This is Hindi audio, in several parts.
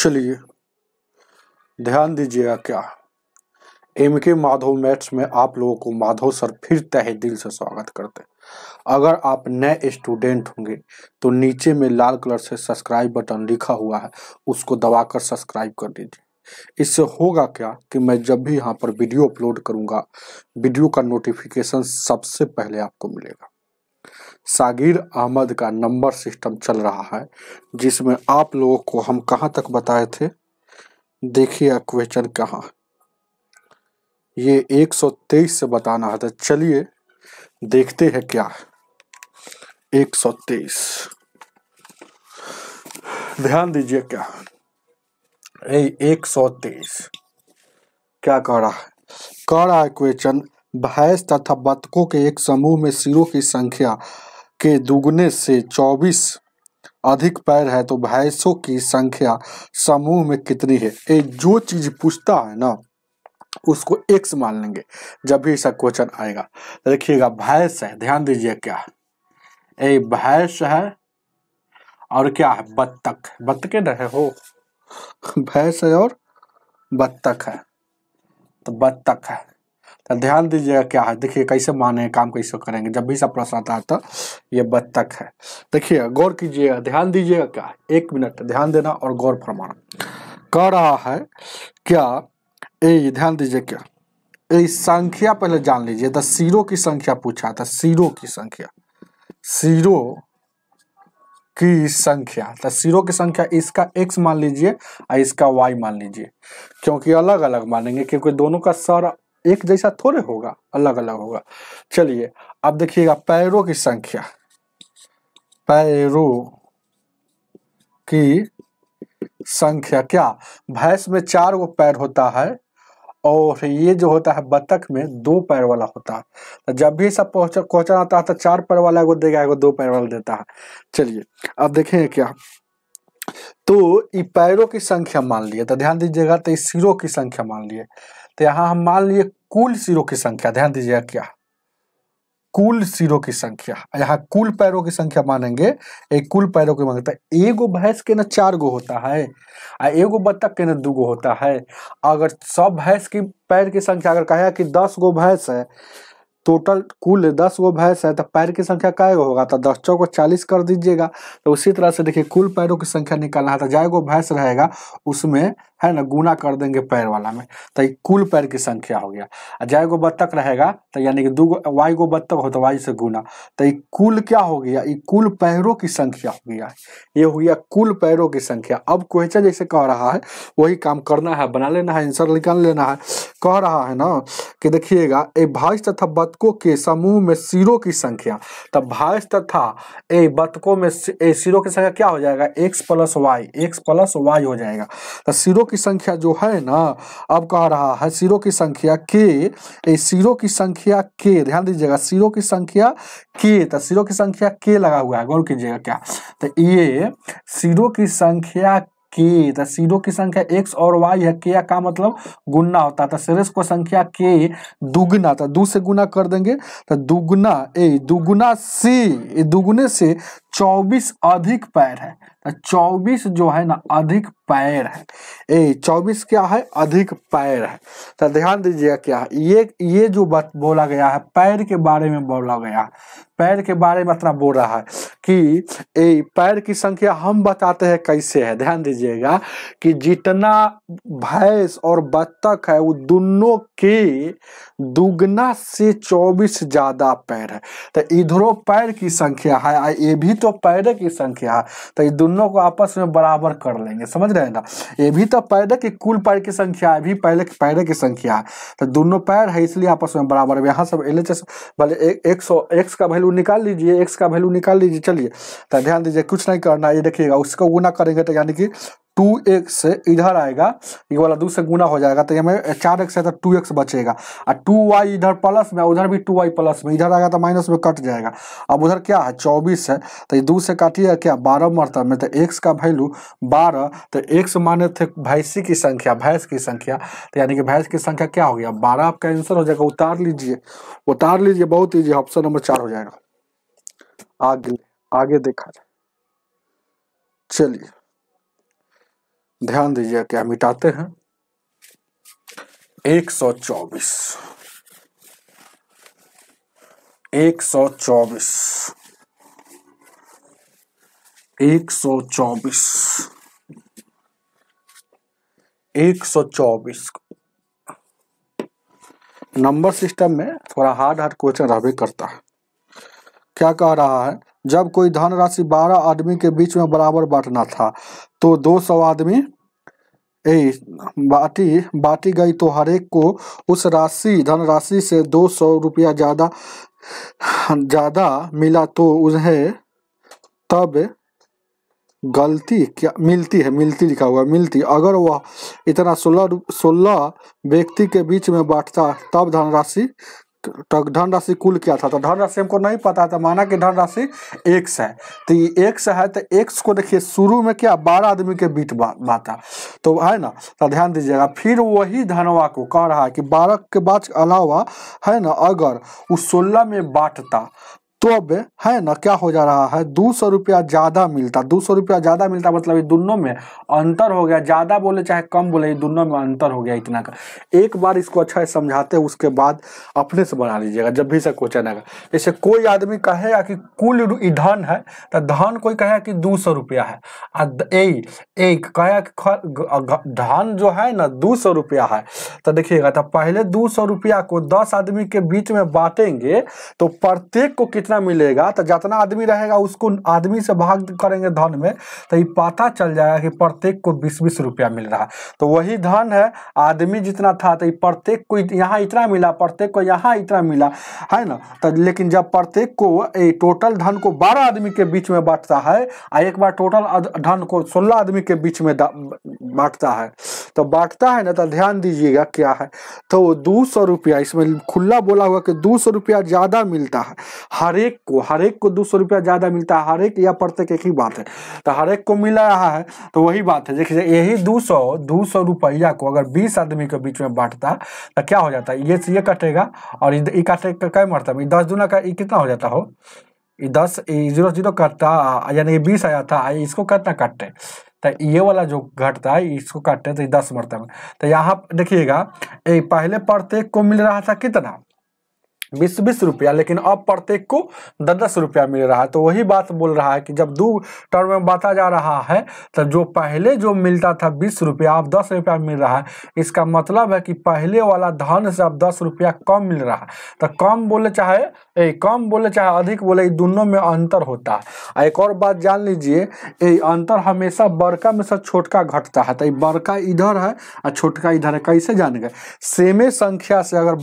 चलिए ध्यान दीजिएगा क्या एमके माधव मैथ्स में आप लोगों को माधव सर फिर तहे दिल से स्वागत करते हैं। अगर आप नए स्टूडेंट होंगे तो नीचे में लाल कलर से सब्सक्राइब बटन लिखा हुआ है, उसको दबाकर सब्सक्राइब कर दीजिए। इससे होगा क्या कि मैं जब भी यहाँ पर वीडियो अपलोड करूँगा, वीडियो का नोटिफिकेशन सबसे पहले आपको मिलेगा। सागिर अहमद का नंबर सिस्टम चल रहा है, जिसमें आप लोगों को हम कहाँ तक बताए थे, देखिए क्वेश्चन कहाँ, ये 123 से बताना है। तो चलिए देखते हैं क्या है 123। ध्यान दीजिए क्या 123 क्या कह रहा है। कह रहा है क्वेश्चन, भैंस तथा बतखों के एक समूह में सिरों की संख्या के दुगने से 24 अधिक पैर है तो भैंसों की संख्या समूह में कितनी है। ये जो चीज पूछता है ना उसको x मान लेंगे जब भी ऐसा क्वेश्चन आएगा। देखिएगा भैंस है, ध्यान दीजिए क्या है, भैंस है और क्या है, बत्तख। बत्तख रहे हो, भैंस है और बत्तख है, तो बत्तख है। तो ध्यान दीजिएगा क्या है, देखिए कैसे माने, काम कैसे करेंगे जब भी सब प्रश्न आता है। तो ये बत्तख है। देखिए गौर कीजिएगा, ध्यान दीजिएगा क्या है, 1 मिनट ध्यान देना और गौर फरमाना। कह रहा है क्या, ध्यान दीजिए क्या, संख्या पहले जान लीजिए। तो सिरों की संख्या पूछा था, सिरों की संख्या, सिरों की संख्या। तो सिरों की संख्या इसका x मान लीजिए और इसका y मान लीजिए, क्योंकि अलग अलग मानेंगे, क्योंकि दोनों का सर एक जैसा थोड़े होगा, अलग अलग होगा। चलिए अब देखिएगा पैरों की संख्या, पैरों की संख्या, क्या भैंस में 4 गो पैर होता है और ये जो होता है बतख में 2 पैर वाला होता है। तो जब भी सब क्वेश्चन आता है तो 4 पैर वाला को देगा, 2 पैर वाला देता है। चलिए अब देखें क्या, तो ये पैरों की संख्या मान लिए, तो ध्यान दीजिएगा, तो इस सिरों की संख्या मान लिए। तो यहाँ हम मान लिए कुल सिरों की संख्या, ध्यान दीजिएगा क्या, कुल सिरों की संख्या। यहाँ कुल पैरों की संख्या मानेंगे, एक कुल पैरों की मांगता है। एगो भैंस के ना 4 गो होता है और एगो बत्तख के ना 2 गो होता है। अगर सब भैंस की पैर की संख्या अगर कहे कि 10 गो भैंस है, टोटल कुल 10 गो भैंस है, तो पैर की संख्या काय गो होगा, तो 10 चौको 40 कर दीजिएगा। तो उसी तरह से देखिए कुल पैरों की संख्या निकालना है, तो जाए गो भैंस रहेगा उसमें है ना गुना कर देंगे पैर वाला में, तो ये कुल पैर की संख्या हो गया। और जाए गो बत्तख रहेगा तो यानी कि 2 गो वाई गो बत्तख हो तो वाई से गुना, तो ये कुल क्या हो गया, ये कुल पैरों की संख्या हो गया। ये हो गया कुल पैरों की संख्या। अब क्वेश्चन जैसे कह रहा है वही काम करना है, बना लेना है, आंसर निकाल लेना है। कह रहा है ना कि देखिएगा भैंस तथा बतखों के समूह में सिरों की संख्या, तब भैंस तथा बतखों में सिरों की संख्या क्या हो जाएगा, x प्लस वाई हो जाएगा। तो सिरों की संख्या जो है ना, अब कह रहा है सिरों की संख्या के, सिरों की संख्या के, ध्यान दीजिएगा सिरों की संख्या के, तो सिरों की संख्या के लगा हुआ है, गौर कीजिएगा क्या, तो ये सिरों की संख्या के, तो सिरों की संख्या x और y है, के का मतलब गुना होता है, तो सिरों को संख्या के दुगना, तो 2 से गुना कर देंगे, तो दुगना दुगुना से, दुगुने से 24 अधिक पैर है। तो 24 जो है ना अधिक पैर है, 24 क्या है, अधिक पैर है। तो ध्यान दीजिएगा क्या, ये जो बात बोला गया है पैर के बारे में बोला गया है, पैर के बारे में इतना बोल रहा है कि पैर की संख्या हम बताते हैं कैसे है। ध्यान दीजिएगा कि जितना भैंस और बत्तख है वो दोनों के दुगना से 24 ज्यादा पैर है। तो इधरों पैर की संख्या है, ये भी तो पैर की संख्या है, तो ये दोनों को आपस में बराबर कर लेंगे, समझ रहे हैं ना। ये भी तो पैर की कुल पैर की संख्या है, भी पहले पैर की संख्या है, तो दोनों पैर है इसलिए आपस में बराबर है। यहाँ सब LHS भले x का वैल्यू निकाल लीजिए, x का वैल्यू निकाल लीजिए। चलिए तो ध्यान दीजिए, कुछ नहीं करना, ये देखिएगा उसको गुना करेंगे तो यानी कि 2x इधर आएगा, ये वाला 2 से गुना हो जाएगा, तो हमें 4x है तो 2x बचेगा, और 2y इधर प्लस में, उधर भी 2y प्लस में, इधर आएगा तो माइनस में कट जाएगा। अब उधर क्या है 24 है, तो ये 2 से काटिए क्या 12 मरतब में, तो x का वैल्यू 12, तो x माने थे भैंसी की संख्या, भैंस की संख्या, तो यानी कि भैंस की संख्या क्या हो गया 12, आपका आंसर हो जाएगा। उतार लीजिए, बहुत ईजी, ऑप्शन नंबर 4 हो जाएगा। आगे देखा जाए। चलिए ध्यान दीजिए क्या मिटाते हैं 124 124 124 124 नंबर सिस्टम में थोड़ा हार्ड क्वेश्चन रहबे करता है। क्या कह रहा है, जब कोई धनराशि 12 आदमी के बीच में बराबर बांटना था तो 200 आदमी बांटी गई तो हर एक को उस धनराशि से 200 रुपया ज्यादा मिला तो उन्हें तब गलती क्या मिलती लिखा हुआ मिलती अगर वह इतना 16 व्यक्ति के बीच में बांटता तब धनराशि कुल क्या था। तो धनराशि हमको नहीं पता था, माना कि धनराशि x है, तो ये x है तो x को देखिए शुरू में क्या 12 आदमी के बीच बांटा तो है ना। तो ध्यान दीजिएगा फिर वही धनवा को कह रहा है कि 12 के बाद अलावा है ना अगर उस 16 में बांटता तो अब है ना क्या हो जा रहा है 200 रुपया ज्यादा मिलता। 200 रुपया ज्यादा मिलता मतलब ये दोनों में अंतर हो गया, ज्यादा बोले चाहे कम बोले ये दोनों में अंतर हो गया इतना का। एक बार इसको अच्छा से समझाते हैं उसके बाद अपने से बना लीजिएगा जब भी से क्वेश्चन आएगा। जैसे कोई आदमी कहेगा कि कुल धन है तो धन कोई कहेगा कि 200 रुपया है, कहेगा कि धन जो है ना 200 रुपया है। तो देखिएगा तो पहले 200 रुपया को 10 आदमी के बीच में बांटेंगे तो प्रत्येक को कितना मिलेगा, तो जितना आदमी रहेगा उसको आदमी से भाग करेंगे धन में तो ये पता चल जाएगा कि प्रत्येक को 20-20 रुपया मिल रहा है। तो वही धन है, आदमी जितना था तो प्रत्येक को यहाँ इतना मिला, प्रत्येक को यहाँ इतना मिला है ना। तो लेकिन जब प्रत्येक को टोटल धन को 12 आदमी के बीच में बांटता है और एक बार टोटल धन को 16 आदमी के बीच में बांटता है तो बांटता है ना, तो ध्यान दीजिएगा क्या है तो 200 रुपया इसमें खुला बोला हुआ कि 200 रुपया ज्यादा मिलता है हर एक को 200 रुपया ज्यादा मिलता है हर एक, या प्रत्येक एक ही बात है। तो हर एक को मिल रहा है तो वही बात है। देखिए यही 200 रुपया को अगर 20 आदमी के बीच में बांटता तो क्या हो जाता है, ये कटेगा और ये काटेगा क्या मतलब 10 दूना का कितना हो जाता हो 10 0 कटता यानी 20 आया था, इसको कितना काटते तो ये वाला जो घटता है इसको काटते तो 10 मरतबा। तो यहाँ देखिएगा पहले प्रत्येक को मिल रहा था कितना 20-20 रुपया, लेकिन अब प्रत्येक को 10-10 रुपया मिल रहा है। तो वही बात बोल रहा है कि जब 2 टर्म में बांटा जा रहा है तो जो पहले जो मिलता था 20 रुपया अब 10 रुपया मिल रहा है, इसका मतलब है कि पहले वाला धन से अब 10 रुपया कम मिल रहा है। तो कम बोले चाहे अधिक बोले दोनों में अंतर होता है। एक और बात जान लीजिए अंतर हमेशा बड़का में से छोटका घटता है। तो बड़का इधर है और छोटका इधर है, कैसे जान गए सेमे संख्या से अगर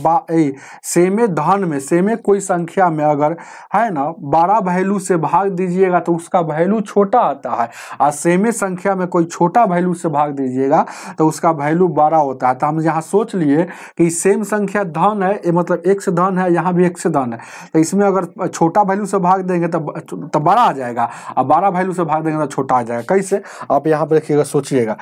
सेमे धन में सेमे कोई संख्या में अगर है ना 12 वैल्यू से भाग दीजिएगा तो उसका वैल्यू छोटा आता है, और सेमे संख्या में कोई छोटा वैल्यू से भाग दीजिएगा तो उसका वैल्यू 12 होता है। तो हम यहाँ सोच लिए कि सेम संख्या धन है मतलब x धन है, यहाँ भी x धन है, तो इसमें अगर छोटा वैल्यू से भाग देंगे तो बड़ा आ जाएगा और 12 वैल्यू से भाग देंगे तो छोटा आ जाएगा। कैसे आप यहाँ पर देखिएगा सोचिएगा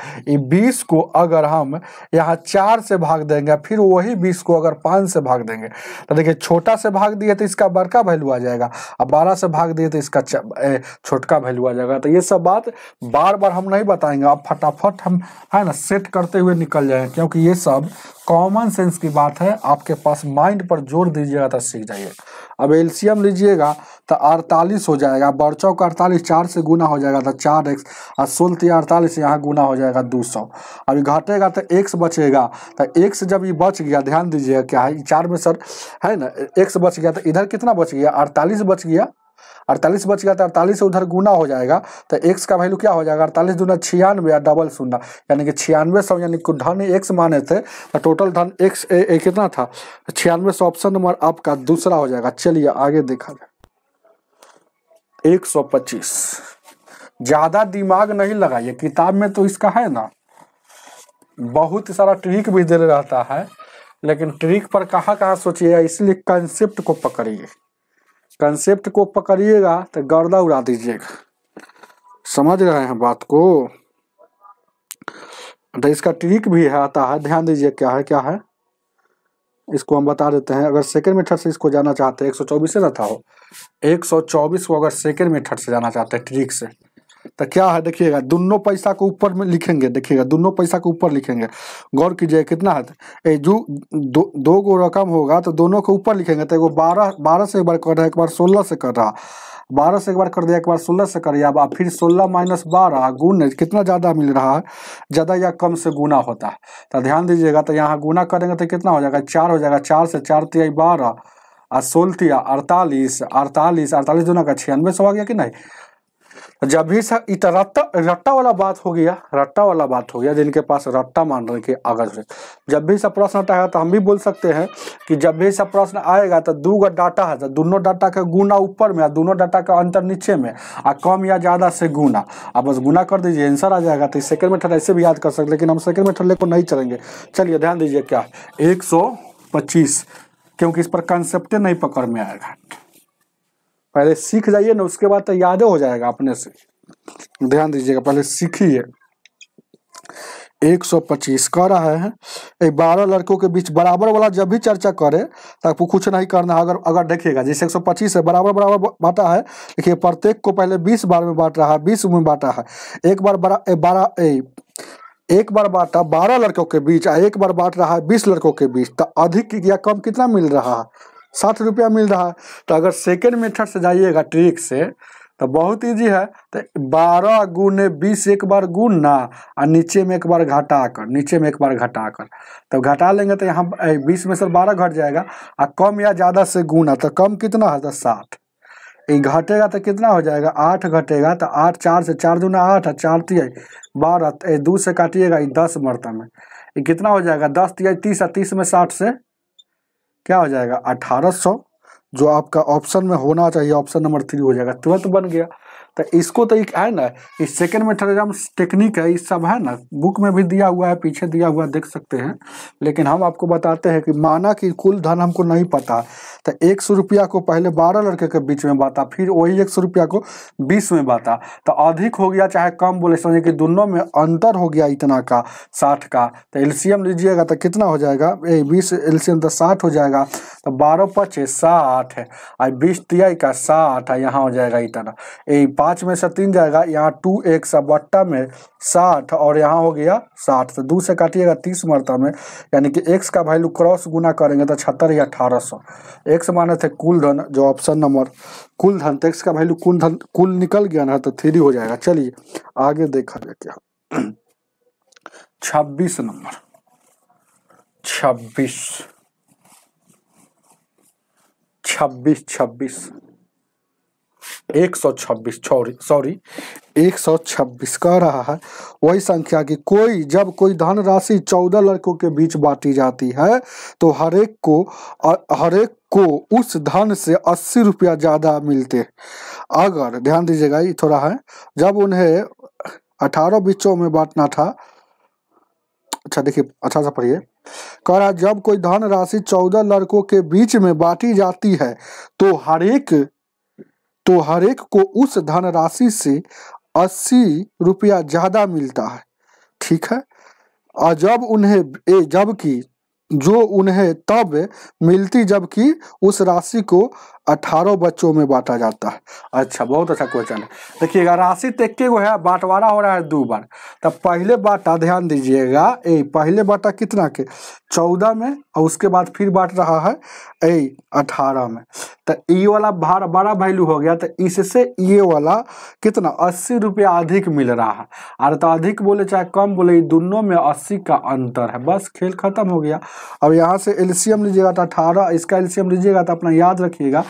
20 को अगर हम यहाँ 4 से भाग देंगे फिर वही 20 को अगर 5 से भाग देंगे तो देखिए छोटा से भाग दिए तो इसका बड़का वैल्यू आ जाएगा और 12 से भाग दिए तो इसका छोटका वैल्यू आ जाएगा। तो ये सब बात बार बार हम नहीं बताएंगे, आप फटाफट हम है ना सेट करते हुए निकल जाएंगे, क्योंकि ये सब कॉमन सेंस की बात है। आपके पास माइंड पर जोर दीजिएगा तो सीख जाइए। अब एलसीएम लीजिएगा तो 48 हो जाएगा, बड़चौ का 48 4 से गुना हो जाएगा तो 4x और 16 48 यहाँ गुना हो जाएगा 200। अभी घटेगा तो x बचेगा, तो x जब ये बच गया ध्यान दीजिएगा क्या है 4 में सर है ना x बच गया तो इधर कितना बच गया 48 बच गया, 48 बच गया तो 48 से उधर गुना हो जाएगा तो x का वैल्यू क्या हो जाएगा 48 दूना 96 या डबल 0 यानी कि 9600 यानी कि धन x माने थे तो टोटल धन x कितना था 9600 ऑप्शन नंबर आपका दूसरा हो जाएगा। चलिए आगे देखा जाए 125। ज्यादा दिमाग नहीं लगाइए, किताब में तो इसका है ना बहुत सारा ट्रिक भी दे रहता है, लेकिन ट्रिक पर कहाँ सोचिएगा, इसलिए कंसेप्ट को पकड़िए। कंसेप्ट को पकड़िएगा तो गर्दा उड़ा दीजिएगा, समझ रहे हैं बात को। तो इसका ट्रिक भी है आता है, ध्यान दीजिए क्या है इसको हम बता देते हैं। अगर सेकंड मेथड से इसको जाना चाहते हैं 124 से ना था हो 124 को अगर सेकंड मेथड से जाना चाहते हैं ट्रिक से तो क्या है देखिएगा, दोनों पैसा को ऊपर में लिखेंगे, देखिएगा दोनों पैसा को ऊपर लिखेंगे, गौर कीजिए कितना है, जो दो गो रकम होगा तो दोनों को ऊपर लिखेंगे। तो एगो 12 से एक बार कर रहा है, एक बार 16 से कर रहा, 12 से एक बार कर दिया, एक बार 16 से कर दिया, अब फिर 16 माइनस 12 गुण कितना ज़्यादा मिल रहा है, ज़्यादा या कम से गुना होता है। तो ध्यान दीजिएगा, तो यहाँ गुना करेंगे तो कितना हो जाएगा, 4 हो जाएगा, 4 से 4 तिया 12 और 16 तिया 48, 48 दूना का 96 आ गया कि नहीं। जब भी सर रट्टा वाला बात हो गया, रट्टा वाला बात हो गया, जिनके पास रट्टा मान रहे कि अगर से जब भी सब प्रश्न आता है तो हम भी बोल सकते हैं कि जब भी सब प्रश्न आएगा तो दो गो डाटा है तो दोनों डाटा का गुना ऊपर में और दोनों डाटा का अंतर नीचे में, और कम या ज़्यादा से गुना, आप बस गुना कर दीजिए आंसर आ जाएगा। तो सेकंड मेथड ऐसे भी याद कर सकते, लेकिन हम सेकंड मेथड लेकर नहीं चलेंगे। चलिए ध्यान दीजिए क्या 125, क्योंकि इस पर कंसेप्ट नहीं पकड़ में आएगा, पहले सीख जाइए ना, उसके बाद तो याद हो जाएगा अपने से। ध्यान दीजिएगा, पहले सीखिए। 125 कह रहा है 12 लड़कों के बीच बराबर वाला जब भी चर्चा करे तो आपको कुछ नहीं करना। अगर देखिएगा जैसे 125 है, बराबर बांटा है, देखिए प्रत्येक को पहले 20 बार में बांट रहा है, 20 में बांटा है, एक बार बांटा 12 लड़कों के बीच, एक बार बांट रहा है 20 लड़कों के बीच, तो अधिक या कम कितना मिल रहा है, 60 रुपया मिल रहा है। तो अगर सेकेंड मेथड से जाइएगा ट्रिक से तो बहुत इजी है, तो 12 गुने 20 एक बार गुनना और नीचे में एक बार घटा कर, तो घटा लेंगे तो यहाँ 20 में से 12 घट जाएगा, और कम या ज़्यादा से गुना, तो कम कितना है तो 60, ये घटेगा तो कितना हो जाएगा 8 घटेगा, तो 8 4 से 4 दूना 8 और 4 तिया 12, 2 से काटिएगा 10 मरता में, ये कितना हो जाएगा 10 तिया 30 और 30 में 60 से क्या हो जाएगा 1800, जो आपका ऑप्शन में होना चाहिए, ऑप्शन नंबर 3 हो जाएगा, तुरंत बन गया। तो इसको तो एक है ना, इस सेकेंड मेथड एग्जाम टेक्निक है, इस सब है ना, बुक में भी दिया हुआ है, पीछे दिया हुआ देख सकते हैं, लेकिन हम आपको बताते हैं कि माना कि कुल धन हमको नहीं पता, तो 100 रुपया को पहले 12 लड़के के बीच में बांटा, फिर वही 100 रुपया को 20 में बांटा, तो अधिक हो गया चाहे कम, बोले समझिए कि दोनों में अंतर हो गया इतना का 60 का, तो एलसीएम लीजिएगा तो कितना हो जाएगा 20 एलसीएम तो 60 हो जाएगा, तो 12 5 60 है, और 20 तिया का 60 है, यहाँ हो जाएगा इतना, 5 में से 3 जाएगा, यहाँ 2x बट्टा में 60 और यहाँ हो गया 60, तो 2 से काटिएगा 30 मरता में, यानी कि x का वैल्यू क्रॉस गुना करेंगे तो 76 या 1800, x माने थे कुल धन, जो ऑप्शन नंबर कुल धन, तो x का वैल्यू कुल निकल गया ना, तो 3 हो जाएगा। चलिए आगे देखा जाए क्या 26 नंबर 126 कह रहा है वही संख्या की जब कोई धन राशि 14 लड़कों के बीच बांटी जाती है तो हरेक को उस धन से 80 रुपया ज्यादा मिलते। अगर ध्यान दीजिएगा, ये थोड़ा है, जब उन्हें 18 बीचों में बांटना था, अच्छा देखिए अच्छा सा पढ़िए, कह रहा जब कोई धन राशि 14 लड़कों के बीच में बांटी जाती है तो हरेक को उस धन राशि से 80 रुपया ज्यादा मिलता है, ठीक है। और जबकि तब मिलती जबकि उस राशि को 18 बच्चों में बांटा जाता है। अच्छा, बहुत अच्छा क्वेश्चन है। देखिएगा राशि तो एक है, बांटवारा हो रहा है 2 बार, तब पहले बांटा, ध्यान दीजिएगा, पहले बांटा कितना के 14 में, और उसके बाद फिर बांट रहा है 18 में, तो ये वाला बड़ा वैल्यू हो गया, तो इससे ये वाला कितना 80 रुपया अधिक मिल रहा है, और तो अधिक बोले चाहे कम बोले, दोनों में 80 का अंतर है, बस खेल खत्म हो गया। अब यहाँ से एलसीएम लीजिएगा तो 18, इसका एलसीएम लीजिएगा तो अपना याद रखिएगा,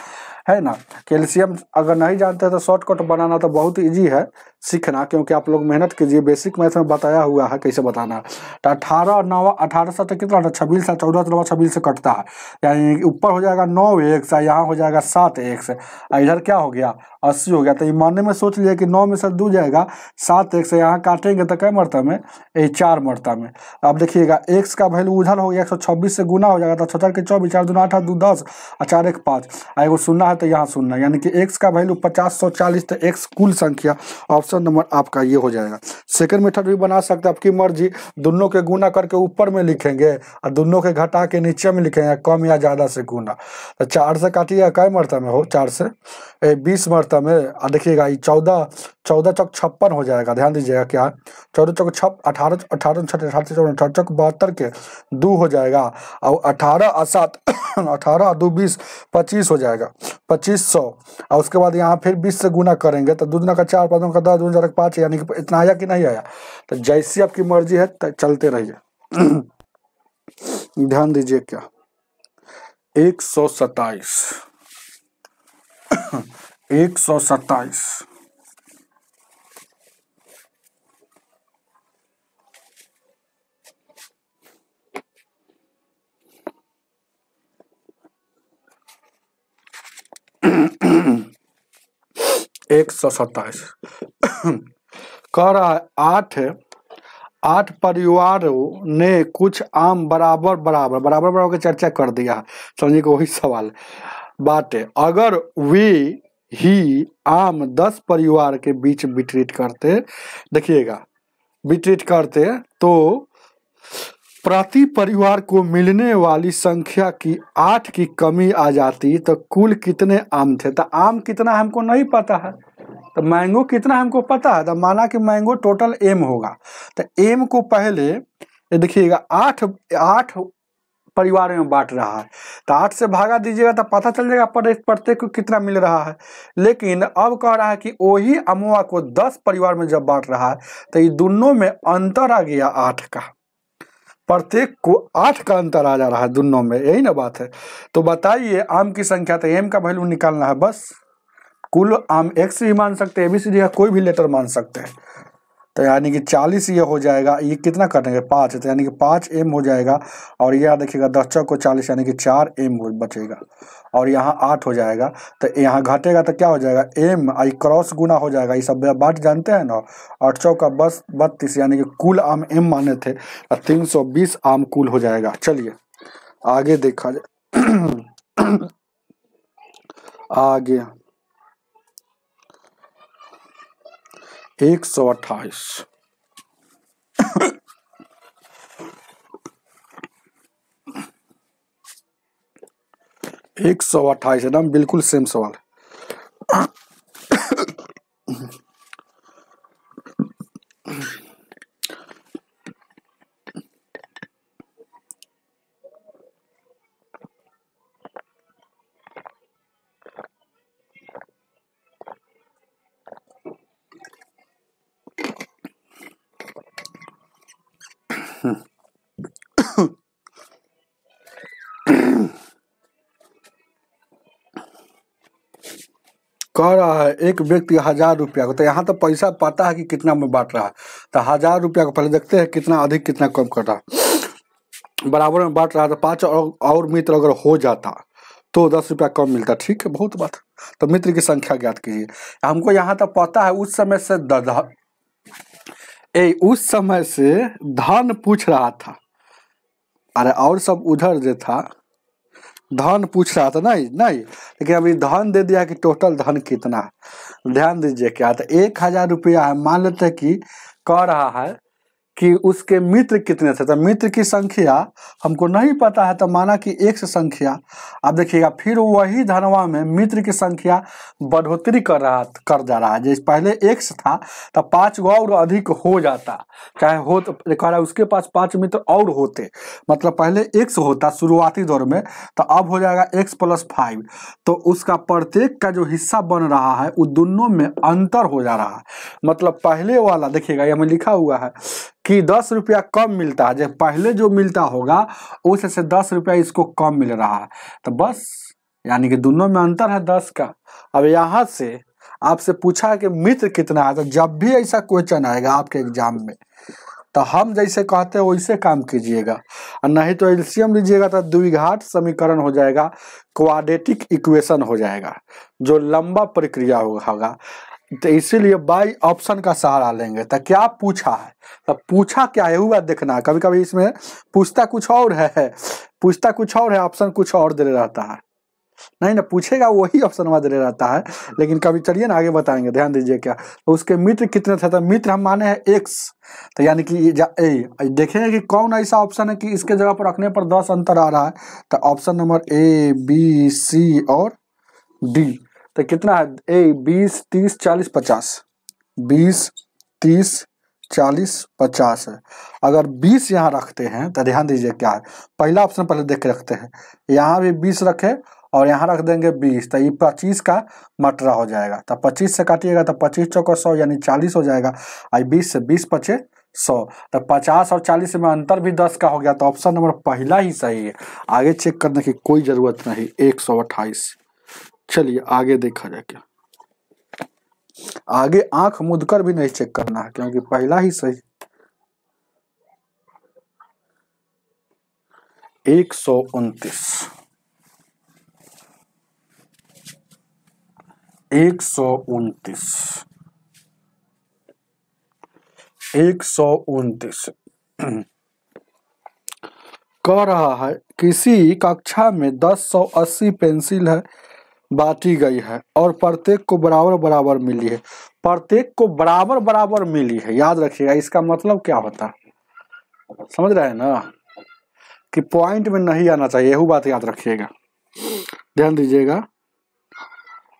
है ना, कैल्शियम अगर नहीं जानते हैं तो शॉर्टकट बनाना तो बहुत इजी है सीखना, क्योंकि आप लोग मेहनत कीजिए, बेसिक मैथ में बताया हुआ है कैसे बताना है। तो 18 और 9 18 से कितना 26 से 14 9 26 से कटता है, यानी ऊपर हो जाएगा 9x, यहाँ हो जाएगा 7x, इधर क्या हो गया 80 हो गया। तो ये मानने में सोच लिया कि 9 में से 2 जाएगा 7x, यहाँ काटेंगे तो क्या मरता में 4 मरता में। अब देखिएगा x का वैल्यू उधर हो गया 126 से गुना हो जाएगा, तो 76 के 24 4 दूना 8 8 2 10 और 4 1 5, एगो सुनना है तो यहाँ सुनना, यानी कि x का वैल्यू 50 140, तो x कुल संख्या ऑप्शन ऑप्शन नंबर आपका ये हो जाएगा। सेकंड मेथड भी बना सकते हैं, आपकी मर्जी, दोनों के गुना करके ऊपर में लिखेंगे और दोनों के घटा के नीचे में लिखेंगे, कम या ज़्यादा से गुना। तो 4 से काटिएगा, कै मरतबे में हो, 4 से 20 मरतबे में, और देखिएगा ये 14 चौक 56 हो जाएगा। ध्यान दीजिएगा क्या, 14 चौक 18 18 चौक 72 के 2 हो जाएगा, और 18 और 7 18 और 2 20 25 हो जाएगा, 2500। और उसके बाद यहाँ फिर 20 से गुना करेंगे तो 2 दूना का 4, 5 का 10, 2 4 5, यानी कि इतना आया कि नहीं आया। तो जैसी आपकी मर्जी है चलते रहिए। ध्यान दीजिए क्या, 127 127 127 कह रहा है 8 परिवारों ने कुछ आम बराबर की चर्चा कर दिया। समझिए कि वही सवाल बात है। अगर वे ही आम 10 परिवार के बीच वितरित करते, देखिएगा वितरित करते, तो प्रति परिवार को मिलने वाली संख्या की 8 की कमी आ जाती, तो कुल कितने आम थे। तो आम कितना हमको नहीं पता है, तो मैंगो कितना हमको पता है। तो माना कि मैंगो टोटल एम होगा, तो एम को पहले ये देखिएगा 8 परिवार में बांट रहा है, तो 8 से भागा दीजिएगा तो पता चल जाएगा प्रत्येक को कितना मिल रहा है। लेकिन अब कह रहा है कि वही अमुआ को 10 परिवार में जब बांट रहा है, तो ये दोनों में अंतर आ गया 8 का, प्रत्येक को 8 का अंतर आ जा रहा है दोनों में, यही ना बात है। तो बताइए आम की संख्या, तो एम का वैल्यू निकालना है बस। कुल आम एक्स भी मान सकते हैं, ABCD का कोई भी लेटर मान सकते हैं। तो यानी कि 40 ये हो जाएगा, ये कितना कटेंगे 5, तो यानी कि 5m हो जाएगा। और यह देखिएगा 10 चौक को 40 यानी कि 4m बचेगा, और यहाँ 8 हो जाएगा। तो यहाँ घटेगा तो क्या हो जाएगा, m आई क्रॉस गुना हो जाएगा। ये सब बात जानते हैं ना, 8 चौक का 32 यानी कि कुल आम m माने थे, 320 आम कुल हो जाएगा। चलिए आगे देखा जाए। आगे 128 128 एकदम बिल्कुल सेम सवाल है। कह रहा है एक व्यक्ति 1000 रुपया को, तो यहाँ तो पैसा पता है कि कितना में बांट रहा है, तो 1000 रुपया को पहले देखते हैं कितना अधिक कितना कम कर रहा है। बराबर में बांट रहा है, तो 5 और मित्र अगर हो जाता तो 10 रुपया कम मिलता। ठीक है, बहुत बात। तो मित्र की संख्या ज्ञात कीजिए। हमको यहाँ तक पता है उस समय से धन पूछ रहा था, अरे और सब उधर जो था धन पूछ रहा था, नहीं लेकिन अभी धन दे दिया कि टोटल धन कितना है। ध्यान दीजिए क्या, तो 1000 रुपया है, मान लेते हैं कि कह रहा है कि उसके मित्र कितने थे। तो मित्र की संख्या हमको नहीं पता है, तो माना कि x संख्या। अब देखिएगा फिर वही धनवा में मित्र की संख्या बढ़ोतरी कर जा रहा है। जैसे पहले x था तो 5 गो और अधिक हो जाता, चाहे हो तो कह रहा है उसके पास 5 मित्र और होते, मतलब पहले x होता शुरुआती दौर में, तो अब हो जाएगा x + 5। तो उसका प्रत्येक का जो हिस्सा बन रहा है वो दोनों में अंतर हो जा रहा है। मतलब पहले वाला देखिएगा यहाँ में लिखा हुआ है कि 10 रुपया कम मिलता है, जब पहले जो मिलता होगा उससे 10 रुपया इसको कम मिल रहा है, तो बस यानी कि दोनों में अंतर है 10 का। अब यहाँ से आपसे पूछा कि मित्र कितना है, तो जब भी ऐसा क्वेश्चन आएगा आपके एग्जाम में, तो हम जैसे कहते हैं वैसे काम कीजिएगा, और नहीं तो एलसीएम लीजिएगा तो द्विघात समीकरण हो जाएगा, क्वाड्रेटिक इक्वेशन हो जाएगा, जो लंबा प्रक्रिया होगा। तो इसीलिए बाई ऑप्शन का सहारा लेंगे। तो क्या पूछा है, तो पूछा क्या है हुआ देखना। कभी कभी इसमें पूछता कुछ और है, ऑप्शन कुछ और दे रहता है। नहीं ना, पूछेगा वही ऑप्शन में दे रहता है, लेकिन कभी चलिए ना आगे बताएंगे, ध्यान दीजिए क्या। तो उसके मित्र कितने थे, तो मित्र हम माने हैं x, तो यानी कि देखेंगे कि कौन ऐसा ऑप्शन है कि इसके जगह पर रखने पर 10 अंतर आ रहा है, तो option number A B C और D। तो कितना है, A 20 30 40 50, 20 30 40 50 है। अगर 20 यहाँ रखते हैं तो ध्यान दीजिए क्या है, पहला ऑप्शन पहले देख के रखते हैं, यहाँ भी 20 रखे और यहाँ रख देंगे 20, तो ये 25 का मटरा हो जाएगा, तो 25 से काटिएगा तो 25 चौका 100 यानी 40 हो जाएगा, और 20 से 20 पचे 100, तो 50 और 40 में अंतर भी 10 का हो गया, तो ऑप्शन नंबर पहला ही सही है। आगे चेक करने की कोई जरूरत नहीं, 128। चलिए आगे देखा जाए क्या, आगे आंख मूंदकर भी नहीं चेक करना है क्योंकि पहला ही सही। 129 129 कह रहा है किसी कक्षा में 1080 पेंसिल है बांटी गई है और प्रत्येक को बराबर बराबर मिली है। प्रत्येक को बराबर बराबर मिली है, याद रखिएगा इसका मतलब क्या होता है, समझ रहे हैं ना, कि पॉइंट में नहीं आना चाहिए, यही बात याद रखिएगा। ध्यान दीजिएगा,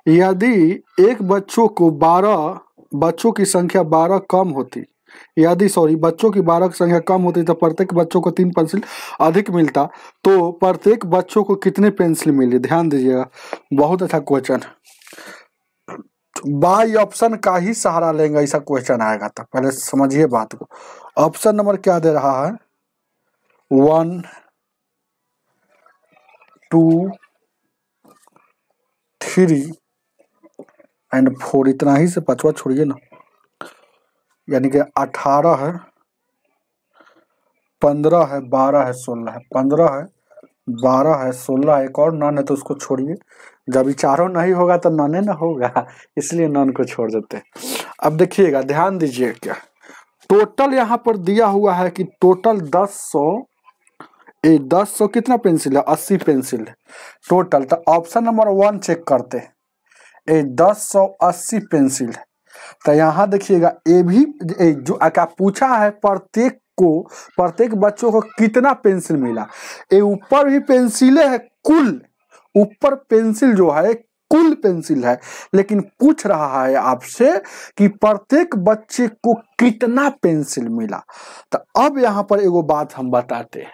यदि एक बच्चों की संख्या 12 कम होती, बच्चों की 12 की संख्या कम होती तो प्रत्येक बच्चों को 3 पेंसिल अधिक मिलता, तो प्रत्येक बच्चों को कितने पेंसिल मिली। ध्यान दीजिएगा, बहुत अच्छा क्वेश्चन, बाई ऑप्शन का ही सहारा लेंगे ऐसा क्वेश्चन आएगा, तो पहले समझिए बात को। ऑप्शन नंबर क्या दे रहा है, 1 2 3 एंड 4, इतना ही से 5वां छोड़िए ना, यानी कि 18 है, 15 है, 12 है, 16 है, 15 है, 12 है, 16 है, एक और नन है तो उसको छोड़िए, जब चारों नहीं होगा तो नन ना होगा, इसलिए नन को छोड़ देते हैं। अब देखिएगा, ध्यान दीजिए क्या, टोटल यहाँ पर दिया हुआ है कि टोटल 10 कितना पेंसिल है, 80 पेंसिल है टोटल, तो ऑप्शन नंबर 1 चेक करते हैं, 1080 पेंसिल है, तो यहाँ देखिएगा ए भी जो क्या पूछा है, प्रत्येक बच्चों को कितना पेंसिल मिला, ये ऊपर भी पेंसिलें है, कुल ऊपर पेंसिल जो है कुल पेंसिल है, लेकिन पूछ रहा है आपसे कि प्रत्येक बच्चे को कितना पेंसिल मिला। तो अब यहाँ पर एगो बात हम बताते हैं,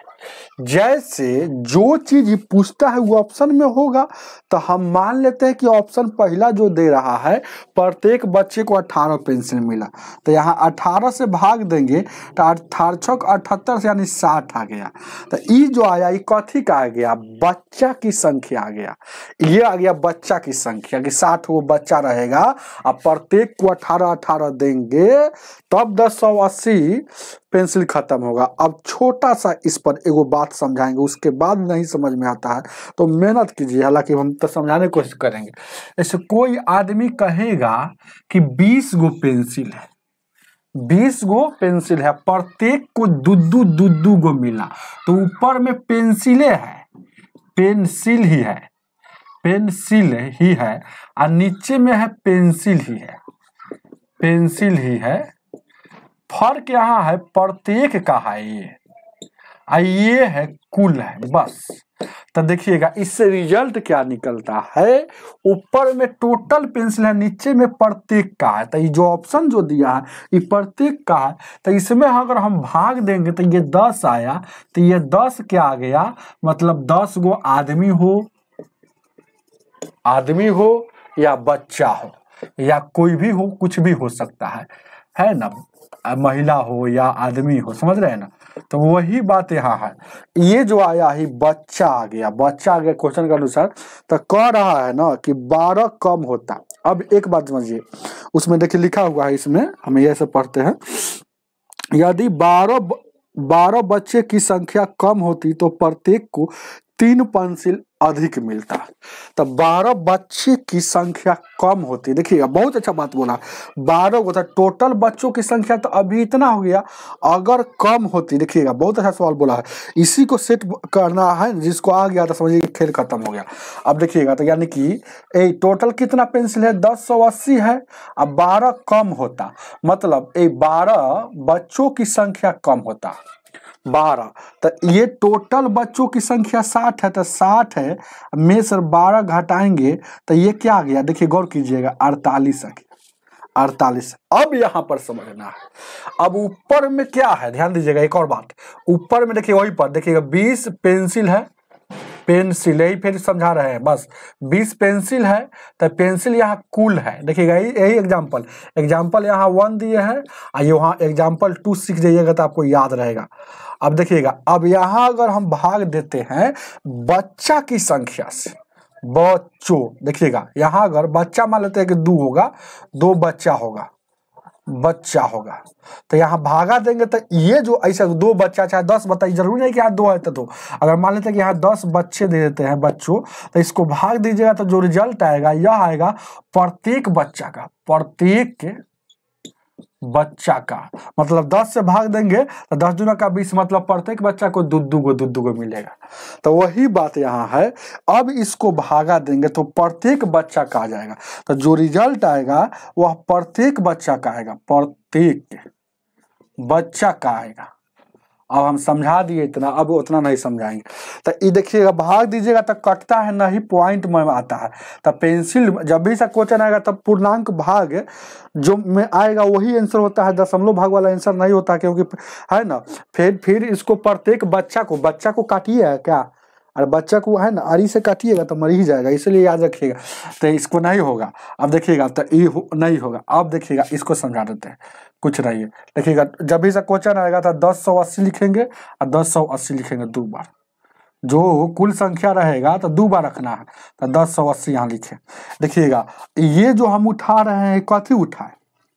जैसे जो चीज पूछता है वो ऑप्शन में होगा, तो हम मान लेते हैं कि ऑप्शन पहला जो दे रहा है प्रत्येक बच्चे को 18 पेंसिल मिला, तो यहाँ 18 से भाग देंगे तो 18 छक 78 से यानी 60 आ गया, तो ये जो आया ये कथी का आ गया, बच्चा की संख्या आ गया, ये आ गया बच्चा की संख्या कि 60 वो बच्चा रहेगा, अब प्रत्येक को 18 देंगे तब 1080 पेंसिल खत्म होगा। अब छोटा सा इस पर एगो बात समझाएंगे, उसके बाद नहीं समझ में आता है तो मेहनत कीजिए, हालांकि हम तो समझाने की कोशिश करेंगे। ऐसे कोई आदमी कहेगा कि 20 गो पेंसिल है, 20 गो पेंसिल है, प्रत्येक को दू गो मिला, तो ऊपर में पेंसिल ही है और नीचे में है पेंसिल ही है, फर्क यहाँ है प्रत्येक का है, ये है कुल है, बस। तो देखिएगा इससे रिजल्ट क्या निकलता है, ऊपर में टोटल पेंसिल है, नीचे में प्रत्येक का है, तो ये जो ऑप्शन जो दिया है ये प्रत्येक का है, तो इसमें अगर हम भाग देंगे तो ये 10 आया, तो ये 10 क्या आ गया, मतलब 10 गो आदमी हो या बच्चा हो या कोई भी हो, कुछ भी हो सकता है ना, महिला हो या आदमी हो, समझ रहे हैं ना। तो वही बात यहाँ है, ये जो आया ही बच्चा आ गया क्वेश्चन के अनुसार, तो कह रहा है ना कि 12 कम होता। अब एक बात समझिए, उसमें देखिए लिखा हुआ है, इसमें हम ऐसे पढ़ते हैं, यदि 12 बच्चे की संख्या कम होती तो प्रत्येक को 3 पेंसिल अधिक मिलता है। तो 12 बच्चे की संख्या कम होती है। देखिएगा बहुत अच्छा बात बोला, 12 होता है टोटल बच्चों की संख्या, तो अभी इतना हो गया, अगर कम होती, देखिएगा बहुत अच्छा सवाल बोला है, इसी को सेट करना है, जिसको आ गया तो समझिए खेल खत्म हो गया। अब देखिएगा तो यानी कि टोटल कितना पेंसिल है, 1080 है, अब 12 कम होता, मतलब 12 बच्चों की संख्या कम होता 12, तो ये टोटल बच्चों की संख्या 60 है, तो 60 है में से 12 घटाएंगे तो ये क्या आ गया, देखिए गौर कीजिएगा 48 आ गया, 48। अब यहाँ पर समझना है, अब ऊपर में क्या है, ध्यान दीजिएगा एक और बात, ऊपर में देखिए वही पर देखिएगा 20 पेंसिल है, पेंसिल यही फिर समझा रहे हैं बस, 20 पेंसिल है, तो पेंसिल यहाँ कुल है, देखिएगा यही एग्जाम्पल यहाँ 1 दिए हैं, और यहाँ एग्जाम्पल 2 सीख जाइएगा तो आपको याद रहेगा। अब देखिएगा, अब यहाँ अगर हम भाग देते हैं बच्चा की संख्या से, बच्चों, देखिएगा यहाँ अगर बच्चा मान लेते हैं कि 2 होगा, 2 बच्चा होगा, तो यहाँ भागा देंगे तो ये जो ऐसा 2 बच्चा चाहे 10 बताइए, जरूरी नहीं कि यहाँ 2 है तो 2, अगर मान लेते हैं कि यहाँ 10 बच्चे दे देते हैं बच्चों, तो इसको भाग दीजिएगा तो जो रिजल्ट आएगा यह आएगा प्रत्येक बच्चा का, प्रत्येक बच्चा का, मतलब 10 से भाग देंगे तो 10 दूना का 20, मतलब प्रत्येक बच्चा को दू गो मिलेगा। तो वही बात यहाँ है, अब इसको भागा देंगे तो प्रत्येक बच्चा का आ जाएगा, तो जो रिजल्ट आएगा वह प्रत्येक बच्चा का आएगा, प्रत्येक बच्चा का आएगा। अब हम समझा दिए इतना, अब उतना नहीं समझाएंगे। तो ये देखिएगा भाग दीजिएगा तो कटता है नहीं, पॉइंट में आता है। तो पेंसिल जब भी सा क्वेश्चन आएगा तब पूर्णांक भाग जो में आएगा वही आंसर होता है, दशमलव भाग वाला आंसर नहीं होता, क्योंकि है ना। फिर इसको प्रत्येक बच्चा को काटिए है क्या, और बच्चा को है ना आरी से काटिएगा तो मर ही जाएगा, इसलिए याद रखिएगा। तो इसको नहीं होगा, अब देखिएगा तो ये नहीं होगा। अब देखिएगा इसको समझा देते हैं, कुछ नहीं है। देखिएगा जब भी से क्वेश्चन आएगा तो 1080 लिखेंगे और 1080 लिखेंगे 2 बार, जो कुल संख्या रहेगा तो 2 बार रखना है, तो 1080 यहाँ लिखे। देखिएगा ये जो हम उठा रहे हैं कथी उठाए,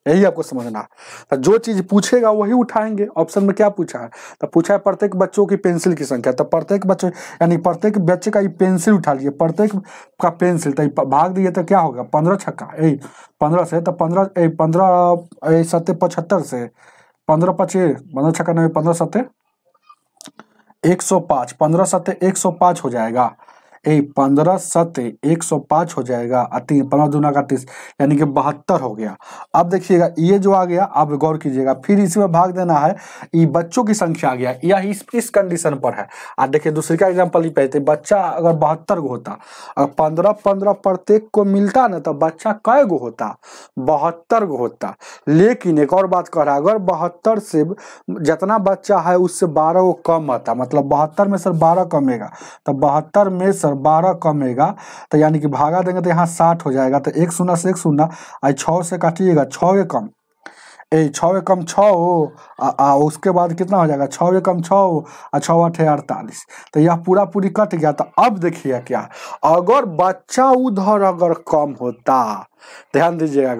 यही आपको समझना है। तो जो चीज पूछेगा वही उठाएंगे। ऑप्शन में क्या पूछा है, तो पूछा है प्रत्येक बच्चों की पेंसिल की संख्या, तो प्रत्येक बच्चे यानी प्रत्येक बच्चे का ये पेंसिल उठा लिए, प्रत्येक का पेंसिल, तो भाग दिए तो क्या होगा 15 छक्का 15 से, तो 15 7 75 से 15 5 15 छक्का 9 15 7 105, 15 7 105 हो जाएगा, 15 7 105 हो जाएगा, 15 दूना का 30 यानी कि 72 हो गया। अब देखिएगा ये जो आ गया, अब गौर कीजिएगा, फिर इसमें भाग देना है, ये बच्चों की संख्या आ गया, यह इस कंडीशन पर है। अब देखिए दूसरे का एग्जांपल ही पहले, बच्चा अगर 72 गो होता, अगर 15 प्रत्येक को मिलता ना, तो बच्चा कै गो होता, 72 गो होता। लेकिन एक और बात कह रहा है, अगर 72 से जितना बच्चा है उससे 12 गो कम आता, मतलब 72 में से 12 कमेगा, तो 72 में से 12 कमेगा, तो यानी कि भागा देंगे तो यहाँ 60 हो जाएगा। तो 1 शून्य से 1 शून्य, 6 से काटिएगा, 6 कम 6 कम 6 हो, उसके बाद कितना हो जाएगा, 6 कम 6 हो, 6 8 48, तो यह पूरा पूरी कट गया। तो अब देखिए क्या, अगर बच्चा उधर अगर कम होता, ध्यान दीजिएगा,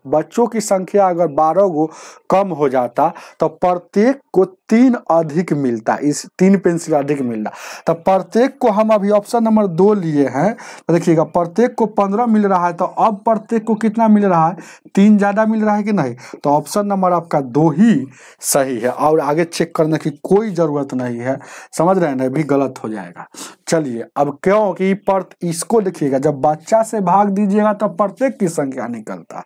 बच्चों की संख्या अगर 12 गो कम हो जाता तो प्रत्येक को 3 अधिक मिलता, इस 3 पेंसिल अधिक मिलता। तो प्रत्येक को हम अभी ऑप्शन नंबर 2 लिए हैं, तो देखिएगा प्रत्येक को 15 मिल रहा है, तो अब प्रत्येक को कितना मिल रहा है, 3 ज्यादा मिल रहा है कि नहीं। तो ऑप्शन नंबर आपका 2 ही सही है, और आगे चेक करने की कोई जरूरत नहीं है, समझ रहे हैं ना, भी गलत हो जाएगा। चलिए अब क्योंकि इसको देखिएगा, जब बच्चा से भाग दीजिएगा तो प्रत्येक की संख्या निकलता,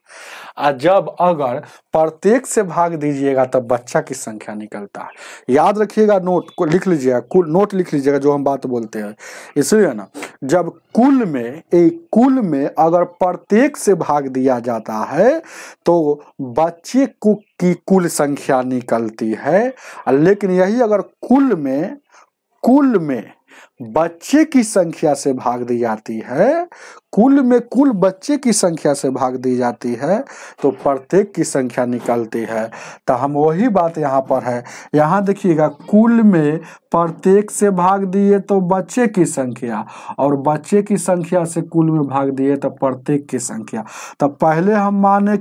और जब अगर प्रत्येक से भाग दीजिएगा तब बच्चा की संख्या निकलता है। याद रखिएगा, नोट को लिख लीजिएगा, नोट लिख लीजिएगा जो हम बात बोलते हैं, इसलिए ना जब कुल में अगर प्रत्येक से भाग दिया जाता है तो बच्चे की कुल संख्या निकलती है, लेकिन यही अगर कुल में बच्चे की संख्या से भाग दी जाती है, कुल बच्चे की संख्या से भाग दी जाती है, तो प्रत्येक की संख्या निकलती है। तो हम वही बात यहाँ पर है, यहाँ देखिएगा कुल में प्रत्येक से भाग दिए तो बच्चे की संख्या, और बच्चे की संख्या से कुल में भाग दिए तो प्रत्येक की संख्या। तो पहले हम माने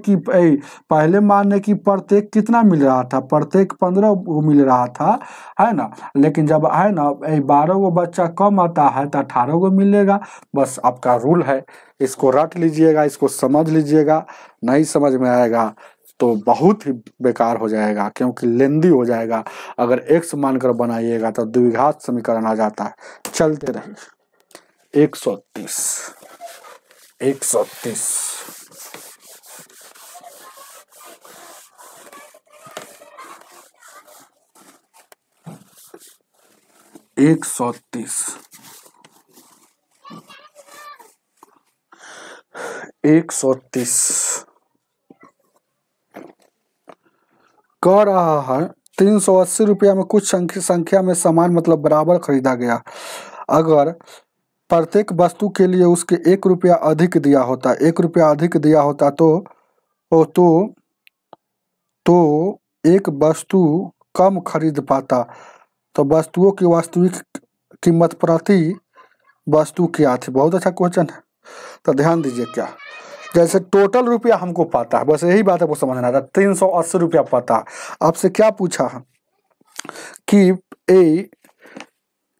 कि प्रत्येक कितना मिल रहा था, प्रत्येक 15 मिल रहा था, है ना। लेकिन जब है ना 12 गो बच्चा कम आता है तो 18 को मिलेगा। बस आपका रूल है, इसको रट लीजिएगा, इसको समझ लीजिएगा। नहीं समझ में आएगा तो बहुत ही बेकार हो जाएगा, क्योंकि लेंदी हो जाएगा। अगर x मानकर बनाइएगा तो द्विघात समीकरण आ जाता है। चलते रहिए। 130 130 130 130 कह रहा है 380 रुपया में कुछ संख्या में सामान मतलब बराबर खरीदा गया। अगर प्रत्येक वस्तु के लिए उसके 1 रुपया अधिक दिया होता, 1 रुपया अधिक दिया होता तो एक वस्तु कम खरीद पाता। तो वस्तुओं की वास्तविक कीमत प्रति वस्तु क्या थी? बहुत अच्छा क्वेश्चन है। तो ध्यान दीजिए, क्या जैसे टोटल रुपया हमको पता है, बस यही बात है वो समझना था। 380 रुपया पता है। आपसे क्या पूछा है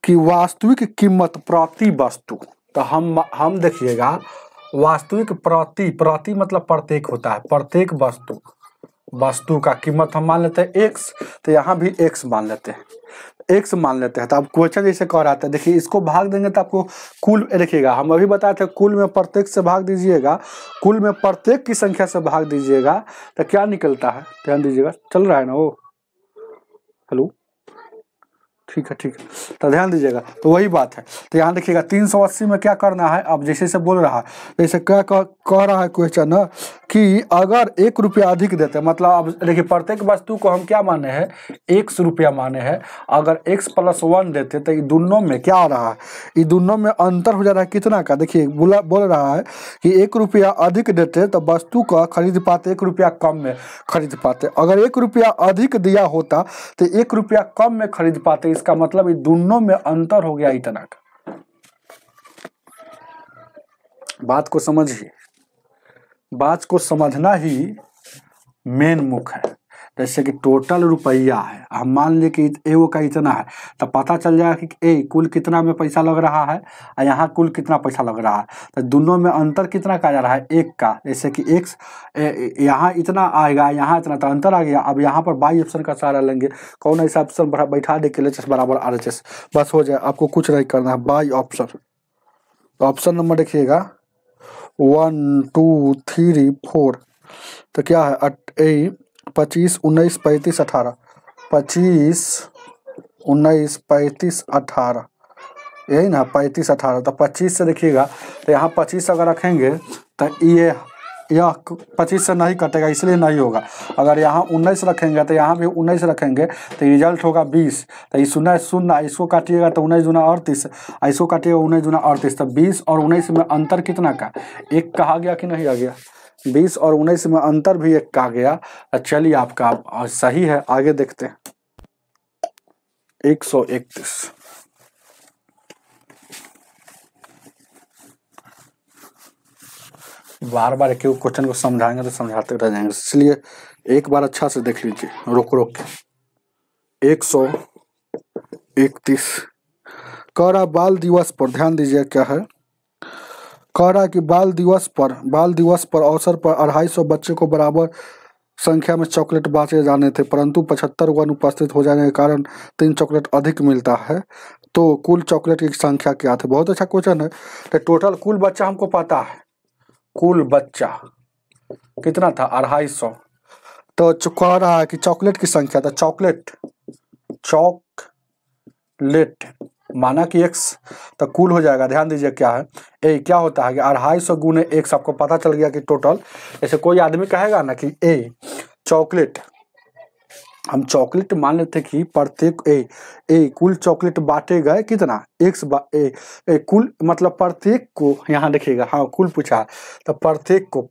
कि वास्तविक कीमत प्रति वस्तु। तो हम देखिएगा, वास्तविक प्रति मतलब प्रत्येक होता है। प्रत्येक वस्तु का कीमत हम मान लेते हैं x, तो यहाँ भी x मान लेते हैं, x मान लेते हैं। तो अब क्वेश्चन जैसे कह रहा था, देखिए इसको भाग देंगे तो आपको कुल देखिएगा, हम अभी बताए थे कुल में प्रत्येक से भाग दीजिएगा, कुल में प्रत्येक की संख्या से भाग दीजिएगा तो क्या निकलता है? ध्यान दीजिएगा, चल रहा है ना वो? हेलो, ठीक है। तो ध्यान दीजिएगा, तो वही बात है। तो यहाँ देखिएगा 380 में क्या करना है, अब जैसे से बोल रहा है, जैसे क्या कह रहा है क्वेश्चन ना कि अगर 1 रुपया अधिक देते, मतलब अब देखिए प्रत्येक वस्तु को हम क्या माने हैं, 1 रुपया माने हैं। अगर x + 1 देते तो ये दोनों में क्या आ रहा है, ये दोनों में अंतर हो जा रहा है कितना का। देखिए बोल रहा है कि 1 रुपया अधिक देते तो वस्तु का खरीद पाते, 1 रुपया कम में खरीद पाते। अगर 1 रुपया अधिक दिया होता तो 1 रुपया कम में खरीद पाते। इसका मतलब ये दोनों में अंतर हो गया इतना का। बात को समझिए, बात को समझना ही मेन मुख्य है। जैसे कि टोटल रुपया है, हम मान लिए कि एगो का इतना है, तो पता चल जाएगा कि कुल कितना में पैसा लग रहा है और यहाँ कुल कितना पैसा लग रहा है। तो दोनों में अंतर कितना का जा रहा है, 1 का। जैसे कि x यहाँ इतना आएगा, यहाँ इतना, तो अंतर आ गया। अब यहाँ पर बाई ऑप्शन का सहारा लेंगे। कौन ऐसा ऑप्शन बैठा दे के LHS बराबर RHS, बस हो जाए। आपको कुछ नहीं करना है, बाई ऑप्शन। तो ऑप्शन नंबर देखिएगा 1 2 3 4। तो क्या है 25 19 35 18, 25 19 35 18, यही ना 35 18। तो 25 से देखिएगा, तो यहाँ 25 अगर रखेंगे तो यह 25 से नहीं कटेगा, इसलिए नहीं होगा। अगर यहाँ 19 रखेंगे तो यहाँ भी 19 रखेंगे तो रिजल्ट होगा 20। तो इस 19 शून्य, इसको काटिएगा तो 19 दूना 38, इसको काटिएगा 19 दूना 38। तो 20 और 19 में अंतर कितना का, 1 का आ गया कि नहीं आ गया? 20 और 19 में अंतर भी 1 का आ गया। चलिए आपका सही है, आगे देखते हैं। 131 बार बार एक क्वेश्चन को समझाएंगे तो समझाते रह जाएंगे, इसलिए एक बार अच्छा से देख लीजिए, रोक के। 131 कह रहा बाल दिवस पर, ध्यान दीजिए क्या है, कह रहा कि बाल दिवस पर अवसर पर 250 बच्चे को बराबर संख्या में चॉकलेट बांटे जाने थे, परंतु 75 को अनुपस्थित हो जाने के कारण 3 चॉकलेट अधिक मिलता है। तो कुल चॉकलेट की संख्या क्या थी? बहुत अच्छा क्वेश्चन है। तो टोटल कुल बच्चा हमको पता है, कुल बच्चा कितना था, 250। तो कह रहा है कि चॉकलेट की संख्या, तो चॉकलेट माना कि x, तो कुल हो जाएगा। ध्यान दीजिए क्या है, क्या होता है कि 250 गुने x, आपको पता चल गया कि टोटल। ऐसे कोई आदमी कहेगा ना कि चॉकलेट, हम चॉकलेट मान लेते कि प्रत्येक कुल चॉकलेट बांटे गए कितना, x कुल मतलब प्रत्येक को, यहाँ देखिएगा, हाँ कुल पूछा है तो प्रत्येक को,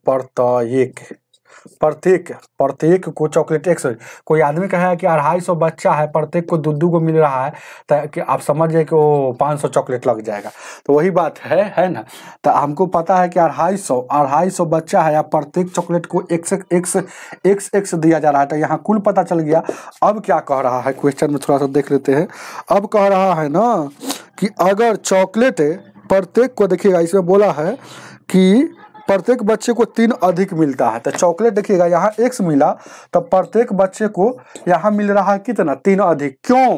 प्रत्येक को चॉकलेट x। कोई आदमी कहेगा कि 250 बच्चा है, प्रत्येक को 2 को मिल रहा है, तो कि आप समझ जाए कि वो 500 चॉकलेट लग जाएगा। तो वही बात है ना। तो हमको पता है कि 250 बच्चा है या प्रत्येक चॉकलेट को x दिया जा रहा है। तो यहाँ कुल पता चल गया। अब क्या कह रहा है क्वेश्चन में, थोड़ा सा देख लेते हैं। अब कह रहा है ना कि अगर चॉकलेट प्रत्येक को, देखिएगा इसमें बोला है कि प्रत्येक बच्चे को 3 अधिक मिलता है। तो चॉकलेट देखिएगा यहाँ x मिला, तो प्रत्येक बच्चे को यहाँ मिल रहा है कितना, 3 अधिक। क्यों?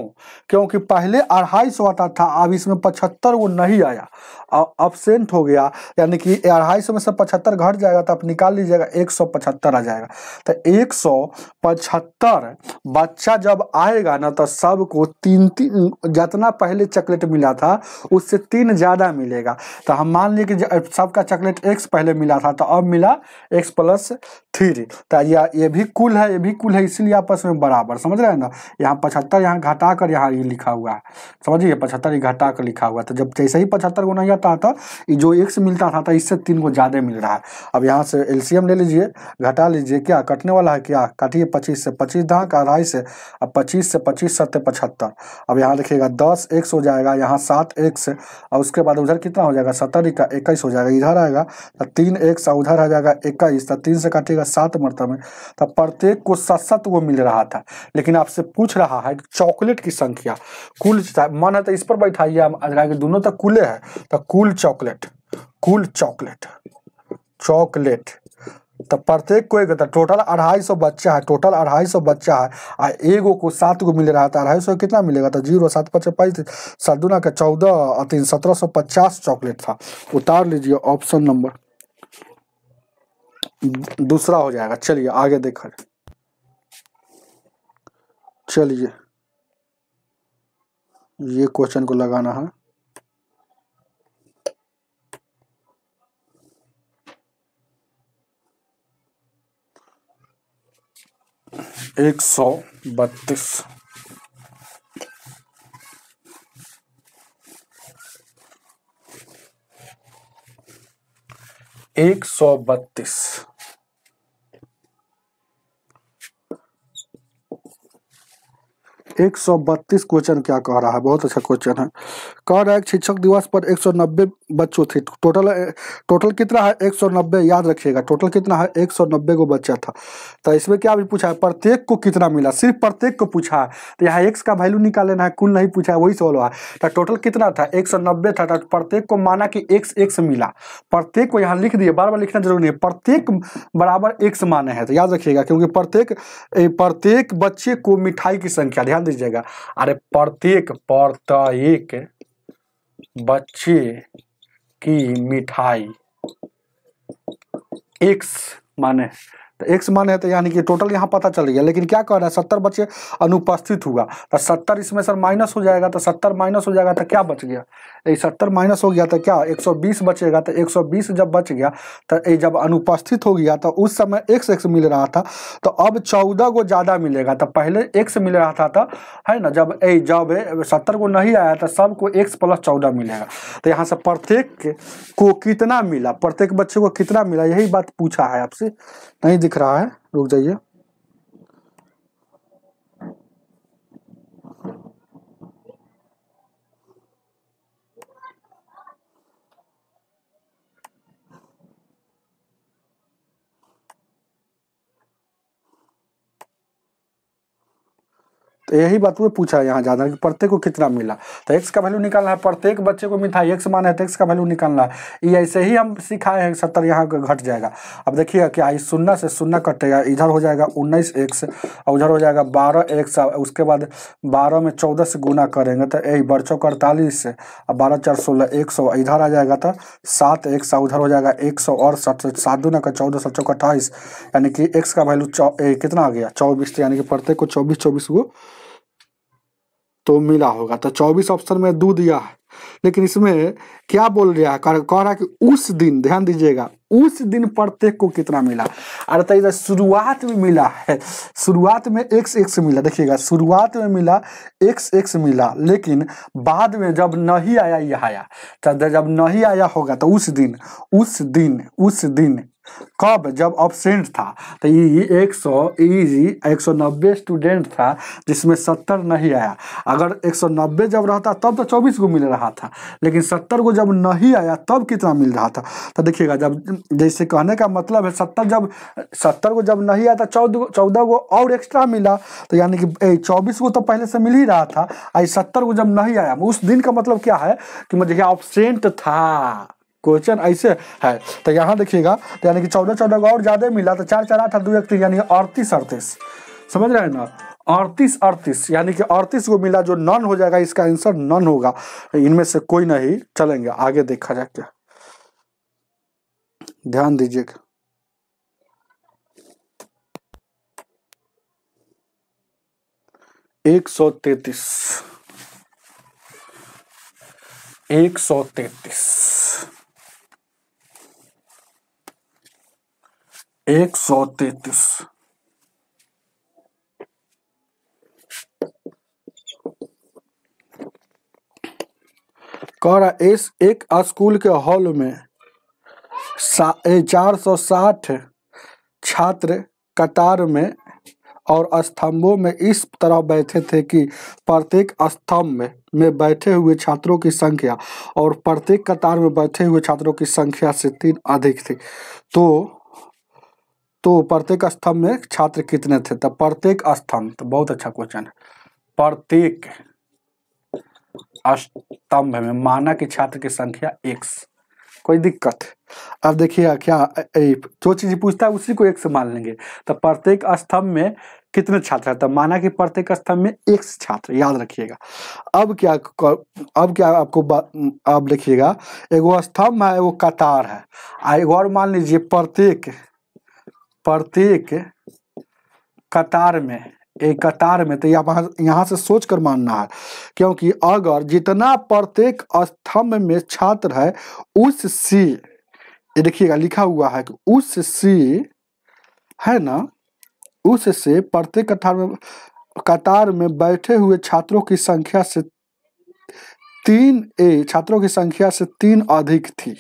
क्योंकि पहले 250 आता था, अब इसमें 75 वो नहीं आया, अब्सेंट हो गया, यानी कि 250 में से 75 घट जाएगा, तो आप निकाल लीजिएगा 175 आ जाएगा। तो 175 बच्चा जब आएगा ना, तो सबको 3 जितना पहले चॉकलेट मिला था उससे 3 ज़्यादा मिलेगा। तो हम मान लिए कि सबका चॉकलेट x पहले मिला था, तो अब मिला x + 3। तो ये भी कुल है, ये भी कुल है, इसीलिए आपस में बराबर, समझ रहे हैं ना। यहाँ 75 यहाँ घटा कर यहाँ ये लिखा हुआ है, समझिए 75 ये घटा कर लिखा हुआ है। तो जब जैसे ही 75 को नहीं आता था, ये जो x मिलता था, तो इससे 3 को ज़्यादा मिल रहा है। अब यहाँ से एलसीएम ले लीजिए, घटा लीजिए, क्या कटने वाला है, क्या काटिए 25 से, 25 दहा का 2.5 से, अब 25 से 25 7 75। अब यहाँ देखिएगा 10 x हो जाएगा, यहाँ 7 x, और उसके बाद उधर कितना हो जाएगा, 70 का 21 हो जाएगा, इधर आएगा तो 3 x, उधर आ जाएगा 21, तो 3 से काटिएगा 7 मरतबे। तो प्रत्येक को 7 वो मिल रहा था। लेकिन आपसे पूछ रहा है चॉकलेट की संख्या, कुल मन है तो इस पर बैठाइए, हम दोनों तक कुले है, तो कुल चॉकलेट तो प्रत्येक को एक, टोटल 250 बच्चा है, टोटल 250 बच्चा है, और एगो को 7 को मिल रहा था। 250 कितना मिलेगा, तो 0 7 5 5 7 दूना का 14 और 3 1750 चॉकलेट था। उतार लीजिए, ऑप्शन नंबर दूसरा हो जाएगा। चलिए आगे देखा, चलिए ये क्वेश्चन को लगाना है। एक 132 132 क्वेश्चन क्या कह रहा है, बहुत अच्छा क्वेश्चन है। कह रहा है शिक्षक दिवस पर 190 बच्चों थे, टोटल कितना है 190, याद रखिएगा टोटल कितना है 190 को बच्चा था। तो इसमें क्या भी पूछा है, प्रत्येक को कितना मिला, सिर्फ प्रत्येक को पूछा है, तो यहाँ x का वैल्यू निकाल लेना है, कुल नहीं पूछा है, वही सवाल है। तो टोटल कितना था 190 था, तो प्रत्येक को माना कि x मिला, प्रत्येक को यहाँ लिख दिए, बार बार लिखना जरूरी नहीं है, प्रत्येक बराबर x माने हैं, तो याद रखिएगा, क्योंकि प्रत्येक बच्चे को मिठाई की संख्या, ध्यान दीजिएगा, अरे प्रत्येक बच्चे की मिठाई x माने, तो x माने है, तो यानी कि टोटल यहाँ पता चल गया। लेकिन क्या कह रहा है 70 बच्चे अनुपस्थित हुआ, तो 70 इसमें सर माइनस हो जाएगा, तो 70 माइनस हो जाएगा तो क्या बच गया, 70 माइनस हो गया तो क्या 120 बचेगा। तो 120 जब बच गया, तो जब अनुपस्थित हो गया, तो उस समय x मिल रहा था, तो अब 14 को ज़्यादा मिलेगा। तो पहले x मिल रहा था, तो है ना, जब 70 को नहीं आया, तो सबको x + 14 मिलेगा। तो यहाँ से प्रत्येक को कितना मिला, प्रत्येक बच्चे को कितना मिला, यही बात पूछा है आपसे। नहीं दिख रहा है, रुक जाइए, तो यही बात में पूछा है यहाँ ज़्यादा कि प्रत्येक को कितना मिला। तो x का वैल्यू निकालना है, प्रत्येक बच्चे को मिठाई x माना है, तो x का वैल्यू निकालना है। ये ऐसे ही हम सिखाए हैं, 70 यहाँ घट जाएगा। अब देखिएगा क्या, इस 0 से 0 कटेगा, इधर हो जाएगा 19x, और उधर हो जाएगा 12x, उसके बाद 12 में 14 से गुना करेंगे, तो यही 12 48 से, अब 12 4 16 100, इधर आ जाएगा तो 7x, उधर हो जाएगा 100 और 7 दूना का 14 7 28, यानी कि x का वैल्यू कितना आ गया 24। यानी कि प्रत्येक को 24 को तो मिला होगा। तो 24 ऑप्शन में दो दिया है, लेकिन इसमें क्या बोल रहा है, कह रहा है कि उस दिन, ध्यान दीजिएगा, उस दिन प्रत्येक को कितना मिला। अरे तो इधर शुरुआत में मिला है, शुरुआत में x मिला, देखिएगा शुरुआत में मिला x मिला, लेकिन बाद में जब नहीं आया, यह आया, तो जब नहीं आया होगा, तो उस दिन कब? जब अब्सेंट था। तो ये 190 स्टूडेंट था जिसमें 70 नहीं आया। अगर 190 जब रहता तब तो 24 को मिल रहा था, लेकिन 70 को जब नहीं आया तब कितना मिल रहा था? तो देखिएगा, जब जैसे कहने का मतलब है 70 को जब नहीं आया था 14 को और एक्स्ट्रा मिला, तो यानी कि 24 को तो पहले से मिल ही रहा था, आई 70 को जब नहीं आया उस दिन का मतलब क्या है कि मुझे अब्सेंट था। क्वेश्चन ऐसे है। तो यहाँ देखिएगा, तो यानी कि 14 को और ज्यादा मिला, तो 4 4 8 2 1 3 यानी 38 समझ रहे हैं ना? 38 यानी कि 38 को मिला, जो नन हो जाएगा, इसका आंसर नन होगा, इनमें से कोई नहीं। चलेंगे आगे, देखा जाए क्या, ध्यान दीजिएगा। एक सौ तैतीस 133 कह रहा इस एक स्कूल के हॉल में 460 छात्र कतार में और स्तंभों में इस तरह बैठे थे कि प्रत्येक स्तंभ में बैठे हुए छात्रों की संख्या और प्रत्येक कतार में बैठे हुए छात्रों की संख्या से 3 अधिक थी। तो प्रत्येक स्तंभ में छात्र कितने थे? तो प्रत्येक स्तंभ, तो बहुत अच्छा क्वेश्चन है। प्रत्येक स्तंभ में माना कि छात्र की संख्या x, कोई दिक्कत? अब देखिए क्या, जो चीज पूछता है उसी को x मान लेंगे। तो प्रत्येक स्तंभ में कितने छात्र हैं? तो माना कि प्रत्येक स्तंभ में x छात्र, याद रखिएगा। अब क्या आपको अब देखिएगा, एगो स्तंभ है, एगो कतार है, एगो और मान लीजिए प्रत्येक कतार में, एक कतार में। तो यहाँ से सोच कर मानना है, क्योंकि अगर जितना प्रत्येक स्तंभ में छात्र है उससे, ये देखिएगा लिखा हुआ है कि उससे है ना, उससे प्रत्येक कतार में बैठे हुए छात्रों की संख्या से 3 अधिक थी।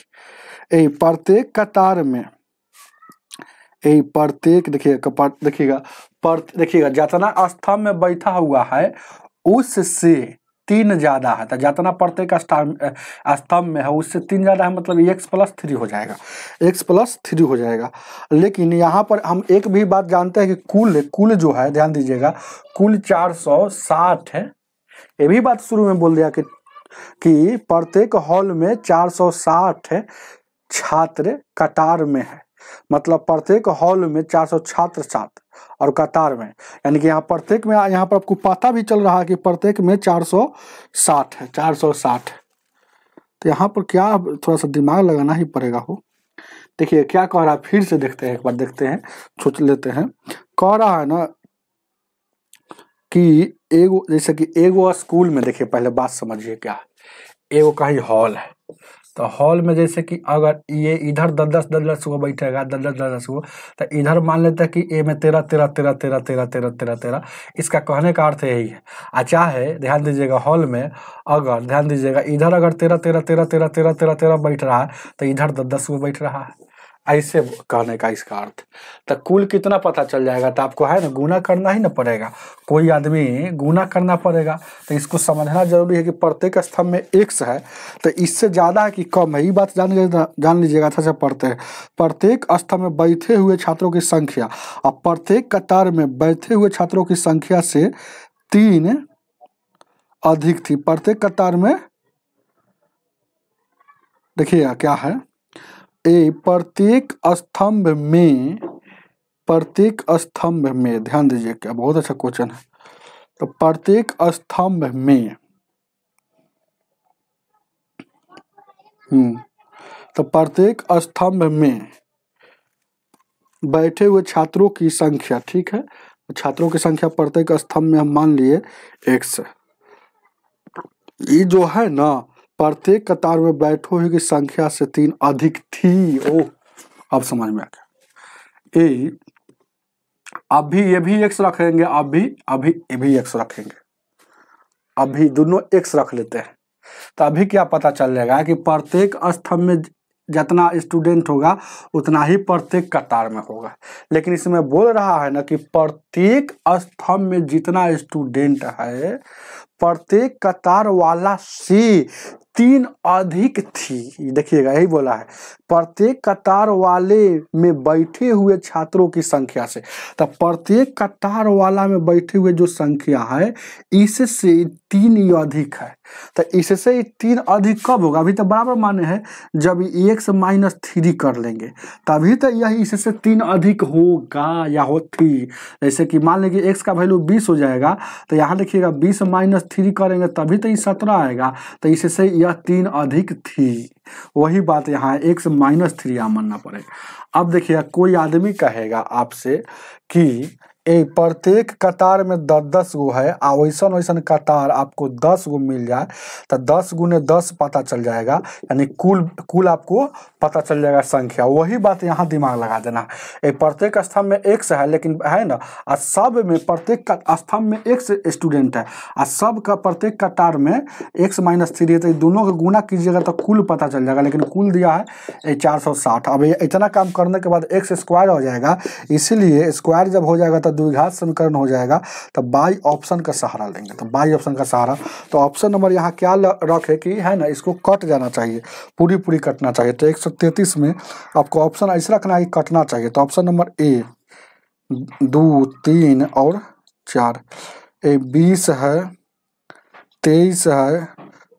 प्रत्येक कतार में देखिएगा जितना स्तंभ में बैठा हुआ है उससे 3 ज्यादा है। तो जितना प्रत्येक स्तंभ में है उससे 3 ज्यादा है, मतलब x+3 हो जाएगा, x+3 हो जाएगा। लेकिन यहाँ पर हम एक भी बात जानते हैं कि कुल जो है, ध्यान दीजिएगा, कुल 460 है। ये भी बात शुरू में बोल दिया कि प्रत्येक हॉल में 460 छात्र कतार में है, मतलब प्रत्येक हॉल में 400 छात्र और कतार में, यानी कि यहाँ प्रत्येक में, यहाँ पर आपको पता भी चल रहा है कि प्रत्येक में 460 है, 460। तो यहाँ पर क्या, थोड़ा सा दिमाग लगाना ही पड़ेगा हो। देखिए क्या कह रहा है, फिर से देखते हैं, एक बार देखते हैं, सोच लेते हैं। कह रहा है ना कि एगो, जैसे कि एगो स्कूल में, देखिए पहले बात समझिए क्या है। एगो का ही हॉल है, तो हॉल में जैसे कि अगर ये इधर 10 को बैठेगा, 10 को, तो इधर मान लेते हैं कि ए में 13, इसका कहने का अर्थ यही है। अच्छा है, ध्यान दीजिएगा, हॉल में अगर ध्यान दीजिएगा, इधर अगर 13 बैठ रहा है, तो इधर 10 को बैठ रहा है, ऐसे कहने का इसका अर्थ। तो कुल कितना पता चल जाएगा? तो आपको है ना गुना करना ही ना पड़ेगा, कोई आदमी गुना करना पड़ेगा। तो इसको समझना जरूरी है कि प्रत्येक स्तंभ में x है, तो इससे ज्यादा है कि कम है, ये बात जान लीजिएगा अच्छा से पढ़ते हैं। प्रत्येक स्तंभ में बैठे हुए छात्रों की संख्या और प्रत्येक कतार में बैठे हुए छात्रों की संख्या से 3 अधिक थी। प्रत्येक कतार में देखिएगा क्या है, प्रत्येक स्तंभ में ध्यान दीजिए, क्या बहुत अच्छा क्वेश्चन है। तो प्रत्येक स्तंभ में तो प्रत्येक स्तंभ में बैठे हुए छात्रों की संख्या, ठीक है, छात्रों की संख्या प्रत्येक स्तंभ में हम मान लिए x। ये जो है ना, प्रत्येक कतार में बैठे हुए की संख्या से 3 अधिक थी। ओ, अब समझ में आ गया। अभी ये भी x रखेंगे, अभी ये भी x रखेंगे, अभी दोनों x रख लेते हैं। तो अभी क्या पता चल जाएगा कि प्रत्येक स्तंभ में जितना स्टूडेंट होगा उतना ही प्रत्येक कतार में होगा। लेकिन इसमें बोल रहा है ना कि प्रत्येक स्तंभ में जितना स्टूडेंट है प्रत्येक कतार वाला से 3 अधिक थी। देखिएगा यही बोला है, प्रत्येक कतार वाले में बैठे हुए छात्रों की संख्या से। तो प्रत्येक कतार वाला में बैठे हुए जो संख्या है इससे 3 अधिक है। तो इससे 3 अधिक कब होगा? अभी तो बराबर माने हैं, जब x - 3 कर लेंगे तभी तो यह इससे 3 अधिक होगा या होती। जैसे कि मान लेंगे x का वैल्यू 20 हो जाएगा, तो यहाँ देखिएगा 20 - 3 करेंगे तभी तो ये 17 आएगा। तो इससे यह 3 अधिक थी। वही बात यहाँ x - 3 यहाँ मानना पड़ेगा। अब देखिए कोई आदमी कहेगा आपसे कि प्रत्येक कतार में 10-10 गो है, वैसन वैसन कतार आपको 10 गो मिल जाए तो 10 गुने 10 पता चल जाएगा, यानी कुल आपको पता चल जाएगा संख्या। वही बात यहाँ दिमाग लगा देना है। प्रत्येक स्तंभ में x है, लेकिन है ना सब में प्रत्येक स्तंभ में x स्टूडेंट है और सब का प्रत्येक कतार में x - 3 है, तो दोनों का गुना कीजिएगा तो कुल पता चल जाएगा। लेकिन कुल दिया है 460। अब इतना काम करने के बाद x स्क्वायर हो जाएगा, इसीलिए स्क्वायर जब हो जाएगा तो द्विघात समीकरण हो जाएगा। तो बाई ऑप्शन का सहारा लेंगे। तो बाई ऑप्शन का सहारा, तो ऑप्शन नंबर यहाँ क्या रखे कि है ना इसको कट जाना चाहिए, पूरी कटना चाहिए। तो 133 में आपको ऑप्शन ऐसा रखना है कि कटना चाहिए। तो ऑप्शन नंबर ए 2, 3 और 4, 20 है, 23 है,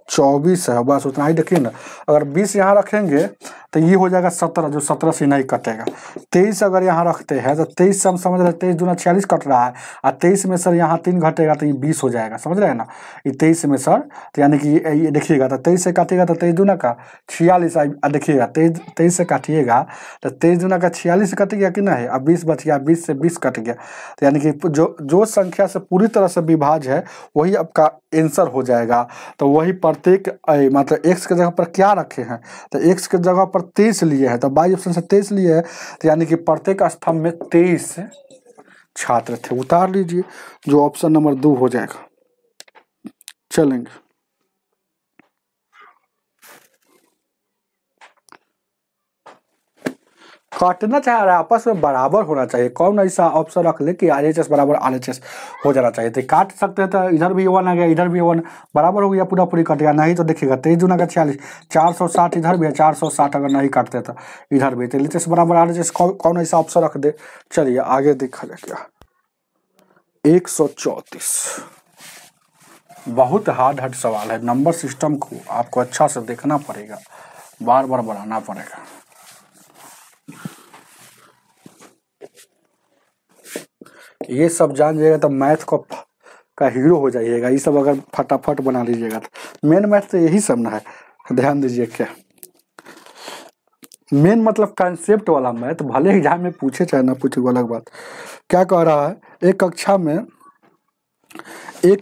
24 है, बस उतना ही। देखिए ना अगर 20 यहाँ रखेंगे तो ये हो जाएगा 17, जो 17 से नहीं कटेगा। 23 अगर यहाँ रखते हैं तो 23 से हम समझ रहे हैं 23 दूना 46 कट रहा है, और 23 में सर यहाँ 3 घटेगा तो ये 20 हो जाएगा। समझ रहे हैं ना, ये 23 में सर, तो यानी कि ये देखिएगा तो 23 से काटिएगा तो 23 दूना का 46। देखिएगा 23 से काटिएगा तो 23 दूना का 46 कट गया कि नहीं, अब 20 बच गया, 20 से 20 कट गया। तो यानी कि जो संख्या से पूरी तरह से विभाज्य है वही आपका आंसर हो जाएगा। तो वही प्रत्येक मतलब x के जगह पर क्या रखे हैं, तो x के जगह पर 23 लिए हैं, तो बाई ऑप्शन से 23 लिए है। तो यानी कि प्रत्येक स्तंभ में 23 छात्र थे। उतार लीजिए, जो ऑप्शन नंबर 2 हो जाएगा। चलेंगे काटना चाह रहा है, आपस में बराबर होना चाहिए। कौन ऐसा ऑप्शन रख ले कि RHS बराबर RHS हो जाना चाहिए। तो काट सकते हैं, तो इधर भी 1 आ गया, इधर भी 1 बराबर हो गया, पूरी कट गया। नहीं तो देखिएगा 23 दूना का 46, 460 इधर भी है, 460 अगर नहीं काटते तो इधर भी। तो LHS बराबर RHS कौन ऐसा ऑप्शन रख दे। चलिए आगे देखा जाए क्या। 134 बहुत हार्ड सवाल है। नंबर सिस्टम को आपको अच्छा से देखना पड़ेगा, बार बार बढ़ाना पड़ेगा। ये सब जान जाइएगा तो मैथ का हीरो हो जाइएगा। ये सब अगर फटाफट बना लीजिएगा तो मेन मैथ तो यही सब ना है। ध्यान दीजिए, क्या मेन मतलब कंसेप्ट वाला मैथ, भले एग्जाम में पूछे चाहे ना पूछे वो अलग बात। क्या कह रहा है, एक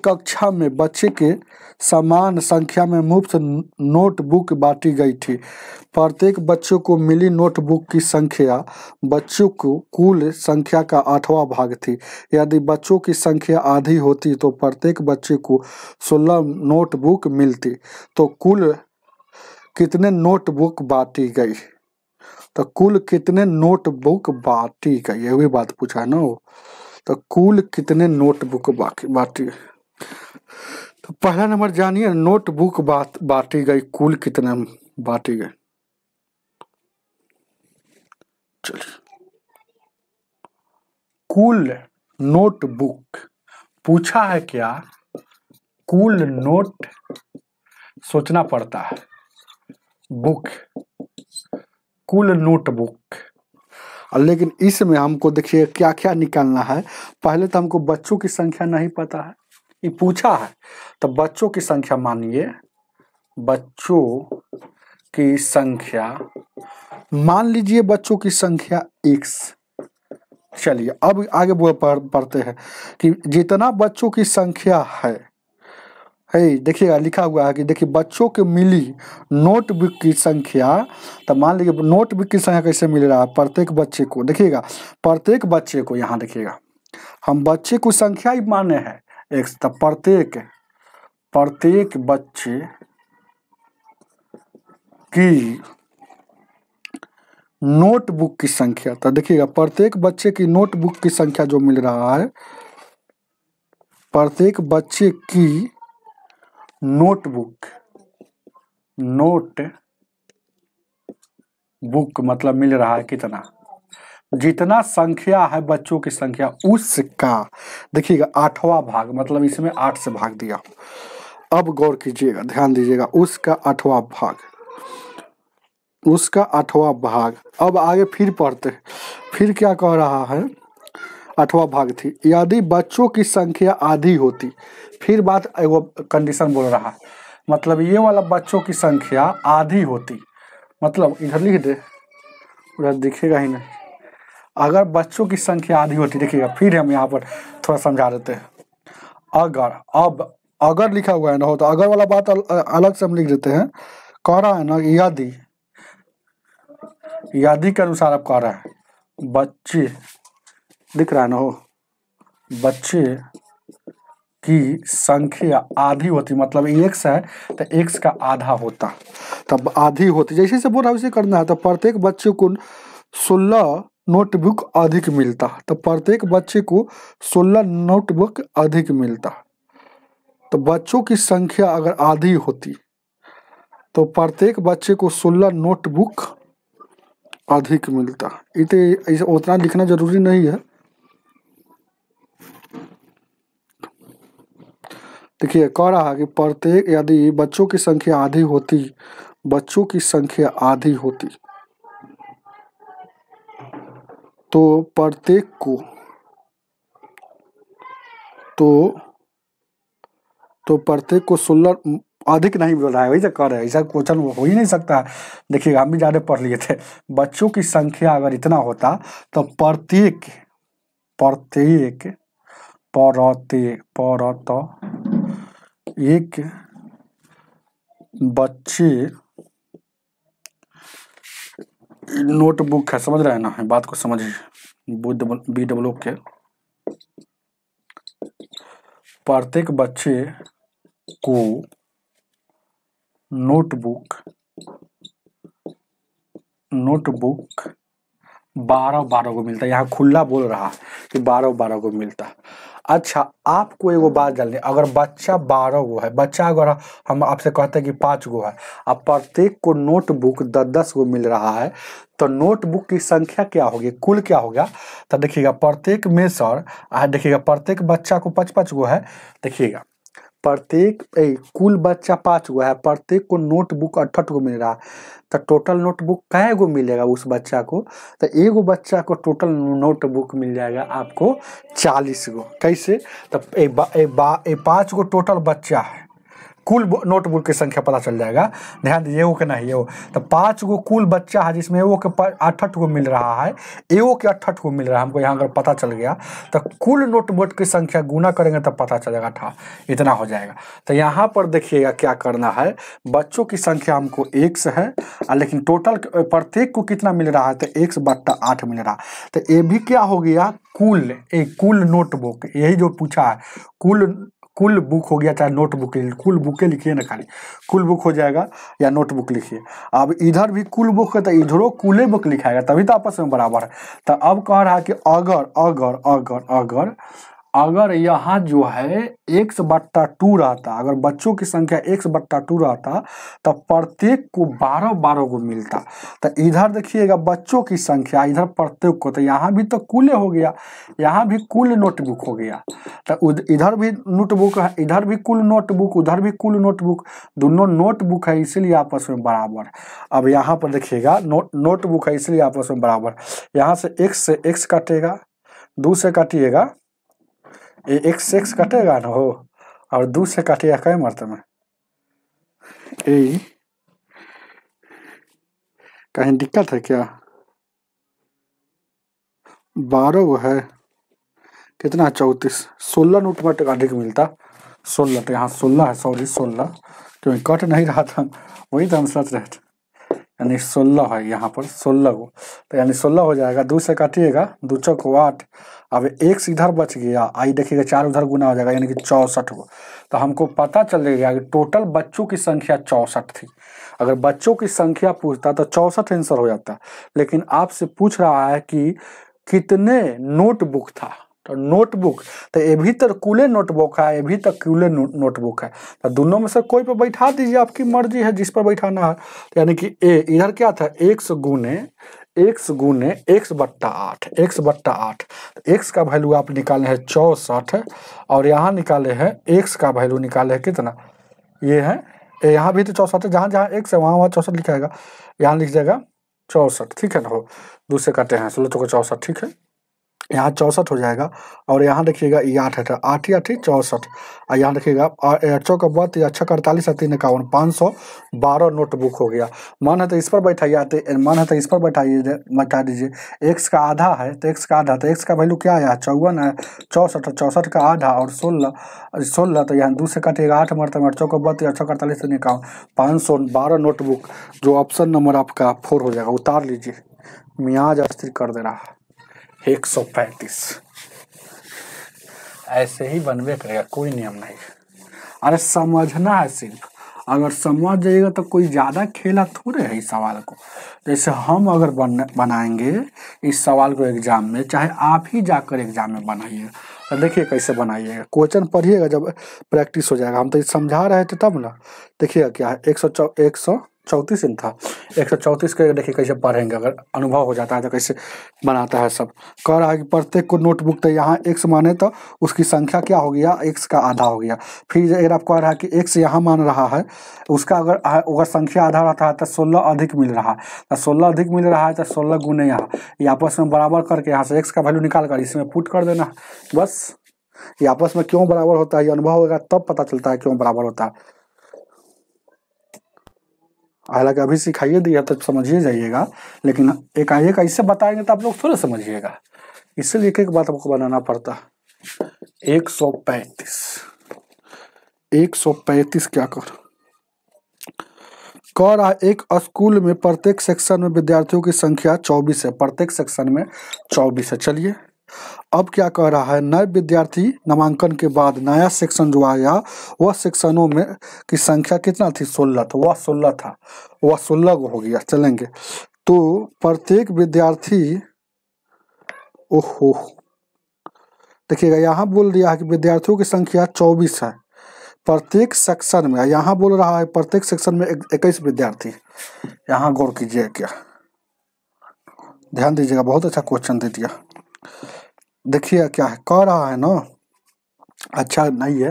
कक्षा में बच्चे के समान संख्या में मुफ्त नोटबुक बांटी गई थी। प्रत्येक बच्चों को मिली नोटबुक की संख्या बच्चों को कुल संख्या का 8वां भाग थी। यदि बच्चों की संख्या आधी होती तो प्रत्येक बच्चे को 16 नोटबुक मिलती। तो कुल कितने नोटबुक बांटी गई? तो कुल कितने नोटबुक बांटी गई, ये भी बात पूछा है ना। तो कुल कितने नोटबुक बांटी। तो पहला नंबर जानिए, नोटबुक बांटी गई, कुल कितने बांटी गई। चलिए, कुल नोटबुक पूछा है क्या? कुल नोट सोचना पड़ता है, बुक, कुल नोटबुक। लेकिन इसमें हमको देखिए क्या क्या निकालना है। पहले तो हमको बच्चों की संख्या नहीं पता है, ये पूछा है। तो बच्चों की संख्या मानिए, बच्चों की संख्या मान लीजिए, बच्चों की संख्या x। चलिए अब आगे पढ़ते हैं कि जितना बच्चों की संख्या है देखिएगा लिखा हुआ है कि देखिए बच्चों के मिली नोटबुक की संख्या। तो मान लीजिए नोटबुक की संख्या कैसे मिल रहा है, प्रत्येक बच्चे को, देखिएगा प्रत्येक बच्चे को, यहाँ देखिएगा हम बच्चे को संख्या ही माने हैं x। तो प्रत्येक बच्चे की नोटबुक की संख्या, तो देखिएगा प्रत्येक बच्चे की नोटबुक की संख्या जो मिल रहा है, प्रत्येक बच्चे की नोटबुक मतलब मिल रहा है कितना, जितना संख्या है बच्चों की संख्या उसका देखिएगा 8वां भाग, मतलब इसमें 8 से भाग दिया। अब गौर कीजिएगा, ध्यान दीजिएगा, उसका 8वां भाग, उसका 8वां भाग। अब आगे फिर पढ़ते, फिर क्या कह रहा है, 8वां भाग थी, यदि बच्चों की संख्या आधी होती, फिर बात एगो कंडीशन बोल रहा है, मतलब ये वाला बच्चों की संख्या आधी होती, मतलब इधर लिख दे, उधर दिखेगा ही नहीं, अगर बच्चों की संख्या आधी होती, देखिएगा फिर हम यहाँ पर थोड़ा समझा देते हैं। अगर, अब अगर लिखा हुआ है ना, हो तो अगर वाला बात अलग से हम लिख देते हैं। कह रहा है ना यदि के अनुसार अब कह रहा है, बच्चे दिख रहा है ना, हो बच्चे की संख्या आधी होती, मतलब x है तो x का आधा होता, तब आधी होती, जैसे से बोल रहा है वैसे करना है। तो प्रत्येक बच्चे को 16 नोटबुक अधिक मिलता, तो प्रत्येक बच्चे को 16 नोटबुक अधिक मिलता। तो बच्चों की संख्या अगर आधी होती तो प्रत्येक बच्चे को 16 नोटबुक अधिक मिलता। इसे उतना लिखना जरूरी नहीं है। देखिए कह रहा है कि प्रत्येक, यदि बच्चों की संख्या आधी होती, बच्चों की संख्या आधी होती तो प्रत्येक को तो प्रत्येक को 16 अधिक नहीं बोल रहा है, वही तो कह रहे हैं, ऐसा क्वेश्चन हो ही नहीं सकता। देखिएगा हम भी ज़्यादा पढ़ लिए थे, बच्चों की संख्या अगर इतना होता तो प्रत्येक एक बच्चे नोटबुक है, समझ रहे हैं ना, बात को समझिए, BWO के प्रत्येक बच्चे को नोटबुक 12 को मिलता है। यहाँ खुला बोल रहा है कि 12 को मिलता। अच्छा आपको एगो बात जाननी, अगर बच्चा 12 गो है, बच्चा अगर हम आपसे कहते हैं कि 5 गो है, अब प्रत्येक को नोटबुक 10 गो मिल रहा है, तो नोटबुक की संख्या क्या होगी, कुल क्या होगा। तो देखिएगा प्रत्येक में सर देखिएगा प्रत्येक बच्चा को 5 गो है, देखिएगा प्रत्येक कुल बच्चा 5 गो है, प्रत्येक को नोटबुक 68 गो मिल रहा है, तो टोटल नोटबुक कै गो मिलेगा उस बच्चा को, तो एगो बच्चा को टोटल नोटबुक मिल जाएगा आपको 40 गो। कैसे, तो 5 गो टोटल बच्चा है, कुल नोटबुक की संख्या पता चल जाएगा। ध्यान दीजिए, एगो के नहीं एगो, तो 5 गो कुल बच्चा है जिसमें एगो के 68 गो मिल रहा है, एगो के 68 गो मिल रहा है हमको, यहाँ अगर पता चल गया तो कुल नोटबुक की संख्या गुना करेंगे तब पता चलेगा 8 इतना हो जाएगा। तो यहाँ पर देखिएगा क्या करना है, बच्चों की संख्या हमको 1 है, लेकिन टोटल प्रत्येक को कितना मिल रहा है, तो 1/8 मिल रहा है। तो ये भी क्या हो गया, कुल नोटबुक, यही जो पूछा है, कुल बुक हो गया, चाहे नोटबुक, कुल बुकें लिखिए ना, खाली कुल बुक हो जाएगा या नोटबुक लिखिए। अब इधर भी कुल बुक है तो इधरों कुले बुक लिखाएगा, तभी तो आपस में बराबर है। तो अब कह रहा है कि अगर यहाँ जो है 1/2 रहता, अगर बच्चों की संख्या 1/2 रहता तो प्रत्येक को 12 को मिलता। तो इधर देखिएगा बच्चों की संख्या, इधर प्रत्येक को, तो यहाँ भी तो कुल हो गया, यहाँ भी कुल नोटबुक हो गया, तो इधर भी नोटबुक है, इधर भी कुल नोटबुक, उधर भी कुल नोटबुक, दोनों नोटबुक है इसलिए आपस में बराबर। अब यहाँ पर देखिएगा नोटबुक है इसलिए आपस में बराबर, यहाँ से x काटेगा, 2 से काटिएगा, x कटेगा ना हो, और 2 से काटिएगा कई मरतबे, कहीं दिक्कत है क्या, 12 वो है कितना, 34, 16 नोटबुक अधिक मिलता, 16, तो यहाँ 16 है, सॉरी 16, क्योंकि कट नहीं रहा था, वही तो हम सोच रहे थे, यानी 16 है यहाँ पर 16 को, तो यानी 16 हो जाएगा। 2 से काटिएगा, 2 चौक 8। अब x इधर बच गया, आई देखिएगा 4 उधर गुना हो जाएगा यानी कि 64 को। तो हमको पता चलेगा कि टोटल बच्चों की संख्या 64 थी। अगर बच्चों की संख्या पूछता तो 64 आंसर हो जाता, लेकिन आपसे पूछ रहा है कि कितने नोटबुक था। तो नोटबुक तो ये भी तो कूले नोटबुक है, ये भी तो कूले नोटबुक है। तो दोनों में से कोई पर बैठा दीजिए, आपकी मर्जी है जिस पर बैठाना है। तो यानी कि ए इधर क्या था, x गुने x बट्टा 8, x बट्टा 8। x का वैल्यू आप निकाले हैं 64, और यहाँ निकाले हैं x का वैल्यू निकाले हैं कितना, ये है यहाँ भी तो 64 है, जहाँ जहाँ x है वहाँ वहाँ 64 लिखाएगा, यहाँ लिख जाएगा 64। ठीक है ना, हो 2 से काटे हैं 16 तो 64। ठीक है, यहाँ 64 हो जाएगा। और यहाँ देखिएगा ये 8 है, 8 ही 8 ही 64। और यहाँ देखिएगा 8 का 32 या 6 48 3 51, 512 नोटबुक हो गया। मन है तो इस पर बैठाइए, मन है तो इस पर बैठा दीजिए। x का आधा है तो x का आधा, तो x का वैल्यू क्या आया 54 है, 64, 64 का आधा और 16, तो यहाँ 2 से काटिएगा 8 मरतबा 8 चौका 32 या 6 48 3 51, 512 नोटबुक, जो ऑप्शन नंबर आपका 4 हो जाएगा। उतार लीजिए, मियाज अस्थिर कर दे रहा है। 135 ऐसे ही बनवे करेगा, कोई नियम नहीं। अरे समझना है सिर्फ, अगर समझ जाइएगा तो कोई ज़्यादा खेला थोड़े है इस सवाल को। जैसे हम अगर बनाएंगे इस सवाल को एग्जाम में, चाहे आप ही जाकर एग्जाम में बनाइए, तो देखिए कैसे बनाइएगा। क्वेश्चन पढ़िएगा जब प्रैक्टिस हो जाएगा। हम तो समझा रहे थे तब ना। देखिएगा क्या है, 134 इन था, 134 के देखिए कैसे पढ़ेंगे। अगर अनुभव हो जाता है तो कैसे बनाता है सब। कह रहा है कि प्रत्येक को नोटबुक, तो यहाँ x माने तो उसकी संख्या क्या हो गया, x का आधा हो गया। फिर अगर आपको कह रहा है कि x यहाँ मान रहा है, उसका अगर संख्या आधा रहता है तो 16 अधिक मिल रहा है, तो 16 अधिक मिल रहा है तो 16 गुने यहाँ, ये आपस में बराबर करके यहाँ से x का वैल्यू निकाल कर इसमें पुट कर देना। बस ये आपस में क्यों बराबर होता है, ये अनुभव होगा तब पता चलता है क्यों बराबर होता है। हालांकि अभी सिखाइए दिया तो समझिए जाइएगा, लेकिन एकाएक ऐसे बताएंगे तो आप लोग थोड़ा समझिएगा, इसलिए एक एक बात आपको बनाना पड़ता है। 135 क्या कह रहा है, एक स्कूल में प्रत्येक सेक्शन में विद्यार्थियों की संख्या 24 है, प्रत्येक सेक्शन में 24 है। चलिए अब क्या कह रहा है, नए विद्यार्थी नामांकन के बाद नया सेक्शन जो आया वह सेक्शनों में की संख्या कितना थी, 16, तो वह 16 था, वह 16 हो गया। चलेंगे तो प्रत्येक विद्यार्थी, ओहो देखिएगा यहाँ बोल दिया है कि विद्यार्थियों की संख्या 24 है प्रत्येक सेक्शन में, यहाँ बोल रहा है प्रत्येक सेक्शन में 21 विद्यार्थी। यहाँ गौर कीजिए, क्या ध्यान दीजिएगा, बहुत अच्छा क्वेश्चन दे दिया। देखिए क्या है कह रहा है ना, अच्छा नहीं है,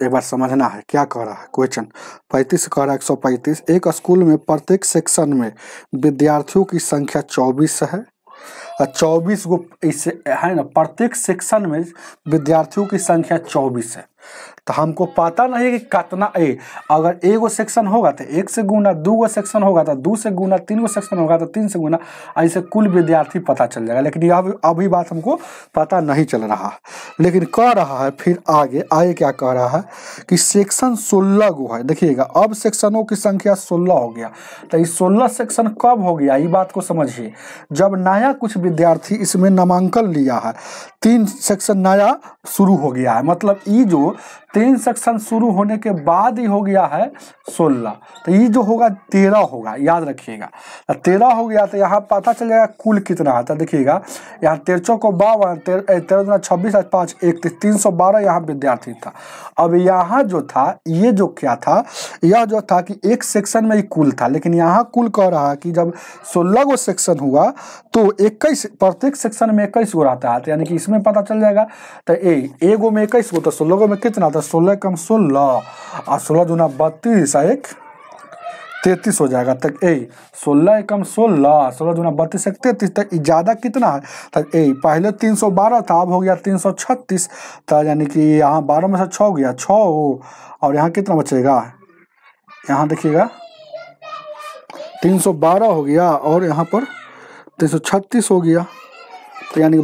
एक बार समझना है क्या कह रहा है क्वेश्चन। 35 कह रहा है 135, एक स्कूल में प्रत्येक सेक्शन में विद्यार्थियों की संख्या 24 है, 24 को इससे है ना, प्रत्येक सेक्शन में विद्यार्थियों की संख्या 24 है। तो हमको पता नहीं है कि कितना अगर एगो सेक्शन होगा तो 1 से गुना, 2 गो सेक्शन होगा तो 2 से गुना, 3 गो सेक्शन होगा तो 3 से गुना, ऐसे कुल विद्यार्थी पता चल जाएगा। लेकिन यह अभी बात हमको पता नहीं चल रहा, लेकिन कह रहा है फिर आगे क्या कह रहा है कि सेक्शन 16 गो है। देखिएगा अब सेक्शनों की संख्या 16 हो गया, तो ये 16 सेक्शन कब हो गया, ये बात को समझिए। जब नया कुछ विद्यार्थी इसमें नामांकन लिया है, 3 सेक्शन नया शुरू हो गया है, मतलब ये जो 3 सेक्शन शुरू होने के बाद ही हो गया है 16, तो ये जो होगा 13 होगा, याद रखिएगा। 13 हो गया तो यहाँ पता चल जाएगा कुल कितना है। तो देखिएगा यहाँ 13 को 52, 13 26 5 31, 312 यहाँ विद्यार्थी था। अब यहाँ जो था, ये जो क्या था, यह जो था कि एक सेक्शन में ही कुल था, लेकिन यहाँ कुल कह रहा है कि जब 16 गो सेक्शन हुआ तो 21, प्रत्येक सेक्शन में 21 गो रहता है, तो यानी कि इसमें पता चल जाएगा। तो एगो में 21 गो, तो 16 गो में कितना था, 16 कम 16 और 16 दूना 32 और 1 33 हो जाएगा। तक 16 कम 16, 16 दूना 32 1 33, तक ज़्यादा कितना है, तक पहले 312 था, अब हो गया 336, तो यानी कि यहाँ 12 में से 6 हो गया 6, और यहाँ कितना बचेगा, यहाँ देखिएगा 312 हो गया और यहाँ पर 336 हो गया, तो यानी कि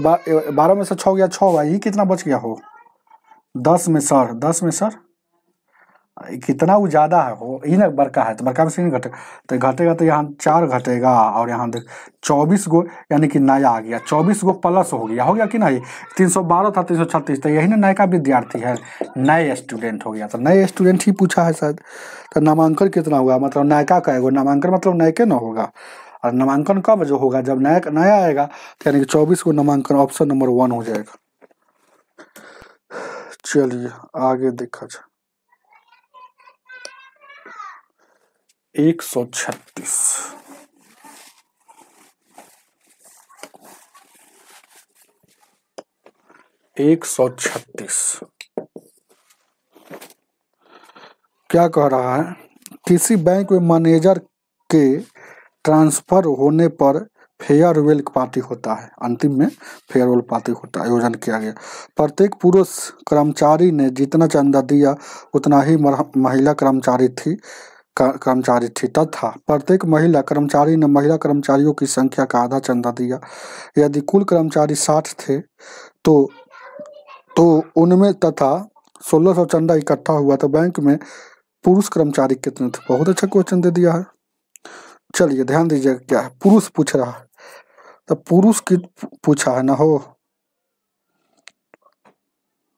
12 में से 6 हो गया 6, ये कितना बच गया हो 10 में सर कितना वो ज़्यादा है वो ही ना बड़का है, तो बड़का में से नहीं घटेगा, तो घटेगा तो यहाँ 4 घटेगा और यहाँ देख 24 गो, यानी कि नया आ गया, 24 गो प्लस हो गया कि नहीं। 312 था 336, तो यही ना नए का विद्यार्थी है, नए स्टूडेंट हो गया, तो नए स्टूडेंट ही पूछा है शायद। तो नामांकन कितना हुआ, मतलब नयका का एगो नामांकन मतलब नयके न होगा, और नामांकन कब जो होगा जब नया आएगा, तो यानी कि 24 को नामांकन ऑप्शन नंबर 1 हो जाएगा। चलिए आगे देखा जाए। 136 क्या कह रहा है, किसी बैंक में मैनेजर के ट्रांसफर होने पर फेयरवेल पार्टी होता है, अंतिम में फेयरवेल पार्टी होता है, आयोजन किया गया। प्रत्येक पुरुष कर्मचारी ने जितना चंदा दिया उतना ही महिला कर्मचारी थी तथा प्रत्येक महिला कर्मचारी ने महिला कर्मचारियों की संख्या का आधा चंदा दिया। यदि कुल कर्मचारी 60 थे तो उनमें तथा 1600 चंदा इकट्ठा हुआ, तो बैंक में पुरुष कर्मचारी कितने थे। बहुत अच्छा क्वेश्चन दे दिया है। चलिए ध्यान दीजिएगा, क्या है, पुरुष पूछ रहा है, तो पुरुष की पूछा है ना हो,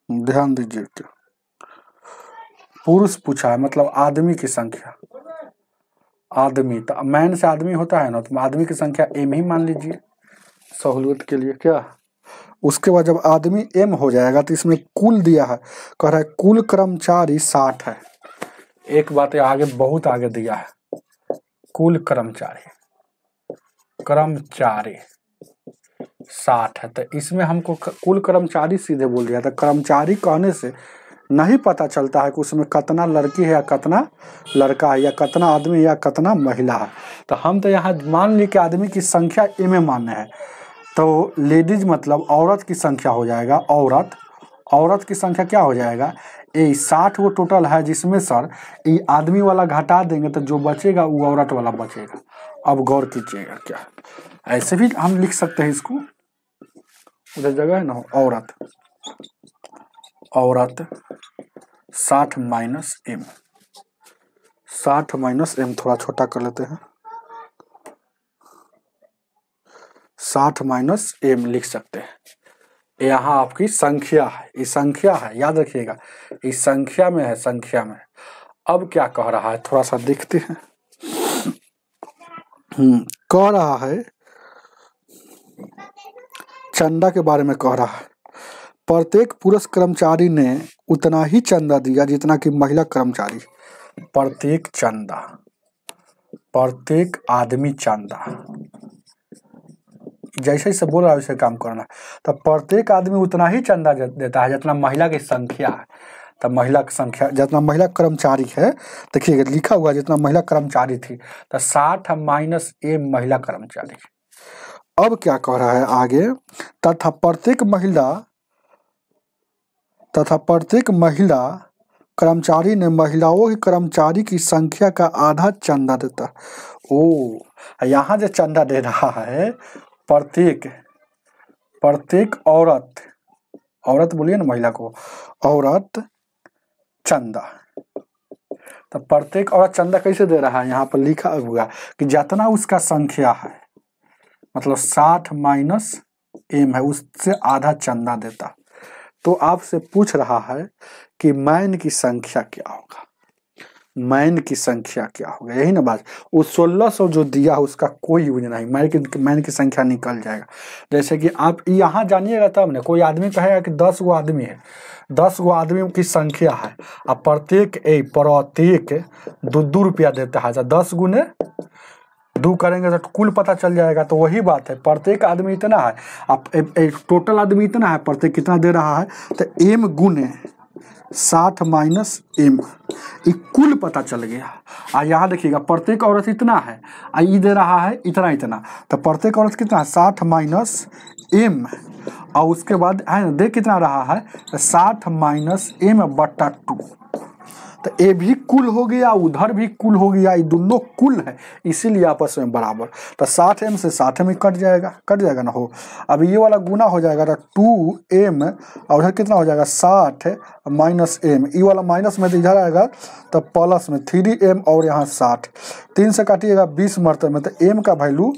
ध्यान दीजिए, क्या पुरुष पूछा है, मतलब आदमी की संख्या, आदमी तो मैन से आदमी होता है ना, तो आदमी की संख्या एम ही मान लीजिए सहूलियत के लिए। क्या उसके बाद जब आदमी एम हो जाएगा तो इसमें कुल दिया है, कह रहा है कुल कर्मचारी 60 है। एक बात आगे बहुत आगे दिया है, कुल कर्मचारी 60 है, तो इसमें हमको कुल कर्मचारी सीधे बोल दिया था। कर्मचारी कहने से नहीं पता चलता है कि उसमें कितना लड़की है या कितना लड़का है, या कितना आदमी है या कितना महिला है। तो हम तो यहाँ मान ली कि आदमी की संख्या ए में मान्य है, तो लेडीज मतलब औरत की संख्या हो जाएगा, औरत की संख्या क्या हो जाएगा, ये 60 वो टोटल है, जिसमें सर ये आदमी वाला घटा देंगे तो जो बचेगा वो औरत वाला बचेगा। अब गौर कीजिएगा, क्या ऐसे भी हम लिख सकते हैं इसको, उधर जगह है ना, औरत 60 माइनस एम, 60 माइनस एम थोड़ा छोटा कर लेते हैं, 60 माइनस एम लिख सकते हैं। यहाँ आपकी संख्या है, ये संख्या है, याद रखिएगा, इस संख्या में है, संख्या में। अब क्या कह रहा है, थोड़ा सा देखते हैं। कह रहा है चंदा के बारे में कह रहा है, प्रत्येक पुरुष कर्मचारी ने उतना ही चंदा दिया जितना कि महिला कर्मचारी। प्रत्येक चंदा, प्रत्येक आदमी चंदा, जैसे जैसे बोल रहा है वैसे काम करना। तो प्रत्येक आदमी उतना ही चंदा देता है जितना महिला की संख्या है। तो महिला की संख्या जितना महिला कर्मचारी है, देखिएगा लिखा हुआ जितना महिला कर्मचारी थी, तो 60 माइनस एम महिला कर्मचारी। अब क्या कह रहा है आगे, तथा प्रत्येक महिला कर्मचारी ने महिलाओं की कर्मचारी की संख्या का आधा चंदा देता। ओ यहाँ जो चंदा दे रहा है, प्रत्येक औरत बोलिए ना महिला को, औरत चंदा। तो प्रत्येक औरत चंदा कैसे दे रहा है, यहाँ पर लिखा हुआ कि जितना उसका संख्या है, मतलब 60 माइनस एम है, उससे आधा चंदा देता। तो आपसे पूछ रहा है कि मैन की संख्या क्या होगा, मैन की संख्या क्या होगा, यही ना बात। वो 1600 जो दिया है उसका कोई यूज नहीं, मैन की संख्या निकल जाएगा। जैसे कि आप यहाँ जानिएगा तब ना, कोई आदमी कहेगा कि 10 गो आदमी है, 10 गो आदमी की संख्या है, अब प्रत्येक 2 रुपया देता है, 10 गुने 2 करेंगे तो कुल पता चल जाएगा। तो वही बात है, प्रत्येक आदमी इतना है, अब टोटल आदमी इतना है, प्रत्येक कितना दे रहा है, तो एम गुने 60 माइनस एम, कुल पता चल गया। यहाँ देखिएगा प्रत्येक औरत इतना है, ये दे रहा है इतना, तो प्रत्येक औरत कितना है, 60 माइनस एम, और उसके बाद है ना देख कितना रहा है, 60 माइनस एम बट्टा 2। तो ये भी कुल हो गया, उधर भी कुल हो गया, ये दोनों कुल है इसीलिए आपस में बराबर। तो 60m से 60m कट जाएगा ना हो। अब ये वाला गुना हो जाएगा तो 2m और उधर कितना हो जाएगा 60 माइनस m, ये वाला माइनस में तो इधर आएगा तो प्लस में 3m और यहाँ 60, 3 से काटिएगा 20 मरतबे में, तो m का वैल्यू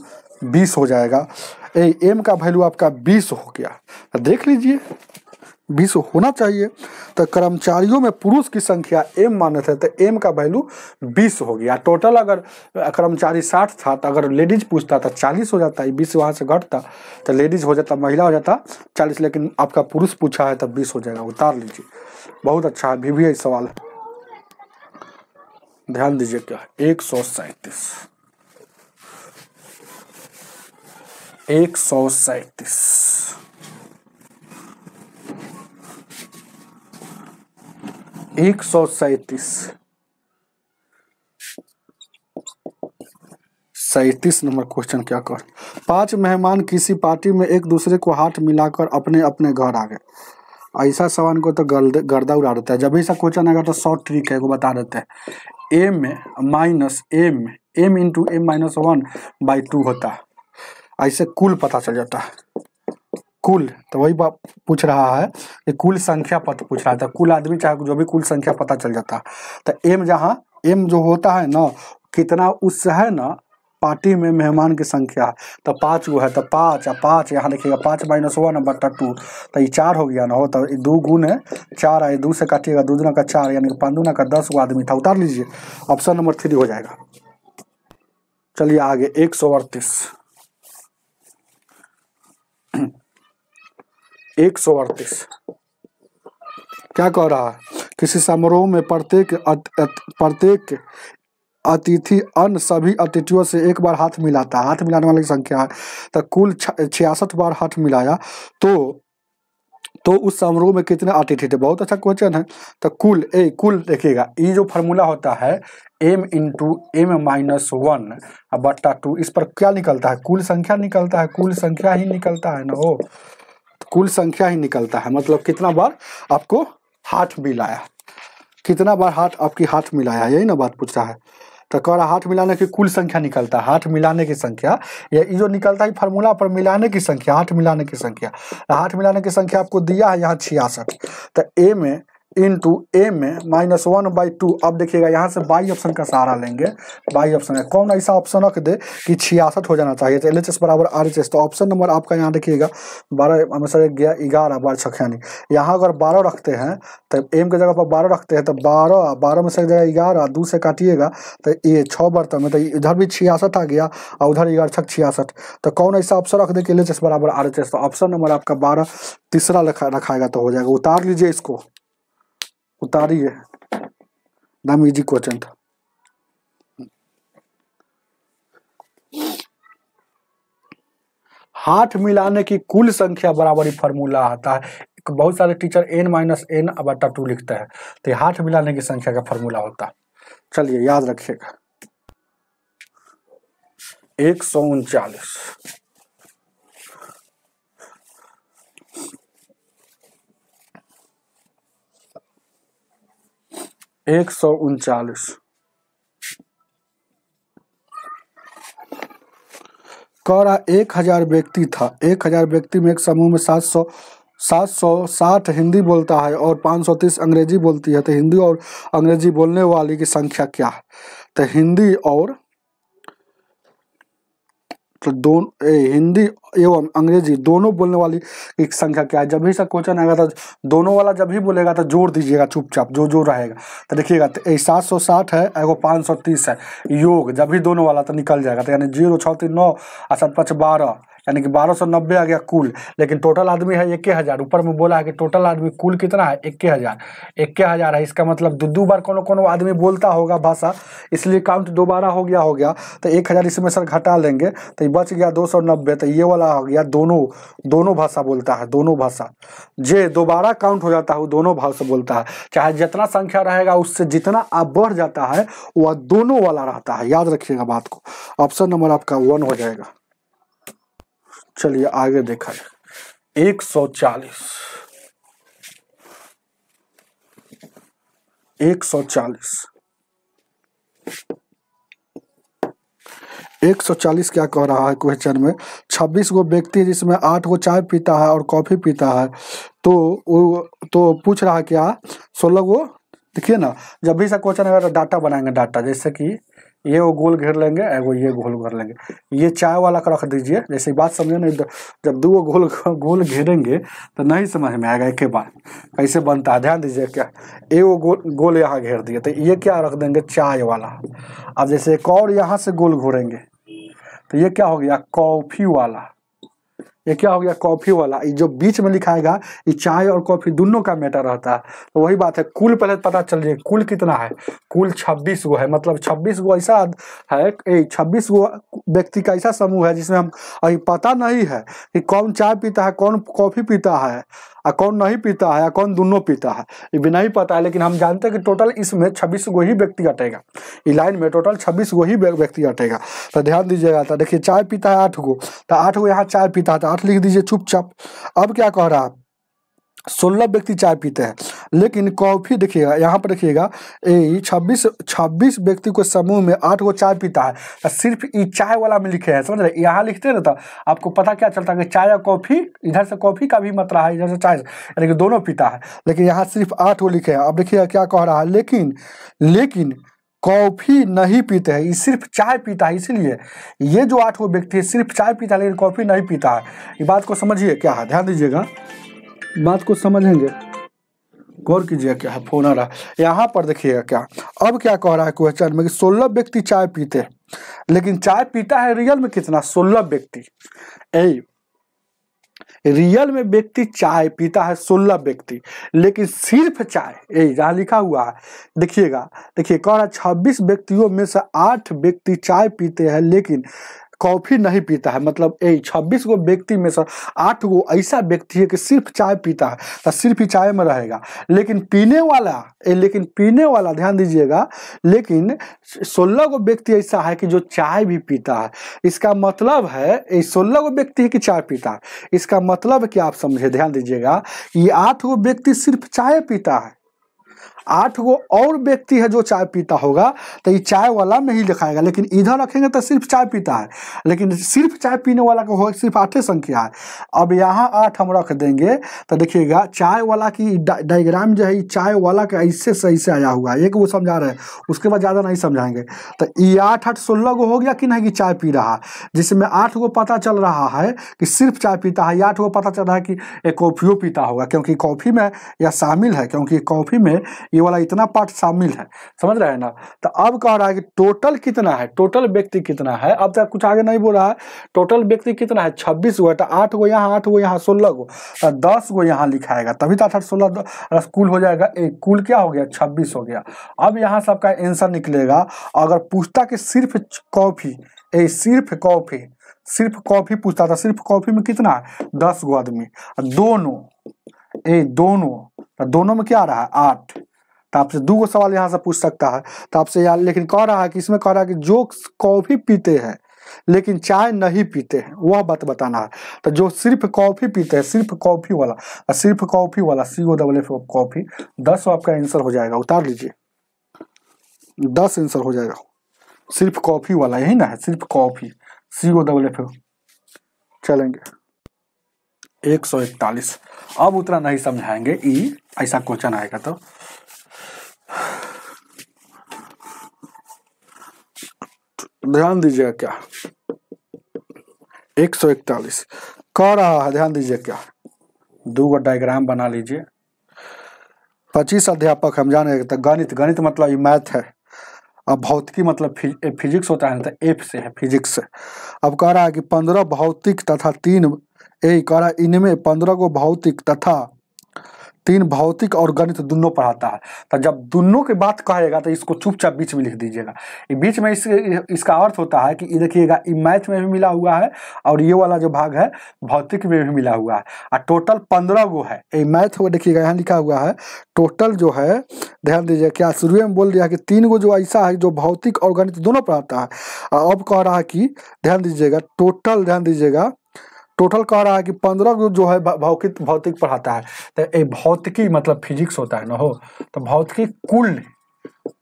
20 हो जाएगा। m का वैल्यू आपका 20 हो गया। तो देख लीजिए 20 होना चाहिए। तो कर्मचारियों में पुरुष की संख्या m माने थे तो m का वैल्यू 20 हो गया। टोटल अगर कर्मचारी 60 था तो अगर लेडीज पूछता था 40 हो जाता, 20 वहाँ से घटता तो लेडीज हो जाता, महिला हो जाता 40, लेकिन आपका पुरुष पूछा है तब 20 हो जाएगा। उतार लीजिए, बहुत अच्छा है। भी सवाल ध्यान दीजिए क्या 137 37 नंबर क्वेश्चन क्या कर 5 मेहमान किसी पार्टी में एक दूसरे को हाथ मिलाकर अपने अपने घर आ गए। ऐसा सवाल को तो गर्दा उड़ा देता है। जब भी सा क्वेश्चन आएगा तो शॉर्ट ट्रिक है, वो बता देते हैं। m minus m into m-1/2 होता है, ऐसे कुल पता चल जाता है। कुल तो वही बात पूछ रहा है कि कुल संख्या पता पूछ रहा था, कुल आदमी चाहे जो भी कुल संख्या पता चल जाता है। तो m जहाँ m जो होता है ना कितना उससे है ना पार्टी में मेहमान की संख्या, तो 5 गो है तो 5 और 5 यहाँ देखिएगा 5 माइनस 1/2 तो ये 4 हो गया ना हो। तो 2 गुने 4 है, 2 से काटिएगा 2 दूना का 4 यानी 5 दूना का 10 गो आदमी था। उतार लीजिए, ऑप्शन नंबर 3 हो जाएगा। चलिए आगे 138 क्या कह रहा है, किसी समारोह में प्रत्येक अतिथि अन्य सभी अतिथियों से एक बार हाथ मिलाता है। हाथ मिलाने वाली संख्या है तो कुल 66 बार हाथ मिलाया तो उस समारोह में कितने अतिथि थे। बहुत अच्छा क्वेश्चन है। तो कुल देखिएगा, ये जो फार्मूला होता है m इंटू m-1/2, इस पर क्या निकलता है, कुल संख्या निकलता है। कुल संख्या ही निकलता है ना हो, कुल संख्या ही निकलता है। मतलब कितना बार आपको हाथ मिलाया, कितना बार आपकी हाथ मिलाया, यही ना बात पूछ रहा है। तो कह रहा हाथ मिलाने की कुल संख्या निकलता है, हाथ मिलाने की संख्या, ये जो निकलता है फार्मूला पर मिलाने की संख्या, हाथ मिलाने की संख्या। हाथ मिलाने की संख्या आपको दिया है यहाँ 66, तो a में इंटू m-1/2। अब देखिएगा यहाँ से बाई ऑप्शन का सहारा लेंगे। बाई ऑप्शन है, कौन ऐसा ऑप्शन रख दे कि 66 हो जाना चाहिए, तो LHS बराबर RHS। तो ऑप्शन नंबर आपका यहाँ देखिएगा 12 हमेशा 11 12 छक्यानी, यहाँ अगर 12 रखते हैं तो m के जगह पर 12 रखते हैं तो 12 में से जगह 11 2 से काटिएगा तो ये 6 बढ़ता में, तो इधर भी 66 आ गया और उधर 11 छक 66। तो कौन ऐसा ऑप्शन रख दे कि LHS बराबर RHS। तो ऑप्शन नंबर आपका 12 तीसरा रखाएगा तो हो जाएगा। उतार लीजिए, इसको उतारिए, एकदम इजी क्वेश्चन था। हाथ मिलाने की कुल संख्या बराबर ही फॉर्मूला आता है। बहुत सारे टीचर n-n/2 लिखते हैं, तो ये हाथ मिलाने की संख्या का फॉर्मूला होता है। चलिए याद रखिएगा 139 कह रहा 1000 व्यक्ति था। 1000 व्यक्ति में एक समूह में 760 हिंदी बोलता है और 530 अंग्रेजी बोलती है। तो हिंदी और अंग्रेजी बोलने वाली की संख्या क्या है। तो हिंदी और हिंदी एवं अंग्रेजी दोनों बोलने वाली की संख्या क्या है। जब भी सा क्वेश्चन आएगा तो दोनों वाला जब भी बोलेगा तो जोड़ दीजिएगा चुपचाप, जो रहेगा। तो देखिएगा 760 है, एगो 530 है, योग जब भी दोनों वाला तो निकल जाएगा। तो यानी 0 6 3 9 और 7 5 12, यानी कि 1290 आ गया कुल। लेकिन टोटल आदमी है 1000, ऊपर में बोला है कि टोटल आदमी कुल कितना है 1000 है। इसका मतलब दो बार कोनो आदमी बोलता होगा भाषा, इसलिए काउंट दोबारा हो गया। तो 1000 इसमें सर घटा लेंगे तो बच गया 290। तो ये वाला हो गया दोनों भाषा बोलता है, दोनों भाषा। जे दोबारा काउंट हो जाता है दोनों भाषा बोलता है। चाहे जितना संख्या रहेगा उससे जितना आप बढ़ जाता है वह दोनों वाला रहता है। याद रखिएगा बात को। ऑप्शन नंबर आपका 1 हो जाएगा। चलिए आगे देखा जाए 140 140। 140 क्या कह रहा है क्वेश्चन में, 26 गो व्यक्ति है जिसमें 8 गो चाय पीता है और कॉफी पीता है, तो पूछ रहा है क्या 16 गो। देखिए ना, जब भी ऐसा क्वेश्चन आएगा तो डाटा बनाएंगे, डाटा जैसे कि ये वो गोल घेर लेंगे, एगो ये गोल घेर लेंगे, ये चाय वाला का रख दीजिए। जैसे बात समझे ना, जब दो गोल घेरेंगे तो नहीं समझ में आएगा एक के बाद कैसे बनता है। ध्यान दीजिए, क्या एगो गोल यहाँ घेर दिए तो ये क्या रख देंगे, चाय वाला। अब जैसे एक और यहाँ से गोल घोरेंगे तो ये क्या हो गया, कॉफी वाला। ये क्या हो गया, कॉफी वाला। ये जो बीच में लिखाएगा ये चाय और कॉफी दोनों का मैटर रहता है। तो वही बात है, कुल पहले पता चल जाए कुल कितना है। कुल 26 गो है, मतलब 26 गो ऐसा है, 26 गो व्यक्ति का ऐसा समूह है जिसमें हम अभी पता नहीं है कि कौन चाय पीता है, कौन कॉफी पीता है, और कौन नहीं पीता है, या कौन दोनों पीता है, ये भी नहीं पता है। लेकिन हम जानते हैं कि टोटल इसमें 26 गो ही व्यक्ति हटेगा, इस लाइन में टोटल 26 गो ही व्यक्ति हटेगा। तो ध्यान दीजिएगा। तो देखिए चाय पीता है 8 गो, तो 8 गो यहाँ चाय पीता है, तो 8 लिख दीजिए चुपचाप। अब क्या कह रहा है, 16 व्यक्ति चाय पीते हैं, लेकिन कॉफी देखिएगा यहाँ पर, देखिएगा 26 व्यक्ति को समूह में 8 गो चाय पीता है, तो सिर्फ ये चाय वाला में लिखे हैं, समझ रहे। यहाँ लिखते हैं ना तो आपको पता क्या चलता है कि चाय और कॉफी, इधर से कॉफी का भी मात्रा है, इधर से चाय, यानी कि दोनों पीता है। लेकिन यहाँ सिर्फ 8 गो लिखे हैं। अब देखिएगा क्या कह रहा है, लेकिन कॉफी नहीं पीते हैं, ये सिर्फ चाय पीता है। इसीलिए ये जो 8 गो व्यक्ति है सिर्फ चाय पीता है लेकिन कॉफी नहीं पीता है। ये बात को समझिए क्या है, ध्यान दीजिएगा, बात को समझेंगे, गौर कीजिए क्या है। फोन आ रहा है यहाँ पर, देखिएगा क्या। अब क्या कह रहा है क्वेश्चन में कि 16 व्यक्ति चाय पीते हैं, लेकिन चाय पीता है रियल में कितना, 16 व्यक्ति। रियल में व्यक्ति चाय पीता है 16 व्यक्ति, लेकिन सिर्फ चाय, जहाँ लिखा हुआ है देखिएगा, देखिए कह रहा है 26 व्यक्तियों में से 8 व्यक्ति चाय पीते हैं लेकिन कॉफी नहीं पीता है। मतलब 26 गो व्यक्ति में से 8 गो ऐसा व्यक्ति है कि सिर्फ चाय पीता है, तो सिर्फ ही चाय में रहेगा। लेकिन पीने वाला ध्यान दीजिएगा, लेकिन 16 गो व्यक्ति ऐसा है कि जो चाय भी पीता है। इसका मतलब है 16 गो व्यक्ति है कि चाय पीता है, इसका मतलब कि आप समझे, ध्यान दीजिएगा, ये 8 गो व्यक्ति सिर्फ चाय पीता है, 8 गो और व्यक्ति है जो चाय पीता होगा, तो ये चाय वाला में ही लिखाएगा। लेकिन इधर रखेंगे तो सिर्फ चाय पीता है, लेकिन सिर्फ चाय पीने वाला को सिर्फ 8 संख्या है। अब यहाँ 8 हम रख देंगे तो देखिएगा चाय वाला की डायग्राम जो है चाय वाला का ऐसे सही से आया हुआ है, एक वो समझा रहे हैं, उसके बाद ज़्यादा नहीं समझाएंगे। तो ये 8 16 गो हो गया कि नहीं कि चाय पी रहा, जिसमें 8 गो पता चल रहा है कि सिर्फ चाय पीता है, 8 गो पता चल रहा है कि एक कॉफियों पीता होगा, क्योंकि कॉफी में यह शामिल है, क्योंकि कॉफी में ये वाला इतना पार्ट शामिल है, समझ रहे हैं ना। तो अब कह रहा है कि टोटल कितना है, टोटल व्यक्ति कितना है। अब तक कुछ आगे नहीं बोल रहा है, टोटल व्यक्ति कितना है 26 गो है, तो 8 गो यहाँ 8 गो यहाँ 16 गो, तो 10 गो यहाँ लिखाएगा, तभी तो 8 16 कुल हो जाएगा। एक कुल क्या हो गया 26 हो गया। अब यहाँ सबका आंसर निकलेगा। अगर पूछता कि सिर्फ कॉफी, सिर्फ कॉफी पूछता था, सिर्फ कॉफी में कितना है 10 गो आदमी, दोनों में क्या आ रहा है 8, तो आपसे 2 गो सवाल यहाँ से पूछ सकता है। तो आपसे यार, लेकिन कह रहा है कि इसमें कह रहा है कि जो कॉफी पीते हैं लेकिन चाय नहीं पीते हैं, वह बात बताना है। तो जो सिर्फ कॉफी पीते हैं, सिर्फ कॉफी वाला COFF कॉफी, 10 आपका आंसर हो जाएगा। उतार लीजिए, 10 आंसर हो जाएगा। सिर्फ कॉफी वाला यही ना है, सिर्फ कॉफी COFF। चलेंगे 141। अब उतना नहीं समझाएंगे, ऐसा क्वेश्चन आएगा तो ध्यान दीजिएगा क्या 141 कह रहा है, ध्यान दीजिए क्या। 2 गो डायग्राम बना लीजिए। 25 अध्यापक हम जाने, तो गणित मतलब ये मैथ है, अब भौतिकी मतलब फिजिक्स होता है ना, तो F से है फिजिक्स से। अब कह रहा है कि 15 भौतिक तथा 3 कह रहा है इनमें 15 को भौतिक तथा 3 भौतिक और गणित दोनों पढ़ाता है। तो जब दोनों की बात कहेगा तो इसको चुपचाप बीच में लिख दीजिएगा। ये बीच में इसका अर्थ होता है कि देखिएगा ये मैथ में भी मिला हुआ है और ये वाला जो भाग है भौतिक में भी मिला हुआ है, और टोटल 15 गो है। ये मैथ को देखिएगा यहाँ लिखा हुआ है, टोटल जो है ध्यान दीजिए क्या शुरू में बोल दिया कि 3 गो जो ऐसा है जो भौतिक और गणित दोनों पढ़ाता है। अब कह रहा है कि ध्यान दीजिएगा टोटल टोटल कह रहा है कि 15 जो है भौतिक पढ़ाता है। तो भौतिकी मतलब फिजिक्स होता है ना हो, तो भौतिकी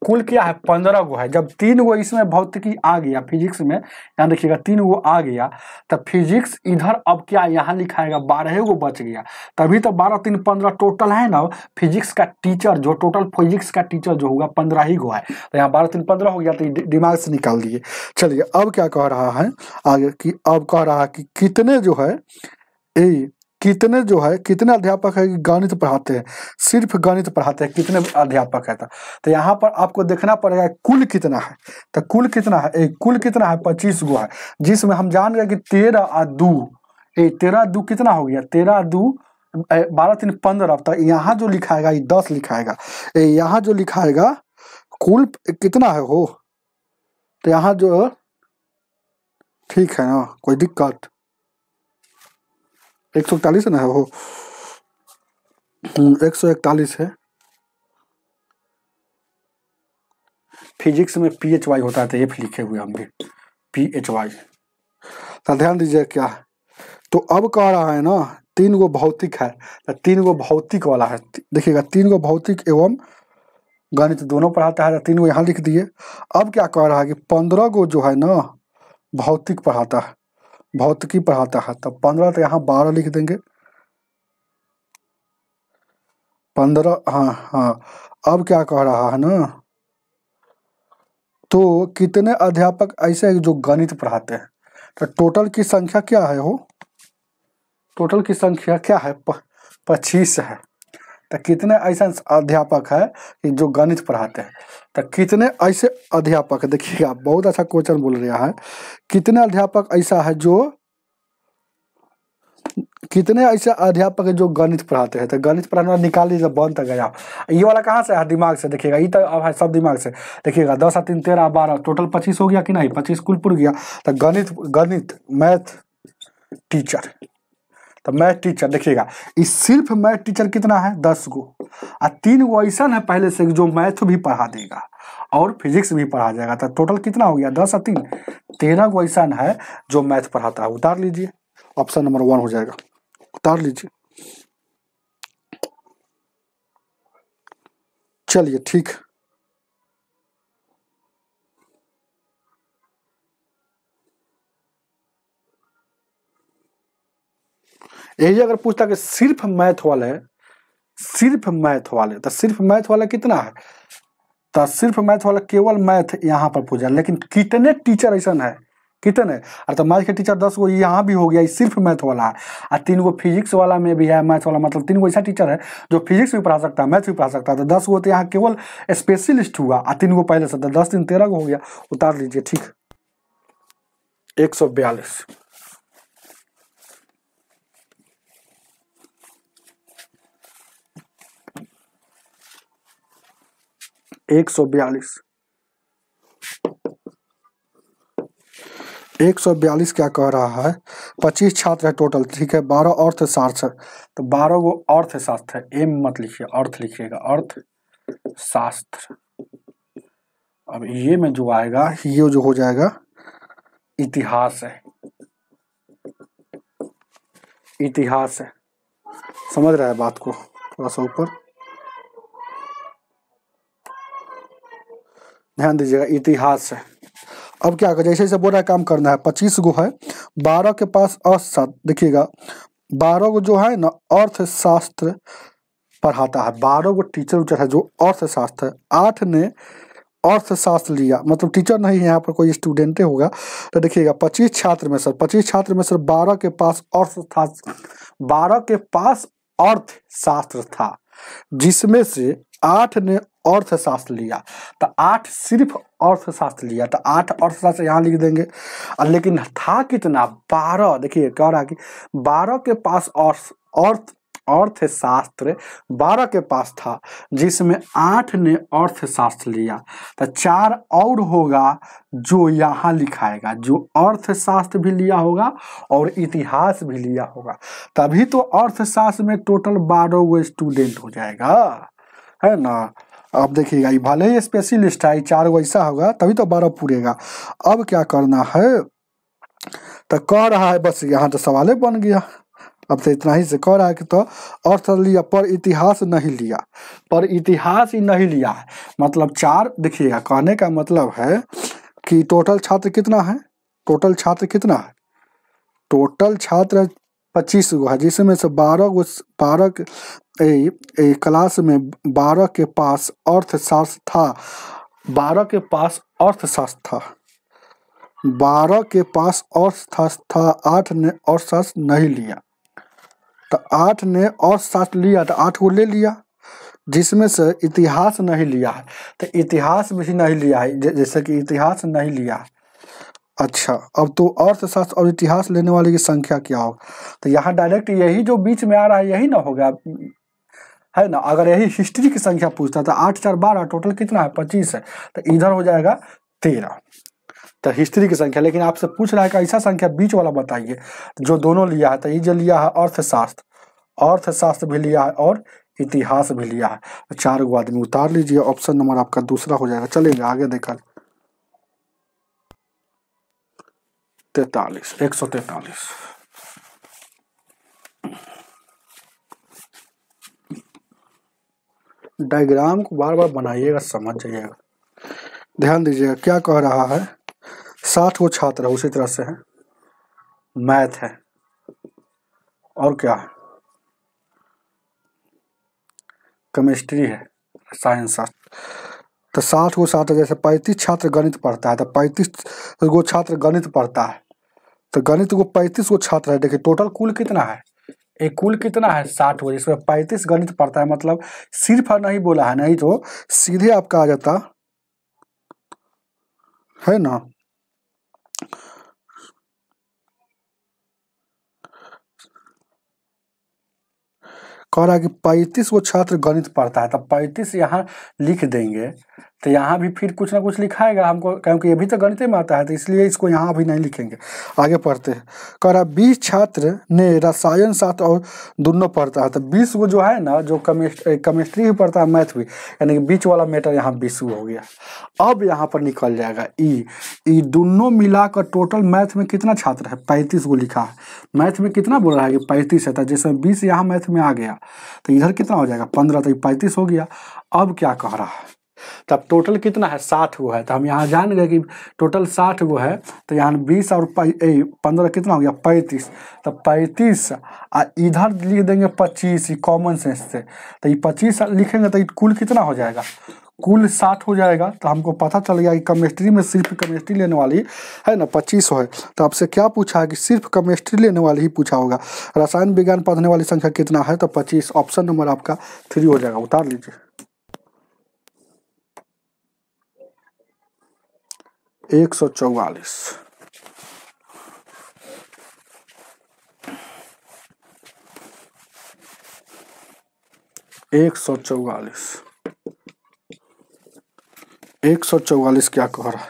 कुल क्या है 15 गो है। जब 3 गो इसमें भौतिकी आ गया फिजिक्स में, यहाँ देखिएगा 3 गो आ गया, तब फिजिक्स इधर अब क्या यहाँ लिखाएगा 12 गो बच गया, तभी तो 12 3 15 टोटल है ना। फिजिक्स का टीचर जो टोटल फिजिक्स का टीचर जो होगा 15 ही गो है, तो यहाँ 12 3 15 हो गया, तो दिमाग से निकाल दिए। चलिए अब क्या कह रहा है आगे की, अब कह रहा है कि कितने जो है कितने अध्यापक है गणित पढ़ाते हैं, सिर्फ गणित पढ़ाते हैं, कितने अध्यापक है। तो यहाँ पर आपको देखना पड़ेगा कुल कितना है। तो कुल कितना है, कुल कितना है 25 गो है, जिसमें हम जान गए कि 13 और 2, 13 2 कितना हो गया, 13 2 12 3 15। तो यहाँ जो लिखाएगा ये 10 लिखाएगा, यहाँ जो लिखाएगा कुल कितना है हो, तो यहाँ जो ठीक है ना, कोई दिक्कत 141 है ना हो, 141 है। फिजिक्स में PHY होता है, तो F लिखे हुए हम भी PHY। तो ध्यान दीजिए क्या, तो अब कह रहा है ना 3 गो भौतिक है, तो 3 गो भौतिक वाला है। देखिएगा 3 गो भौतिक एवं गणित दोनों पढ़ाता है, तो 3 गो यहाँ लिख दिए। अब क्या कह रहा है कि 15 गो जो है ना भौतिक पढ़ाता है, भौतिकी पढ़ाता है, तो 15 तो यहाँ 12 लिख देंगे, 15। हाँ अब क्या कह रहा है ना, तो कितने अध्यापक ऐसे हैं जो गणित पढ़ाते हैं। तो टोटल की संख्या क्या है हो, टोटल की संख्या क्या है 25 है। तो कितने ऐसे अध्यापक है कि जो गणित पढ़ाते हैं, तो कितने ऐसे अध्यापक, देखिएगा बहुत अच्छा क्वेश्चन बोल रहा है, कितने अध्यापक ऐसा है जो, कितने ऐसे अध्यापक है जो गणित पढ़ाते हैं। तो गणित पढ़ाना निकाल लीजिए, बन तक गया। ये वाला कहाँ से है, दिमाग से। देखिएगा ये तो अब है सब दिमाग से। देखिएगा 10 और 3 13 12 टोटल 25 हो गया कि नहीं, 25 कुल पुर गया। तो गणित मैथ टीचर, तो मैथ टीचर देखिएगा इस सिर्फ मैथ टीचर कितना है 10 गो, और 3 गो ऐसा है पहले से जो मैथ भी पढ़ा देगा और फिजिक्स भी पढ़ा जाएगा। तो टोटल कितना हो गया 10 और 3 13 गो ऐसा है जो मैथ पढ़ाता है। उतार लीजिए, ऑप्शन नंबर 1 हो जाएगा, उतार लीजिए। चलिए ठीक, यही अगर पूछता कि सिर्फ मैथ वाले, तो सिर्फ मैथ वाला कितना है, तो सिर्फ मैथ वाला केवल मैथ यहाँ पर पूछा, लेकिन कितने टीचर ऐसा है, कितने। और तो मैथ के टीचर 10 गो यहाँ भी हो गया, सिर्फ मैथ वाला है। और 3 गो फिजिक्स वाला में भी है मैथ वाला, मतलब 3 गो ऐसा टीचर है जो फिजिक्स भी पढ़ा सकता है मैथ भी पढ़ा सकता है। तो 10 गो तो यहाँ केवल स्पेशलिस्ट हुआ, और 3 गो पहले से, तो 10 3 13 गो हो गया। उतार लीजिए ठीक, 142। एक 142 क्या कह रहा है, 25 छात्र है टोटल, ठीक है। 12 अर्थशास्त्र, तो 12 गो अर्थशास्त्र है, एम मत लिखिए, अर्थ लिखिएगा, अर्थशास्त्र। अब ये में जो आएगा ये जो हो जाएगा इतिहास है, इतिहास है। समझ रहा है बात को, थोड़ा सा ऊपर ध्यान दीजिएगा, इतिहास है। अब क्या कर, जैसे जैसे बोल रहा है काम करना है। 25 गो है, 12 के पास अर्थशास्त्र, देखिएगा 12 गो जो है ना अर्थशास्त्र पढ़ाता है, 12 गो टीचर उचर है जो अर्थशास्त्र है। 8 ने अर्थशास्त्र लिया, मतलब टीचर नहीं है यहाँ पर, कोई स्टूडेंट होगा। तो देखिएगा 25 छात्र में सर 12 के पास अर्थशास्त्र, 12 के पास अर्थशास्त्र था, जिसमें से 8 ने अर्थशास्त्र लिया। तो 8 सिर्फ अर्थशास्त्र लिया, तो 8 अर्थशास्त्र यहाँ लिख देंगे। लेकिन था कितना 12, देखिए कह रहा है कि 12 के पास अर्थशास्त्र 12 के पास था, जिसमें 8 ने अर्थशास्त्र लिया। तो 4 और होगा जो यहाँ लिखाएगा, जो अर्थशास्त्र भी लिया होगा और इतिहास भी लिया होगा, तभी तो अर्थशास्त्र में टोटल 12 गो स्टूडेंट हो जाएगा, है ना। अब देखिएगा ये भले ही स्पेशलिस्ट है, 4 गो ऐसा होगा तभी तो 12 पूरेगा। अब क्या करना है, तो कह रहा है, बस यहाँ तो सवाल बन गया। अब तो इतना ही से कह रहा है कि तो अर्थ लिया पर इतिहास नहीं लिया, पर इतिहास ही नहीं लिया है। मतलब 4, देखिएगा कहने का मतलब है कि टोटल छात्र कितना है, टोटल छात्र कितना है, टोटल छात्र 25 गो है, जिसमें से 12 क्लास में 12 के पास अर्थशास्त्र था, 12 के पास अर्थशास्त्र था, 12 के पास अर्थशास्त्र था, 8 ने अर्थशास्त्र नहीं लिया। तो 8 ने अर्थशास्त्र लिया तो 8 को ले लिया, जिसमें से इतिहास नहीं लिया है। तो इतिहास भी नहीं लिया है, जैसे कि इतिहास नहीं लिया है। अच्छा, अब तो अर्थशास्त्र और इतिहास लेने वाले की संख्या क्या होगा? तो यहाँ डायरेक्ट यही जो बीच में आ रहा है यही ना होगा, है ना। अगर यही हिस्ट्री की संख्या पूछता था, 8 4 12, टोटल कितना है 25 है, तो इधर हो जाएगा 13। तो हिस्ट्री की संख्या, लेकिन आपसे पूछ रहा है कि ऐसा संख्या बीच वाला बताइए जो दोनों लिया है। तो ये जो लिया है अर्थशास्त्र, अर्थशास्त्र भी लिया है और इतिहास भी लिया है। तो 4 गो आदमी उतार लीजिए, ऑप्शन नंबर आपका दूसरा हो जाएगा। चलेगा आगे देखा 143। डायग्राम को बार बार बनाइएगा, समझ जाइएगा। ध्यान दीजिएगा क्या कह रहा है, 60 गो छात्र है, उसी तरह से है, मैथ है और क्या है, केमिस्ट्री है, साइंस शास्त्र। तो 60 गो छात्र, जैसे 35 छात्र गणित पढ़ता है, तो 35 गो छात्र गणित पढ़ता है, तो गणित को 35 गो छात्र है। देखिए टोटल कुल कितना है, एक कुल कितना है 60 गो, जिसमें 35 गणित पढ़ता है। मतलब सिर्फ नहीं बोला है, नहीं तो सीधे आपका आ जाता है ना। कह रहा है कि 35 गो छात्र गणित पढ़ता है, तब 35 यहाँ लिख देंगे, तो यहाँ भी फिर कुछ ना कुछ लिखाएगा हमको, क्योंकि ये भी तो गणित में आता है, तो इसलिए इसको यहाँ भी नहीं लिखेंगे। आगे पढ़ते हैं। कह रहा 20 छात्र ने रसायन शास्त्र और दोनों पढ़ता है, तो 20 गो जो है ना, जो केमिस्ट्री भी पढ़ता है, मैथ भी, यानी कि बीच वाला मैटर यहाँ 20 गो हो गया। अब यहाँ पर निकल जाएगा ई दोनों मिलाकर टोटल मैथ में कितना छात्र है, 35 गो लिखा है। मैथ में कितना बोल रहा है कि 35 है, जिसमें 20 यहाँ मैथ में आ गया, तो इधर कितना हो जाएगा 15, तो 35 हो गया। अब क्या कह रहा है, तब टोटल कितना है 60 गो है, तो हम यहाँ जान गए कि टोटल 60 गो है, तो यहाँ 20 और 15 कितना हो गया 35, तो 35 इधर लिख देंगे 25 कॉमन सेंस से, तो ये 25 लिखेंगे तो कुल कितना हो जाएगा, कुल 60 हो जाएगा। तो हमको पता चल गया कि केमिस्ट्री में सिर्फ केमिस्ट्री लेने वाली है ना 25 है। तो आपसे क्या पूछा है कि सिर्फ केमिस्ट्री लेने वाली ही पूछा होगा। रसायन विज्ञान पढ़ने वाली संख्या कितना है, तो 25। ऑप्शन नंबर आपका 3 हो जाएगा, उतार लीजिए। 144। एक सौ चौवालीस क्या कह रहा है,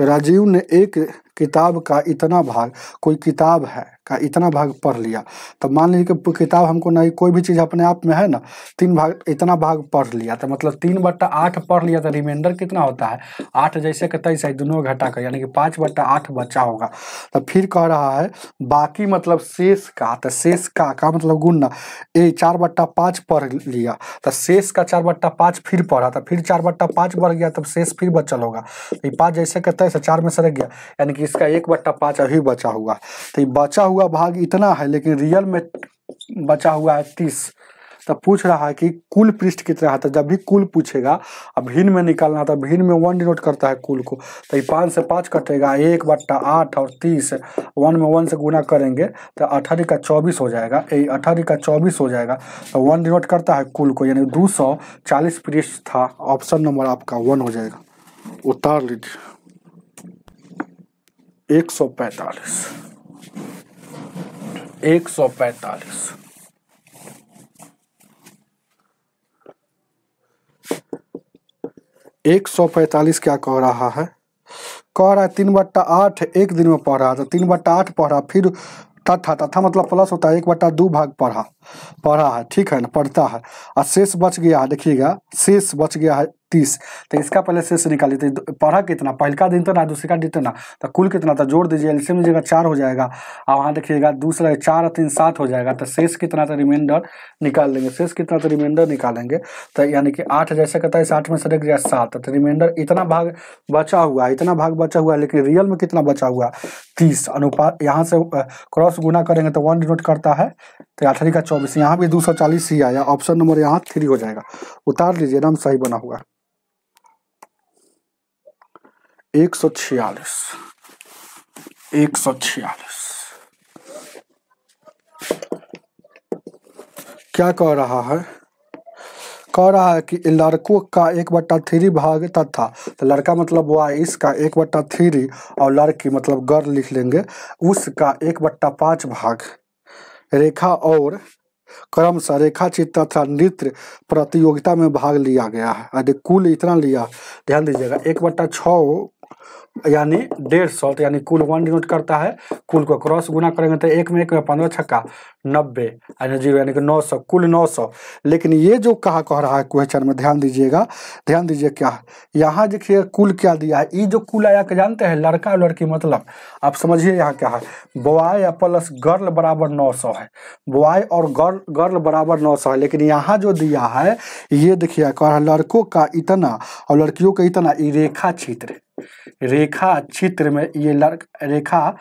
राजीव ने एक किताब का इतना भाग, कोई किताब है का इतना भाग पढ़ लिया। तो मान लीजिए कि किताब हमको नहीं, कोई भी चीज़ अपने आप में है ना, 3 भाग, इतना भाग पढ़ लिया, तो मतलब 3/8 पढ़ लिया, तो रिमाइंडर कितना होता है 8, जैसे कि तैसे दोनों घटा कर, यानी कि 5/8 बचा होगा। तो फिर कह रहा है बाकी मतलब शेष का, तो शेष का मतलब गुणना, 4/5 पढ़ लिया, तो शेष का 4/5 फिर पढ़ा, तो फिर 4/5 बढ़ गया, तब शेष फिर बचल होगा। तो 5 जैसे कि तैसे 4 में सरक गया, यानी कि इसका 1/5 अभी बचा हुआ। तो ये बचा हुआ भाग इतना है, लेकिन रियल में बचा हुआ है 30। तो पूछ रहा है कि कुल पृष्ठ कितना है, तो जब भी कुल पूछेगा, अब भिन्न में निकालना, तो भिन्न में 1 डिनोट करता है कुल को, तो ये 5 से 5 कटेगा, 1/8 और 30 1 में 1 से गुना करेंगे, तो 18 का 24 हो जाएगा, 18 का 24 हो जाएगा। तो 1 डिनोट करता है कुल को, यानी 240 पृष्ठ था। ऑप्शन नंबर आपका 1 हो जाएगा, उतार लीजिए। 145। 145 क्या कह रहा है, कह रहा है 3/8 एक दिन में पढ़ा, तो 3/8 पढ़ा, फिर तथा मतलब प्लस होता है, 1/2 भाग पढ़ा है, ठीक है ना, पढ़ता है, और शेष बच गया है। देखिएगा शेष बच गया है 30। तो इसका पहले शेष निकालिए। तो पढ़ा कितना, पहले का दिन तो ना, दूसरे का दिन तो ना, तो कुल कितना था जोड़ दीजिए, एलसीएम लीजिएगा 4 हो जाएगा। और वहाँ देखिएगा दूसरा 4 और 3 7 हो जाएगा। तो शेष कितना था रिमाइंडर निकाल लेंगे, शेष कितना था रिमाइंडर निकालेंगे। तो यानी कि 8 जैसे कहता है 8 में से रख गया 7, तो रिमाइंडर इतना भाग बचा हुआ है, इतना भाग बचा हुआ है, लेकिन रियल में कितना बचा हुआ 30। अनुपात यहाँ से क्रॉस गुना करेंगे तो 1 डिनोट करता है, तो 8 का 24, यहाँ भी 240 ही आया। ऑप्शन नंबर यहाँ 3 हो जाएगा। उतार लीजिए, नाम सही बना हुआ 146 146। क्या कह रहा है, कह रहा है कि लड़कों का 1/3 भाग तथा, तो लड़का मतलब बॉयज का 1/3 और लड़की मतलब गर्ल लिख लेंगे, उसका 1/5 भाग रेखा और क्रमशः रेखा चित्र तथा नृत्य प्रतियोगिता में भाग लिया गया है। यदि कुल इतना लिया, ध्यान दीजिएगा 1/6 यानी 150, तो यानी कुल 1 डिनोट करता है। कुल को क्रॉस गुना करेंगे तो 1 में 1 में 15 छक्का 90 यानी 0 यानी कि 900, कुल 900। लेकिन ये जो कह रहा है क्वेश्चन में, ध्यान दीजिएगा, ध्यान दीजिए क्या यहाँ देखिए कुल क्या दिया है। ये जो कुल आया के जानते हैं, लड़का और लड़की मतलब आप समझिए यहाँ क्या है, बॉय प्लस गर्ल बराबर 900 है, बॉय और गर्ल बराबर 900 है। लेकिन यहाँ जो दिया है ये देखिए कह लड़कों का इतना और लड़कियों का इतना, ये रेखा चित्र में ये रेखा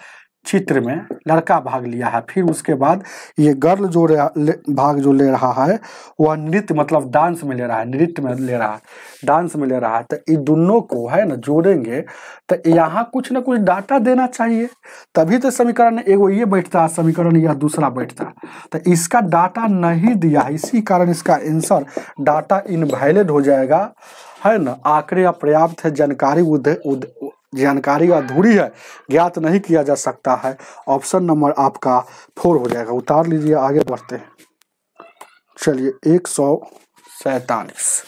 चित्र में लड़का भाग लिया है। फिर उसके बाद ये गर्ल जो भाग जो ले रहा है वह नृत्य मतलब डांस में ले रहा है, नृत्य में ले रहा है, डांस में ले रहा है। तो इन दोनों को है ना जोड़ेंगे तो यहाँ कुछ ना कुछ डाटा देना चाहिए, तभी तो समीकरण एगो ये बैठता, समीकरण यह दूसरा बैठता। तो इसका डाटा नहीं दिया है, इसी कारण इसका आंसर डाटा इनवैलिड हो जाएगा, है ना। आंकड़े अपर्याप्त है, जानकारी अधूरी है, ज्ञात नहीं किया जा सकता है। ऑप्शन नंबर आपका 4 हो जाएगा। उतार लीजिए, आगे बढ़ते हैं। चलिए 147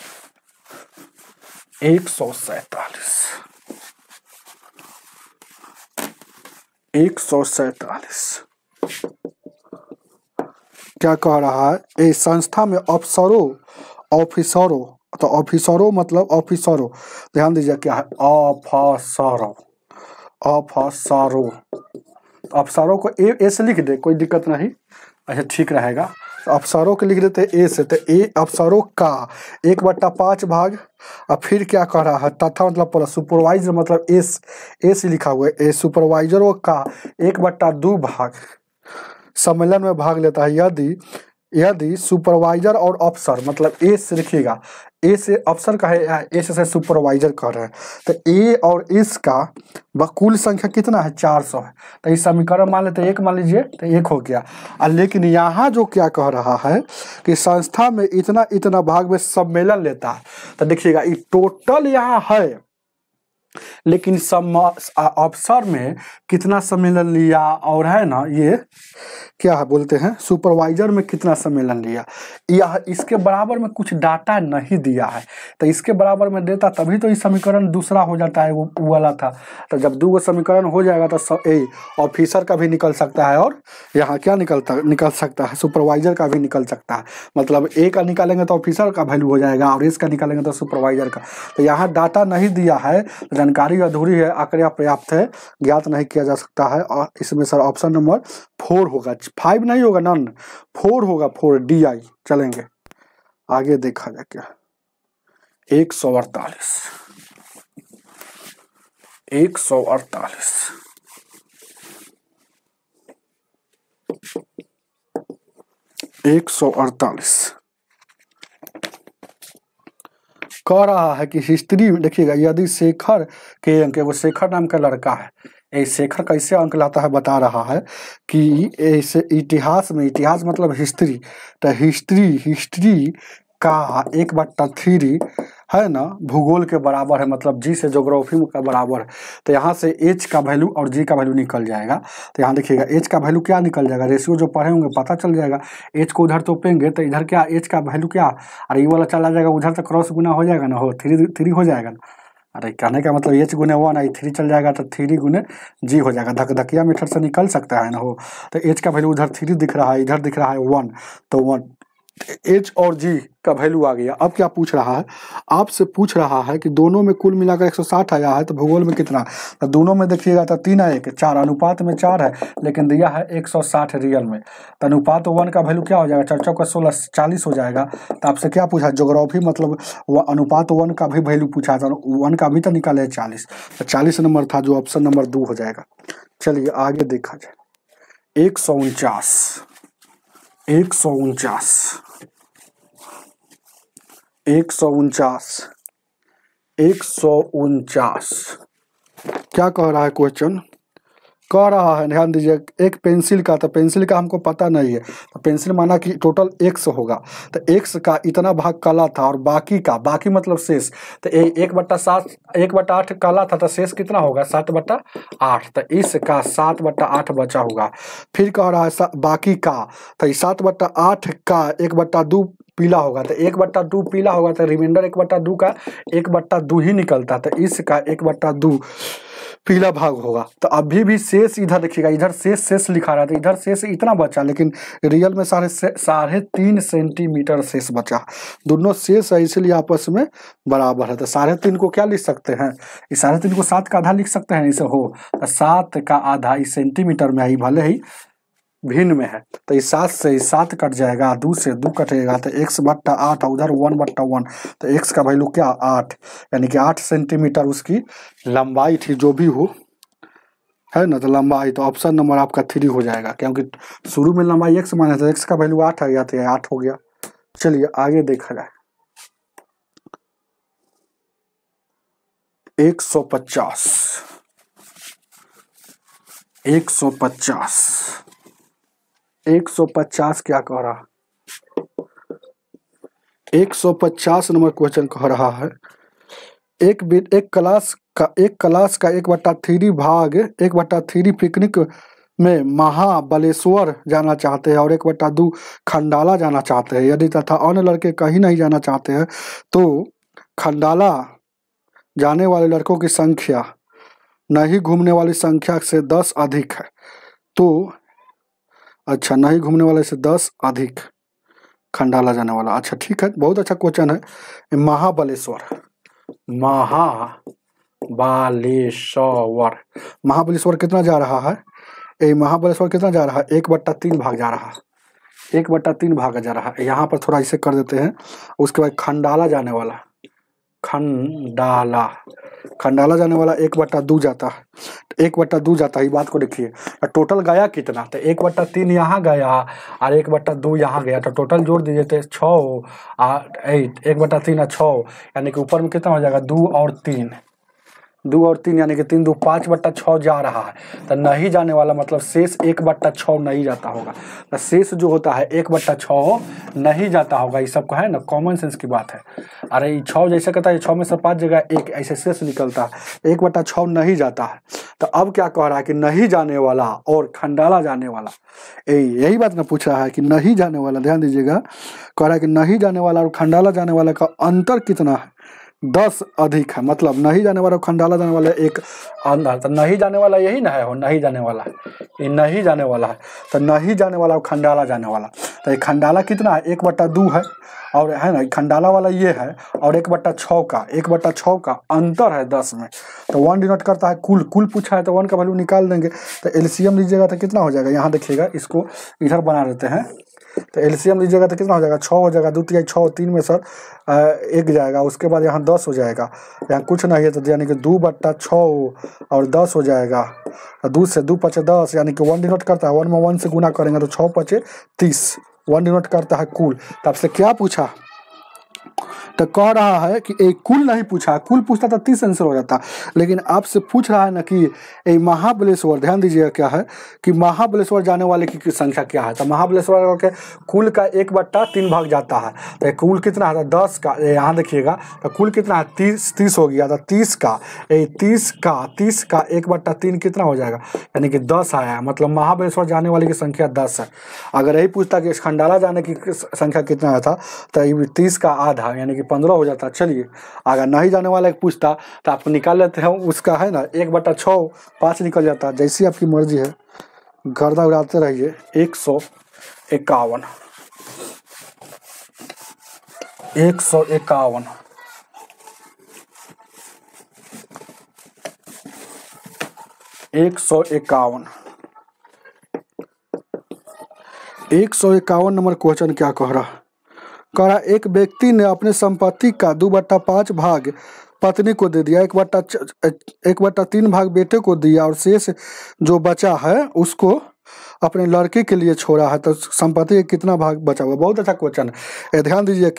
क्या कह रहा है, इस संस्था में ऑफिसरों, तो ऑफिसरों मतलब ऑफिसरों, ध्यान दीजिए क्या है, अफसरों को ए से लिख दे, कोई दिक्कत नहीं, अच्छा ठीक रहेगा। तो अफसरों के लिख देते ए से, तो ए अफसरों का 1/5 भाग। और फिर क्या कह रहा है, तथा मतलब प्लस, सुपरवाइजर मतलब ए से लिखा हुआ है, ए सुपरवाइजरों का 1/2 भाग सम्मेलन में भाग लेता है। यदि सुपरवाइजर और अफसर मतलब ए से लिखिएगा, ए से अफसर का है, ए से सुपरवाइजर कह रहे हैं, तो ए और इस का कुल संख्या कितना है 400 है। तो इस समीकरण मान लेते 1 मान लीजिए, तो 1 हो गया। लेकिन यहाँ जो क्या कह रहा है कि संस्था में इतना भाग में सम्मेलन लेता है, तो देखिएगा ये टोटल यहाँ है, लेकिन अफसर में कितना सम्मेलन लिया, और है ना ये क्या है बोलते हैं सुपरवाइजर में कितना सम्मेलन लिया, यह इसके बराबर में कुछ डाटा नहीं दिया है। तो इसके बराबर में देता तभी तो ये समीकरण दूसरा हो जाता है, वो वाला था। तो जब 2 समीकरण हो जाएगा तो ऑफिसर का भी निकल सकता है, और यहाँ क्या निकल सकता है, सुपरवाइजर का भी निकल सकता है। मतलब ए का निकालेंगे तो ऑफिसर का वैल्यू हो जाएगा, और इसका निकालेंगे तो सुपरवाइजर का। तो यहाँ डाटा नहीं दिया है, जानकारी अधूरी है, आंकड़े अपर्याप्त है, ज्ञात नहीं किया जा सकता है। और इसमें सर ऑप्शन नंबर 4 होगा, 5 नहीं होगा, नन 4 होगा, 4 DI। चलेंगे आगे देखा जाए क्या, 148 कह रहा है कि हिस्ट्री में देखिएगा, यदि शेखर के अंक, वो शेखर नाम का लड़का है, शेखर कैसे अंक लाता है बता रहा है कि ऐसे इतिहास में, इतिहास मतलब हिस्ट्री, तो हिस्ट्री का 1/3 है ना भूगोल के बराबर है, मतलब जी से ज्योग्राफी का बराबर है। तो यहाँ से एच का वैल्यू और जी का वैल्यू निकल जाएगा। तो यहाँ देखिएगा एच का वैल्यू क्या निकल जाएगा, रेशियो जो पढ़े होंगे पता चल जाएगा। एच को उधर तोपेंगे तो इधर क्या एच का वैल्यू क्या, और ये वाला चला जाएगा उधर, तो क्रॉस गुना हो जाएगा ना, हो 3 हो जाएगा ना। अरे कहने का मतलब एच गुने 1 आई 3 चल जाएगा, तो 3 गुने जी हो जाएगा, धकधकिया मेथड से निकल सकता है ना। हो तो एच का वैल्यू उधर 3 दिख रहा है, इधर दिख रहा है 1, तो 1 एच और जी का वैल्यू आ गया। अब क्या पूछ रहा है, आपसे पूछ रहा है कि दोनों में कुल मिलाकर 160 आया है, तो भूगोल में कितना, तो दोनों में देखिएगा तो 3 है 1 4, अनुपात में 4 है लेकिन दिया है 160 रियल में, तो अनुपात 1 का वैल्यू क्या हो जाएगा, 4 चौका 16 40 हो जाएगा। तो आपसे क्या पूछा, ज्योग्राफी मतलब अनुपात 1 का भी वैल्यू पूछा था, 1 का भी तो निकाले 40, तो 40 नंबर था जो ऑप्शन नंबर 2 हो जाएगा। चलिए आगे देखा जाए, 149 क्या कह रहा है क्वेश्चन, कह रहा है ध्यान दीजिए, एक पेंसिल का, तो पेंसिल का हमको पता नहीं है, तो पेंसिल माना कि टोटल x होगा, तो x का इतना भाग काला था और बाकी का, बाकी मतलब शेष, तो 1/8 काला था, तो शेष कितना होगा 7/8, तो इसका 7/8 बचा होगा। फिर कह रहा है बाकी का, तो 7/8 का 1/2 पीला होगा, तो 1/2 पीला होगा, तो रिमाइंडर 1/2 का 1/2 ही निकलता, तो इसका 1/2 पीला भाग होगा। तो अभी भी शेष इधर देखिएगा, इधर शेष लिखा रहा था, इधर शेष इतना बचा, लेकिन रियल में 3.5 सेंटीमीटर शेष बचा। दोनों शेष है इसलिए आपस में बराबर है, तो 3.5 को क्या लिख सकते हैं, इस 3.5 को 7 का आधा लिख सकते हैं, इसे हो तो 7 का आधा इस सेंटीमीटर में ही, भले ही भिन्न में है, तो इस 7 से 7 कट जाएगा, 2 से 2 कटेगा, तो x/8 उधर 1/1, तो x का वैल्यू क्या 8, यानी कि 8 सेंटीमीटर उसकी लंबाई थी, जो भी हो है ना, तो लंबाई, तो ऑप्शन नंबर आपका 3 हो जाएगा, क्योंकि शुरू में लंबाई x माना था, x का वैल्यू 8 आ गया, तो 8 हो गया। चलिए आगे देखा जाए, 150 क्या कह रहा, 150 नंबर क्वेश्चन कह रहा है, एक क्लास का 1/3 भाग 1/3 पिकनिक में महाबलेश्वर जाना चाहते हैं और 1/2 खंडाला जाना चाहते हैं, यदि तथा अन्य लड़के कहीं नहीं जाना चाहते हैं, तो खंडाला जाने वाले लड़कों की संख्या नहीं घूमने वाली संख्या से 10 अधिक है, तो अच्छा नहीं घूमने वाले से 10 अधिक खंडाला जाने वाला, अच्छा ठीक है, बहुत अच्छा क्वेश्चन है। महाबलेश्वर कितना जा रहा है, महाबलेश्वर कितना जा रहा है, 1/3 भाग जा रहा है, 1/3 भाग जा रहा है। यहाँ पर थोड़ा इसे कर देते हैं, उसके बाद खंडाला जाने वाला 1/2 जाता है, 1/2 जाता है, बात को देखिए, टोटल गया कितना, तो 1/3 यहाँ गया और 1/2 यहाँ गया, तो टोटल जोड़ दीजिए तो 6 और 8, 1/3 और 6, यानी कि ऊपर में कितना हो जाएगा 2 और 3 यानी कि 3 2 5/6 जा रहा है, तो नहीं जाने वाला मतलब शेष 1/6 नहीं जाता होगा, तो शेष जो होता है 1/6 नहीं जाता होगा, ये सबका है ना कॉमन सेंस की बात है। अरे 6 जैसे कहता है 6 में से 5 जगह 1 ऐसे शेष निकलता है, 1/6 नहीं जाता है। तो अब क्या कह रहा है कि नहीं जाने वाला और खंडाला जाने वाला, यही बात ना पूछ रहा है कि नहीं जाने वाला, ध्यान दीजिएगा, कह रहा है कि नहीं जाने वाला और खंडाला जाने वाला का अंतर कितना है, 10 अधिक है, मतलब नहीं जाने वाला खंडाला जाने वाला एक अंदर, तो नहीं जाने वाला यही ना है, नहीं जाने वाला ये नहीं जाने वाला है, तो नहीं जाने वाला और खंडाला जाने वाला, तो ये खंडाला कितना है 1/2 है, और है ना खंडाला वाला ये है, और 1/6 का अंतर है 10 में, तो 1 डिनोट करता है कुल पूछा है, तो 1 का वैल्यू निकाल देंगे, तो एलसीएम लीजिएगा तो कितना हो जाएगा, यहाँ देखिएगा, इसको इधर बना देते हैं, तो एलसीएम लीजिएगा तो कितना हो जाएगा 6 हो जाएगा, 2 3 6, 3 में सर 1 जाएगा, उसके बाद यहाँ 10 हो जाएगा, यहाँ कुछ नहीं है, तो यानी कि 2/6 और 10 हो जाएगा, 2 से 2 × 10, यानी कि 1 डिनोट करता है, 1 में 1 से गुना करेंगे तो 6 × 30, 1 डिनोट करता है कुल। तो आपसे क्या पूछा, तो कह रहा है कि एक कुल नहीं पूछा, कुल पूछता तो 30 आंसर हो जाता, लेकिन आपसे पूछ रहा है ना कि एक महाबलेश्वर, ध्यान दीजिएगा क्या है कि महाबलेश्वर जाने वाले की संख्या क्या है, तो महाबलेश्वर के कुल का 1/3 भाग जाता है, तो कुल कितना है 10 का, यहाँ देखिएगा तो कुल कितना है 30 हो गया, तो 30 का 1/3 कितना हो जाएगा, यानी कि 10 आया, मतलब महाबलेश्वर जाने वाले की संख्या 10 है। अगर यही पूछता कि खंडाला जाने की संख्या कितना था, तो 30 का आधा यानी कि 15 हो जाता। चलिए अगर नहीं जाने वाला एक पूछता तो आप निकाल लेते हैं, उसका है ना 1/6 5 निकल जाता, जैसी आपकी मर्जी है, गर्दा उड़ाते रहिए। 151 151 151 नंबर क्वेश्चन क्या कह रहा एक व्यक्ति ने अपने संपत्ति का 2/5 भाग पत्नी को दे दिया, 1/3 भाग बेटे को दिया और शेष जो बचा है उसको अपने लड़के के लिए छोड़ा है, तो संपत्ति का कितना भाग बचा हुआ? बहुत अच्छा क्वेश्चन है, ध्यान दीजिए।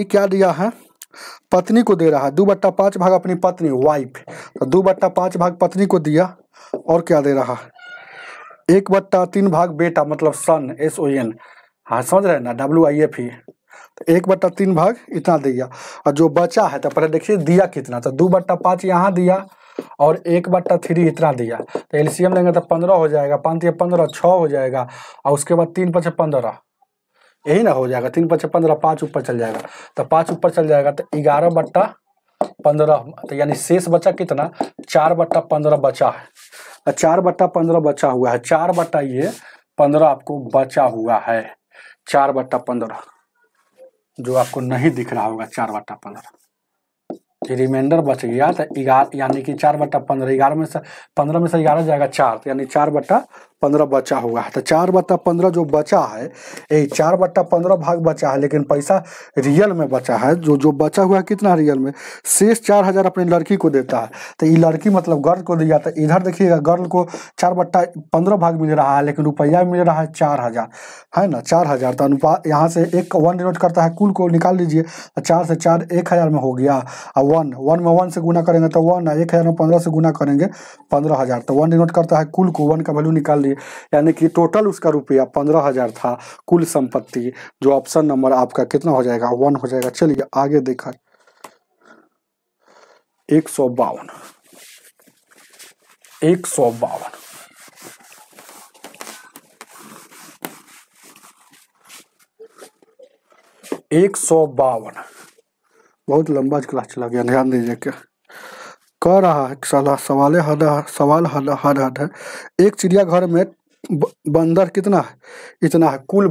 क्या दिया है? पत्नी को दे रहा है 2/5 भाग अपनी पत्नी वाइफ, तो 2/5 भाग पत्नी को दिया और क्या दे रहा है? 1/3 भाग बेटा मतलब सन SON, हाँ समझ रहे हैं ना, WIFE। तो 1/3 भाग इतना दिया और जो बचा है तो पहले देखिए दिया कितना, तो 2/5 यहाँ दिया और 1/3 इतना दिया, तो LCM लेंगे तो 15 हो जाएगा, 5 या 15 6 हो जाएगा और उसके बाद 3 5 15, यही ना हो जाएगा, 3 5 15, 5 ऊपर चल जाएगा, तो 5 ऊपर चल जाएगा तो 11/15, तो यानी शेष बचा कितना? 4/15 बचा है, 4/15 बचा हुआ है, 4/15 आपको बचा हुआ है, 4/15 जो आपको नहीं दिख रहा होगा, 4/15 रिमाइंडर बच गया, तो 11 यानी कि 4/15, 11 में से 15 में से 11 जाएगा 4, तो यानी 4/15 बचा हुआ है। तो 4/15 जो बचा है, ये 4/15 भाग बचा है, लेकिन पैसा रियल में बचा है, जो बचा हुआ है कितना रियल में? शेष 4000 अपनी लड़की को देता है, तो ये लड़की मतलब गर्ल को दिया, तो इधर देखिएगा गर्ल को 4/15 भाग मिल रहा है, लेकिन रुपया मिल रहा है 4000, है ना, 4000। तो अनुपात यहाँ से 1 डिनोट करता है, कुल को निकाल लीजिए, 4 से 4 1000 में हो गया, और 1 में 1 से गुना करेंगे तो 1, 1000 में 15 से गुना करेंगे 15000, तो 1 डिनोट करता है कुल को, 1 का वैल्यू निकाल लिए, यानी कि टोटल उसका रुपया 15000 था, कुल संपत्ति। जो ऑप्शन नंबर आपका कितना हो जाएगा? 1 हो जाएगा। चलिए आगे देखा 152 बहुत लंबा क्लास चला गया, ध्यान दीजिए। क्या कह रहा है? सवाल हद है। एक चिड़ियाघर में बंदर कितना है? इतना है, कुल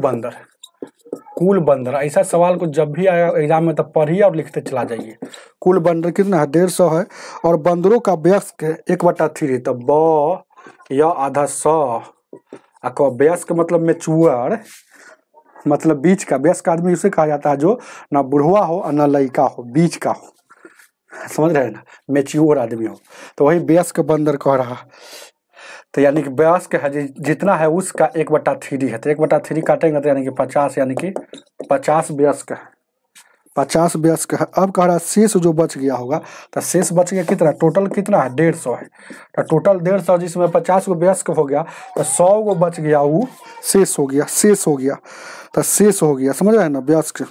बंदर। ऐसा सवाल को जब भी आया एग्जाम में तो पढ़िए और लिखते चला जाइए। कुल बंदर कितना है? 150 है, और बंदरों का वयस्क 1/3, तो ब या आधा स, वयस्क मतलब मैच्योर, मतलब बीच का। वयस्क आदमी उसे कहा जाता है जो ना बुढ़वा हो और ना लड़का हो, बीच का हो, समझ रहे हैं ना, मैच्योर आदमी हो, तो वही वयस्क बंदर कह रहा। तो यानी कि वयस्क है जितना है उसका 1/3 है, तो 1/3 काटेंगे तो यानी कि 50, यानी कि 50 वयस्क है, 50 वयस्क है। अब कह रहा है शेष जो बच गया होगा, तो शेष बच गया कितना? टोटल कितना है? 150 है, तो टोटल 150, जिसमें 50 गो वयस्क हो गया, तो 100 गो बच गया, वो शेष हो गया, तो शेष हो गया, समझ रहे हैं ना, वयस्क।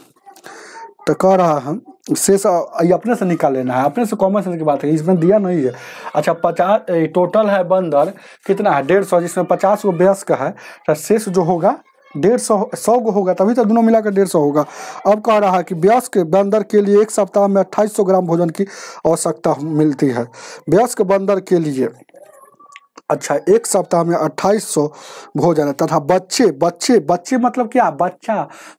तो कह रहा हम शेष ये अपने से निकाल लेना है, अपने से कॉमन सेंस की बात है, इसमें दिया नहीं है। अच्छा 50 टोटल है बंदर कितना है? 150, जिसमें 50 गो वयस्क है, तो शेष जो होगा 150, 100 गो होगा, तभी तो दोनों मिलाकर 150 होगा। अब कह रहा है कि वयस्क बंदर के लिए एक सप्ताह में 2800 ग्राम भोजन की आवश्यकता मिलती है। वयस्क बंदर के लिए अच्छा एक सप्ताह में 2800 भोजन है, तथा बच्चे मतलब क्या?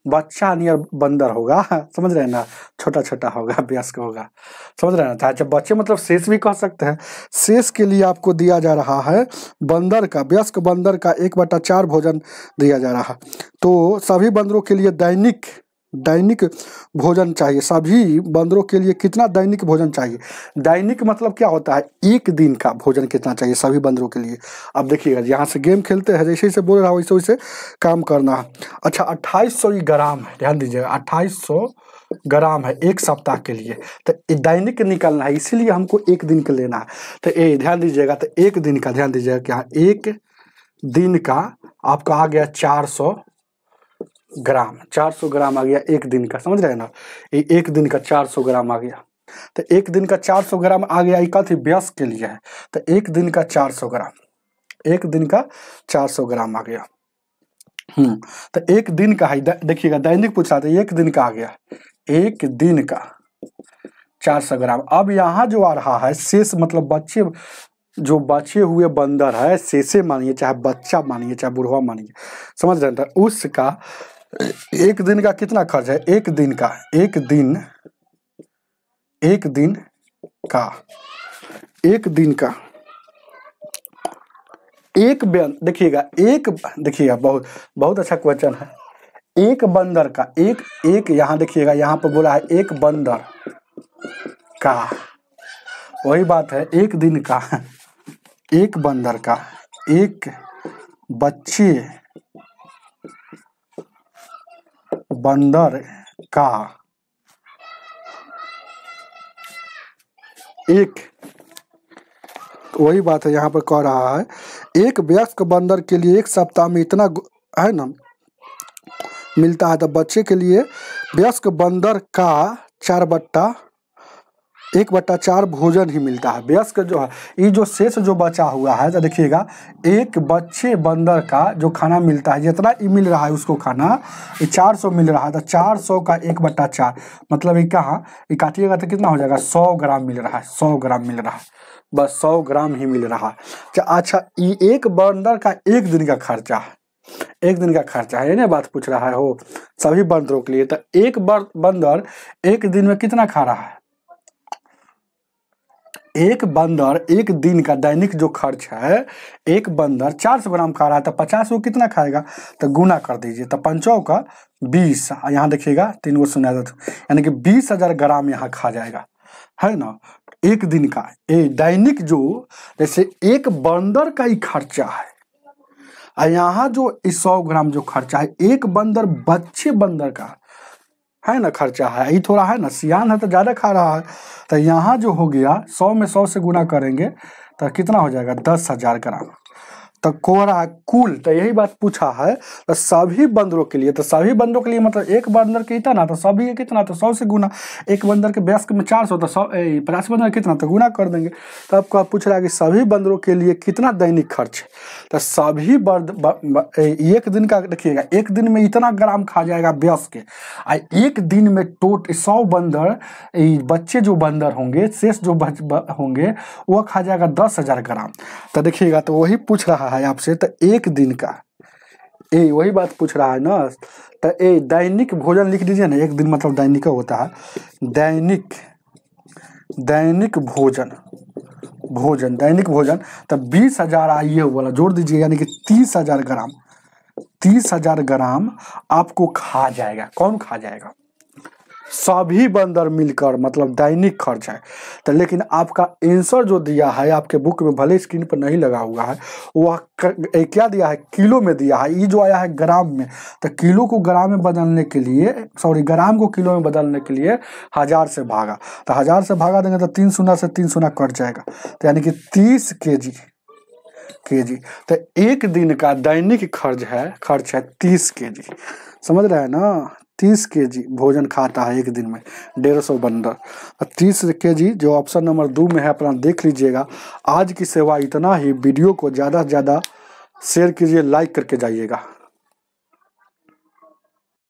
बच्चा नियर बंदर होगा, समझ रहे हैं ना, छोटा होगा, वयस्क होगा, समझ रहे हैं ना। अच्छा बच्चे मतलब शेष भी कह सकते हैं। शेष के लिए आपको दिया जा रहा है बंदर का, वयस्क बंदर का 1/4 भोजन दिया जा रहा है। तो सभी बंदरों के लिए दैनिक भोजन चाहिए। सभी बंदरों के लिए कितना दैनिक भोजन चाहिए? दैनिक मतलब क्या होता है? एक दिन का भोजन कितना चाहिए सभी बंदरों के लिए? अब देखिएगा, यहाँ से गेम खेलते हैं, जैसे जैसे बोल रहा हूँ वैसे काम करना है। अच्छा 2800 ग्राम है, ध्यान दीजिएगा, 2800 ग्राम है एक सप्ताह के लिए, तो दैनिक निकलना है, इसीलिए हमको एक दिन का लेना है। तो ये ध्यान दीजिएगा, तो एक दिन का ध्यान दीजिएगा, क्या एक दिन का आपका आ गया 400 ग्राम, 400 ग्राम आ गया एक दिन का, समझ रहे हैं ना, ये एक दिन का 400 ग्राम आ गया। तो एक दिन का 400 ग्राम आ गया, एक थी वयस्क के लिए है, तो एक दिन का 400 ग्राम, एक दिन का 400 ग्राम आ गया। तो एक दिन का है, देखिएगा दैनिक पूछ रहा था, एक दिन का आ गया, एक दिन का 400 ग्राम। अब यहाँ जो आ रहा है शेष, मतलब बच्चे, जो बचे हुए बंदर है, शेषे मानिए चाहे बच्चा मानिए चाहे बुढ़वा मानिए, समझ रहे हैं, उसका एक दिन का कितना खर्च है? एक दिन का एक देखिएगा बहुत बहुत अच्छा क्वेश्चन है। एक बंदर का एक यहाँ देखिएगा, यहाँ पर बोला है एक बंदर का, वही बात है एक दिन का, एक बंदर का, एक बच्चे बंदर का, एक, वही बात है यहाँ पर कह रहा है एक वयस्क बंदर के लिए एक सप्ताह में इतना है ना मिलता है, तो बच्चे के लिए वयस्क बंदर का 1/4 भोजन ही मिलता है। वयस्क जो है, ये जो शेष जो बचा हुआ है, तो देखिएगा एक बच्चे बंदर का जो खाना मिलता है, जितना ही मिल रहा है उसको खाना, ये 400 मिल रहा है, तो 400 का 1/4 मतलब ये कहाँ, ये काटिएगा तो कितना हो जाएगा? 100 ग्राम मिल रहा है, 100 ग्राम मिल रहा है, बस 100 ग्राम ही मिल रहा है। अच्छा, ये एक बंदर का एक दिन का खर्चा है, एक दिन का खर्चा है, ये ना बात पूछ रहा है हो सभी बंदरों के लिए। तो एक बंदर एक दिन में कितना खा रहा है? एक बंदर एक दिन का दैनिक जो खर्च है, एक बंदर 400 ग्राम खा रहा है, तो 50 को कितना खाएगा? तो गुना कर दीजिए, तो 5 का 20, यहाँ देखिएगा 3 को सुना जाता, यानी कि 20,000 ग्राम यहाँ खा जाएगा, है ना, एक दिन का। दैनिक जो जैसे एक बंदर का ही खर्चा है, यहाँ जो 100 ग्राम जो खर्चा है, एक बंदर बच्चे बंदर का है ना खर्चा है, ये थोड़ा है ना सियान है तो ज़्यादा खा रहा है, तो यहाँ जो हो गया 100 में 100 से गुना करेंगे तो कितना हो जाएगा? 10,000 ग्राम। तो कोहरा कुल, तो यही बात पूछा है, तो सभी बंदरों के लिए, तो सभी बंदरों के लिए मतलब एक बंदर के इतना, तो सभी के कितना, तो 100 से गुना, एक बंदर के वयस्क में 400, तो 50 बंदर कितना, तो गुना कर देंगे। तो आपको आप पूछ रहा है कि सभी बंदरों के लिए कितना दैनिक खर्च, तो सभी एक दिन का देखिएगा, एक दिन में इतना ग्राम खा जाएगा वयस्क के, एक दिन में 100 बंदर बच्चे जो बंदर होंगे, शेष जो होंगे, वो खा जाएगा 10,000 ग्राम। तो देखिएगा, तो वही पूछ रहा है आपसे, तो एक दिन का वही बात पूछ रहा है ना, तो दैनिक भोजन लिख दीजिए ना, एक दिन मतलब दैनिक होता है, दैनिक भोजन, तो 20,000 आइए वाला जोड़ दीजिए, यानी कि 30,000 ग्राम आपको खा जाएगा। कौन खा जाएगा? सभी बंदर मिलकर, मतलब दैनिक खर्च है। तो लेकिन आपका आंसर जो दिया है आपके बुक में, भले स्क्रीन पर नहीं लगा हुआ है, वह क्या दिया है? किलो में दिया है। ये जो आया है ग्राम में, तो किलो को ग्राम में बदलने के लिए, ग्राम को किलो में बदलने के लिए 1000 से भागा, तो 1000 से भागा देंगे तो 3 शून्य से 3 शून्य कट जाएगा, तो यानी कि 30 केजी। तो एक दिन का दैनिक खर्च है 30 केजी, समझ रहे हैं ना? 30 केजी भोजन खाता है एक दिन में 150 बंदर। 30 केजी जो ऑप्शन नंबर 2 में है, अपना देख लीजिएगा। आज की सेवा इतना ही। वीडियो को ज़्यादा से ज़्यादा शेयर कीजिए, लाइक करके जाइएगा।